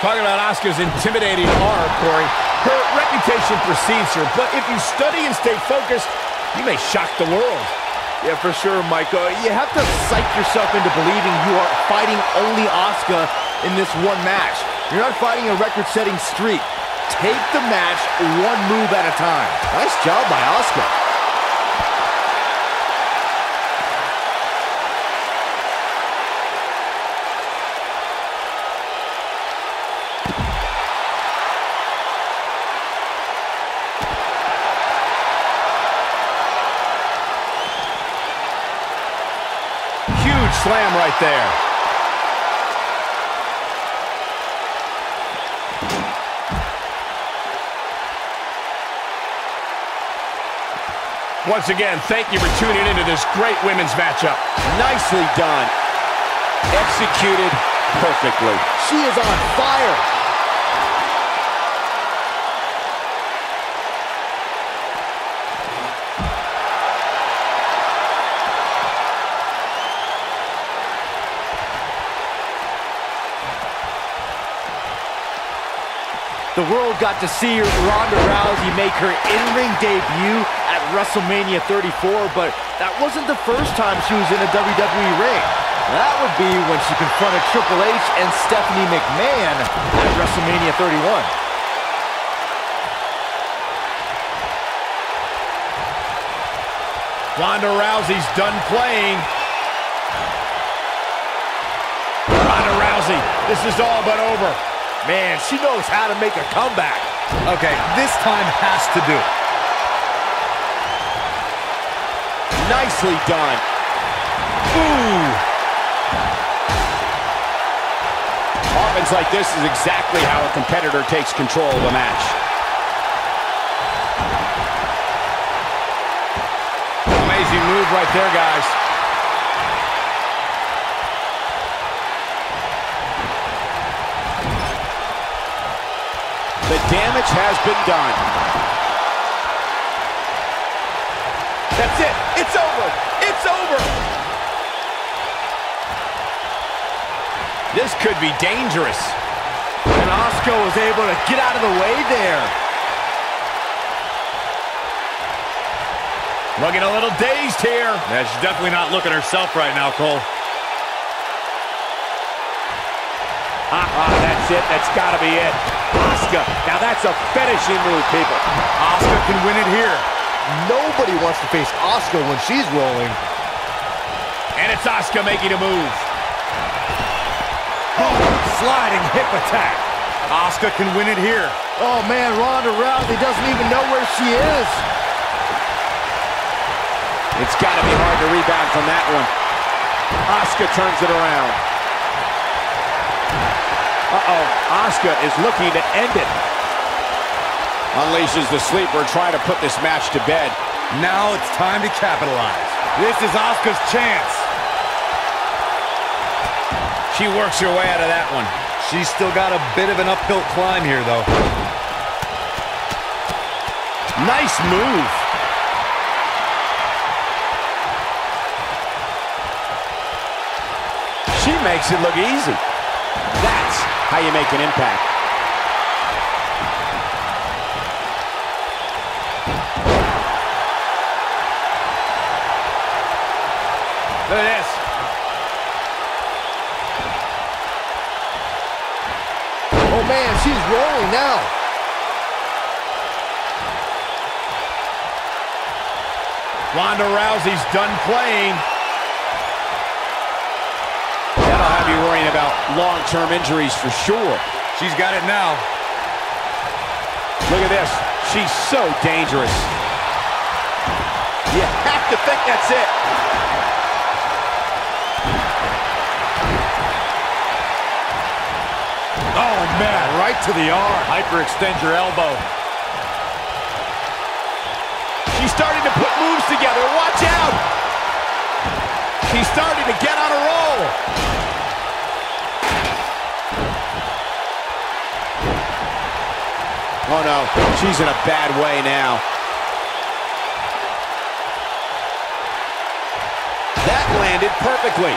Talking about Asuka's intimidating aura, Corey. Her reputation precedes her, but if you study and stay focused, you may shock the world. Yeah, for sure, Mike. You have to psych yourself into believing you are fighting only Asuka in this one match. You're not fighting a record-setting streak. Take the match one move at a time. Nice job by Asuka. Slam right there. Once again, thank you for tuning into this great women's matchup. Nicely done. Executed perfectly. She is on fire. The world got to see Ronda Rousey make her in-ring debut at WrestleMania 34, but that wasn't the first time she was in a WWE ring. That would be when she confronted Triple H and Stephanie McMahon at WrestleMania 31. Ronda Rousey's done playing. Ronda Rousey, this is all but over. Man, she knows how to make a comeback. Okay, this time has to do it. Nicely done. Ooh. Offense like this is exactly how a competitor takes control of a match. Amazing move right there, guys. The damage has been done. That's it. It's over. It's over. This could be dangerous. And Asuka was able to get out of the way there. Looking a little dazed here. Yeah, she's definitely not looking herself right now, Cole. That's it. That's got to be it. Asuka. Now that's a finishing move, people. Asuka can win it here. Nobody wants to face Asuka when she's rolling. And it's Asuka making a move. Oh, sliding hip attack. Asuka can win it here. Oh man, Ronda Rousey doesn't even know where she is. It's got to be hard to rebound from that one. Asuka turns it around. Asuka is looking to end it. Unleashes the sleeper, trying to put this match to bed. Now it's time to capitalize. This is Asuka's chance. She works her way out of that one. She's still got a bit of an uphill climb here, though. Nice move. She makes it look easy. That's how you make an impact. Look at this. Oh man, she's rolling now. Ronda Rousey's done playing. That'll have you worrying about long-term injuries for sure. She's got it now. Look at this. She's so dangerous. You have to think that's it. Oh, man, right to the arm. Hyperextend your elbow. She's starting to put moves together. Watch out! She's starting to get on a roll. Oh no, she's in a bad way now. That landed perfectly.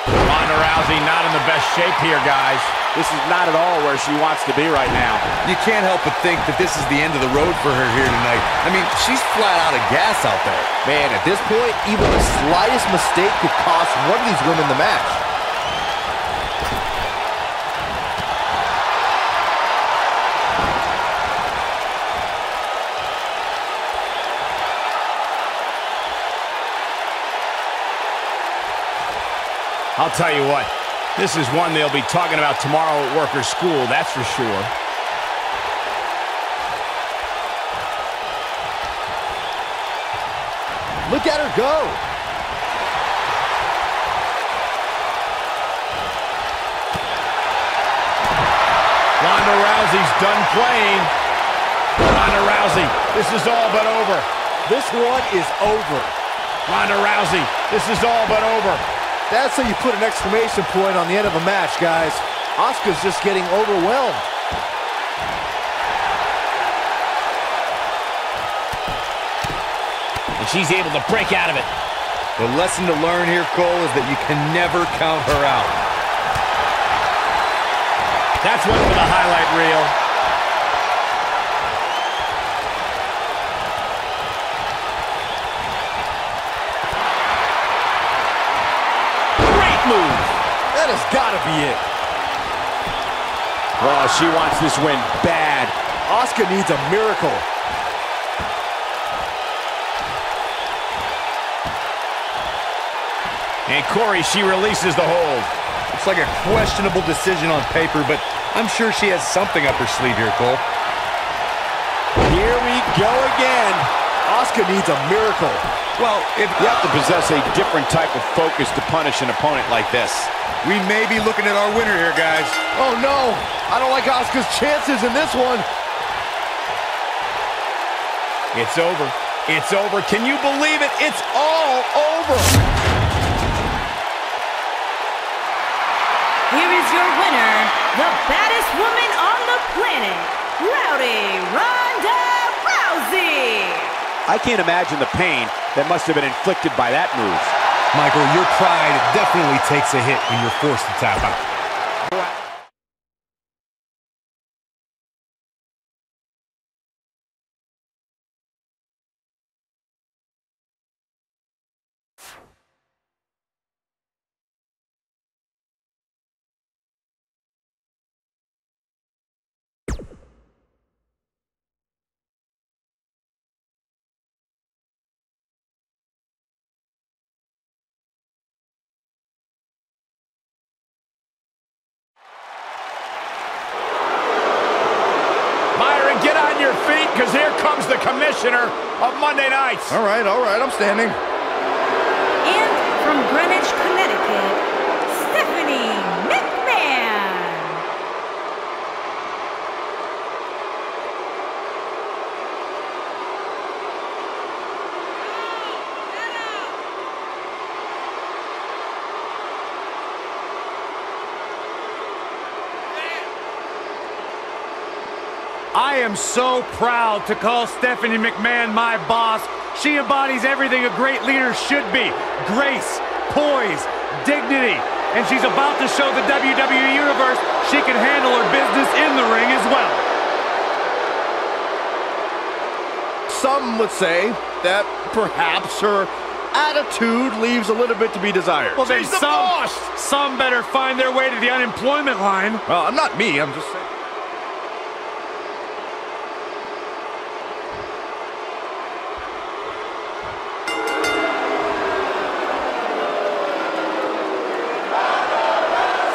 Ronda Rousey not in the best shape here, guys. This is not at all where she wants to be right now. You can't help but think that this is the end of the road for her here tonight. I mean, she's flat out of gas out there. Man, at this point, even the slightest mistake could cost one of these women the match. I'll tell you what, this is one they'll be talking about tomorrow at work or school, that's for sure. Look at her go. Ronda Rousey's done playing. Ronda Rousey, this is all but over. This one is over. Ronda Rousey, this is all but over. That's how you put an exclamation point on the end of a match, guys. Asuka's just getting overwhelmed. And she's able to break out of it. The lesson to learn here, Cole, is that you can never count her out. That's one for the highlight reel. Move. That has got to be it. Oh, she wants this win bad. Asuka needs a miracle. And Corey, she releases the hold. It's like a questionable decision on paper, but I'm sure she has something up her sleeve here, Cole. Here we go again. Asuka needs a miracle. Well, if You have to possess a different type of focus to punish an opponent like this. We may be looking at our winner here, guys. Oh no, I don't like Asuka's chances in this one. It's over. It's over. Can you believe it? It's all over. Here is your winner, the baddest woman on the planet, Ronda Rousey. I can't imagine the pain that must have been inflicted by that move. Michael, your pride definitely takes a hit when you're forced to tap out. Get on your feet, because here comes the commissioner of Monday nights. All right, I'm standing. And from Greenwich, Connecticut, Stephanie McMahon. I am so proud to call Stephanie McMahon my boss. She embodies everything a great leader should be. Grace, poise, dignity. And she's about to show the WWE Universe she can handle her business in the ring as well. Some would say that perhaps her attitude leaves a little bit to be desired. Well, then some better find their way to the unemployment line. Well, not me, I'm just saying.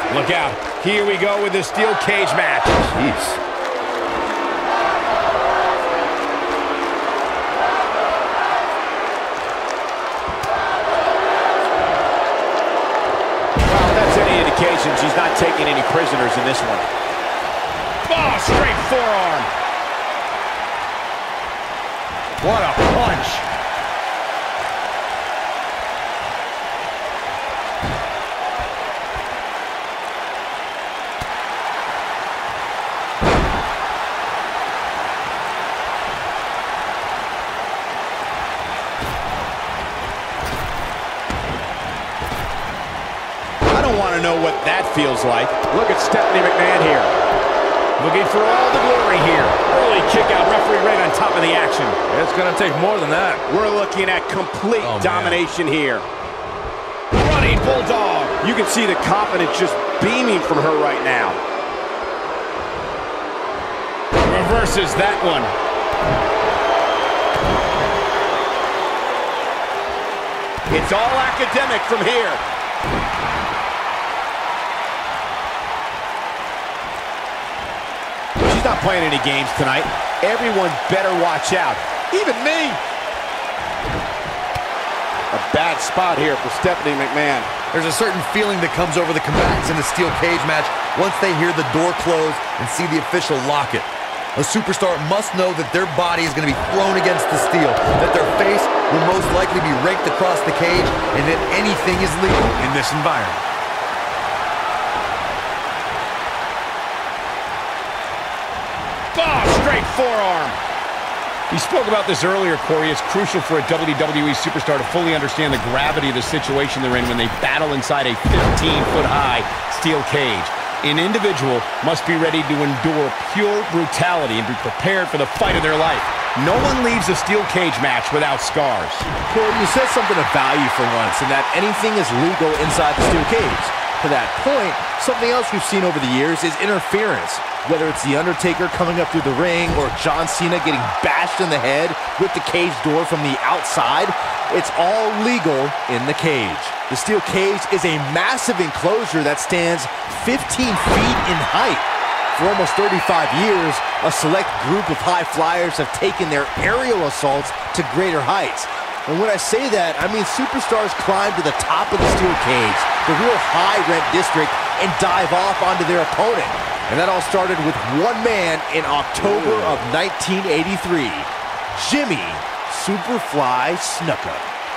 Look out. Here we go with the steel cage match. Jeez. Well, if that's any indication, she's not taking any prisoners in this one. Oh, straight forearm. What a punch. Want to know what that feels like. Look at Stephanie McMahon here. Looking for all the glory here. Early kick out, referee right on top of the action. It's going to take more than that. We're looking at complete domination here. Running bulldog. You can see the confidence just beaming from her right now. Reverses that one. It's all academic from here. She's not playing any games tonight. Everyone better watch out. Even me. A bad spot here for Stephanie McMahon. There's a certain feeling that comes over the combatants in a steel cage match once they hear the door close and see the official lock it. A superstar must know that their body is going to be thrown against the steel, that their face will most likely be raked across the cage, and that anything is legal in this environment. Oh, straight forearm. We spoke about this earlier, Corey. It's crucial for a WWE superstar to fully understand the gravity of the situation they're in when they battle inside a 15-foot-high steel cage. An individual must be ready to endure pure brutality and be prepared for the fight of their life. No one leaves a steel cage match without scars. Corey, you said something of value for once, in that anything is legal inside the steel cage. To that point, something else we've seen over the years is interference. Whether it's The Undertaker coming up through the ring or John Cena getting bashed in the head with the cage door from the outside, it's all legal in the cage. The steel cage is a massive enclosure that stands 15 feet in height. For almost 35 years, a select group of high flyers have taken their aerial assaults to greater heights. And when I say that, I mean superstars climb to the top of the steel cage, the real high-rent district, and dive off onto their opponent. And that all started with one man in October of 1983, Jimmy Superfly Snuka.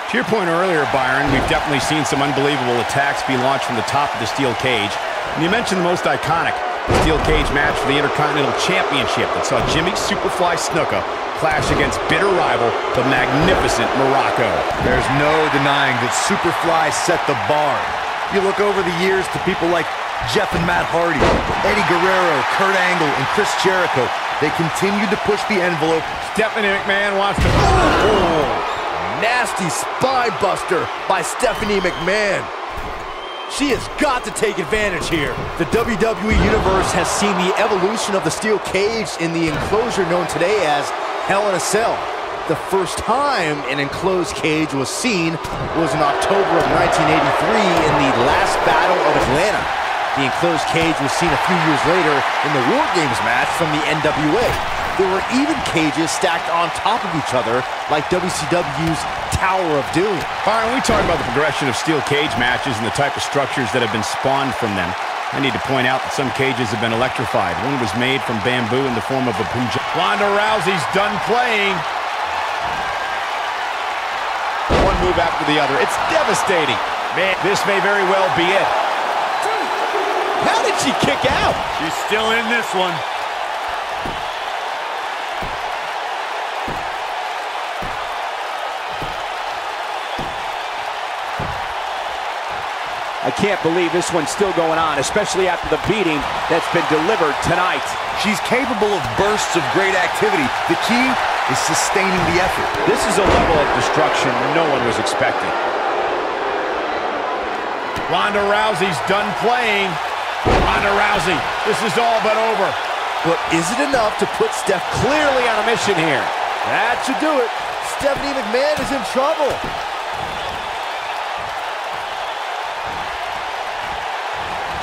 To your point earlier, Byron, we've definitely seen some unbelievable attacks be launched from the top of the steel cage. And you mentioned the most iconic, the steel cage match for the Intercontinental Championship that saw Jimmy Superfly Snuka clash against bitter rival, the magnificent Morocco. There's no denying that Superfly set the bar. You look over the years to people like Jeff and Matt Hardy, Eddie Guerrero, Kurt Angle, and Chris Jericho. They continued to push the envelope. Stephanie McMahon wants to... Nasty spine buster by Stephanie McMahon. She has got to take advantage here. The WWE Universe has seen the evolution of the steel cage in the enclosure known today as Hell in a Cell. The first time an enclosed cage was seen was in October of 1983 in the last Battle of Atlanta. The enclosed cage was seen a few years later in the War Games match from the NWA. There were even cages stacked on top of each other, like WCW's Tower of Doom. Byron, we talk about the progression of steel cage matches and the type of structures that have been spawned from them. I need to point out that some cages have been electrified. One was made from bamboo in the form of a puja. Ronda Rousey's done playing. One move after the other. It's devastating. Man, this may very well be it. How did she kick out? She's still in this one. I can't believe this one's still going on, especially after the beating that's been delivered tonight. She's capable of bursts of great activity. The key is sustaining the effort. This is a level of destruction no one was expecting. Ronda Rousey's done playing. Ronda Rousey, this is all but over. But is it enough to put Steph clearly on a mission here? That should do it. Stephanie McMahon is in trouble.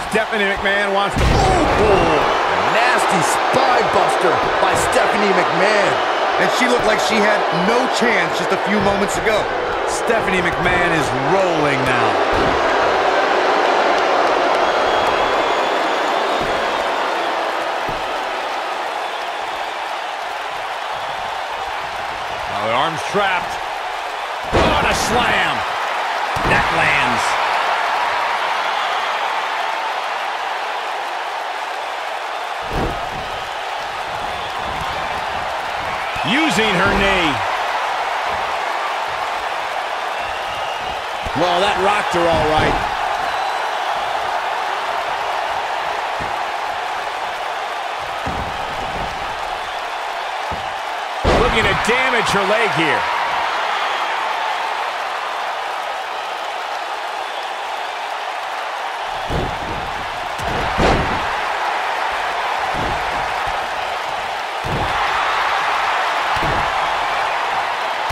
Stephanie McMahon wants to... Nasty spine buster by Stephanie McMahon. And she looked like she had no chance just a few moments ago. Stephanie McMahon is rolling now. Oh, the arm's trapped. Oh, and a slam. That lands. Using her knee. Well, that rocked her all right. Looking to damage her leg here.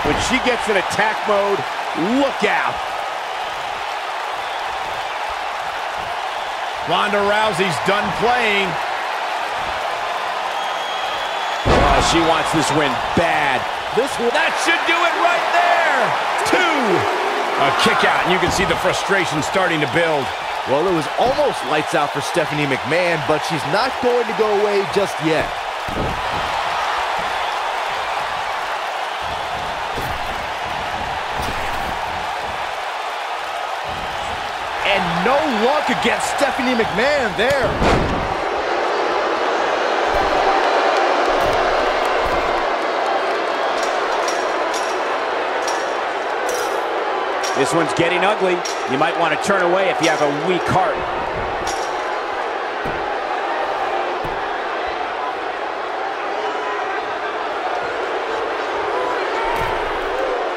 When she gets in attack mode, look out. Ronda Rousey's done playing. Oh, she wants this win bad. That should do it right there. 2. A kick out, and you can see the frustration starting to build. Well, it was almost lights out for Stephanie McMahon, but she's not going to go away just yet. And no luck against Stephanie McMahon there. This one's getting ugly. You might want to turn away if you have a weak heart.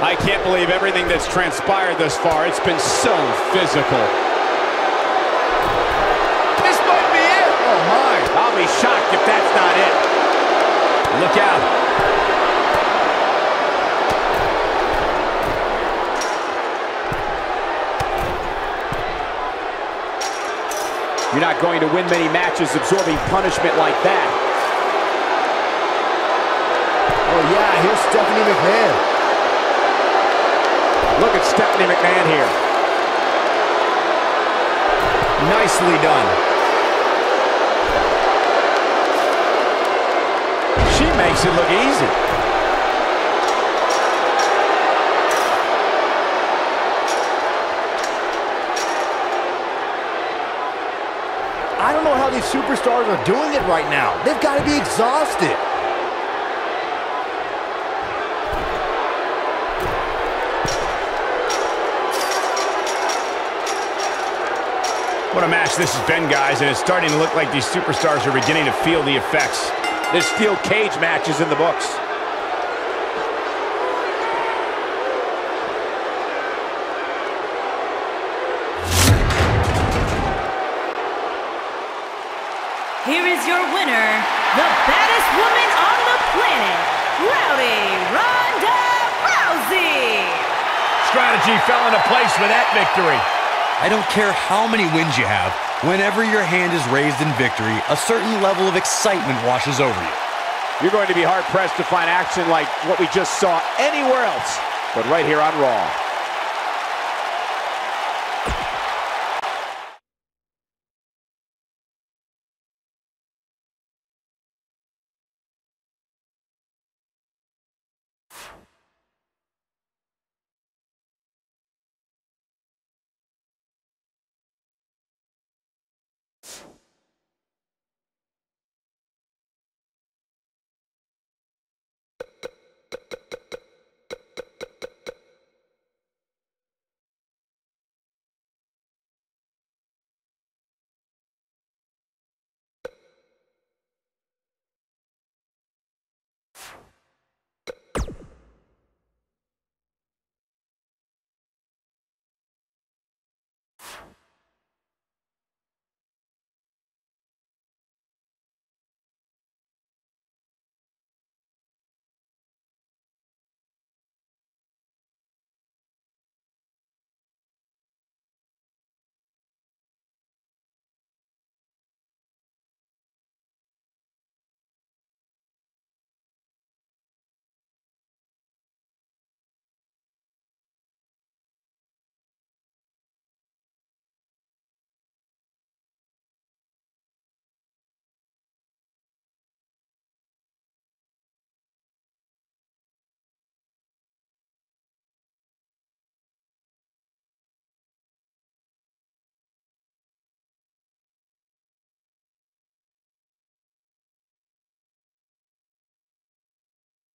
I can't believe everything that's transpired thus far. It's been so physical. This might be it. Oh, my. I'll be shocked if that's not it. Look out. You're not going to win many matches absorbing punishment like that. Oh, yeah, here's Stephanie McMahon. Look at Stephanie McMahon here. Nicely done. She makes it look easy. I don't know how these superstars are doing it right now. They've got to be exhausted. What a match this has been, guys, and it's starting to look like these superstars are beginning to feel the effects. This steel cage match is in the books. Here is your winner, the baddest woman on the planet, Ronda Rousey. Strategy fell into place with that victory. I don't care how many wins you have, whenever your hand is raised in victory, a certain level of excitement washes over you. You're going to be hard-pressed to find action like what we just saw anywhere else, but right here on Raw.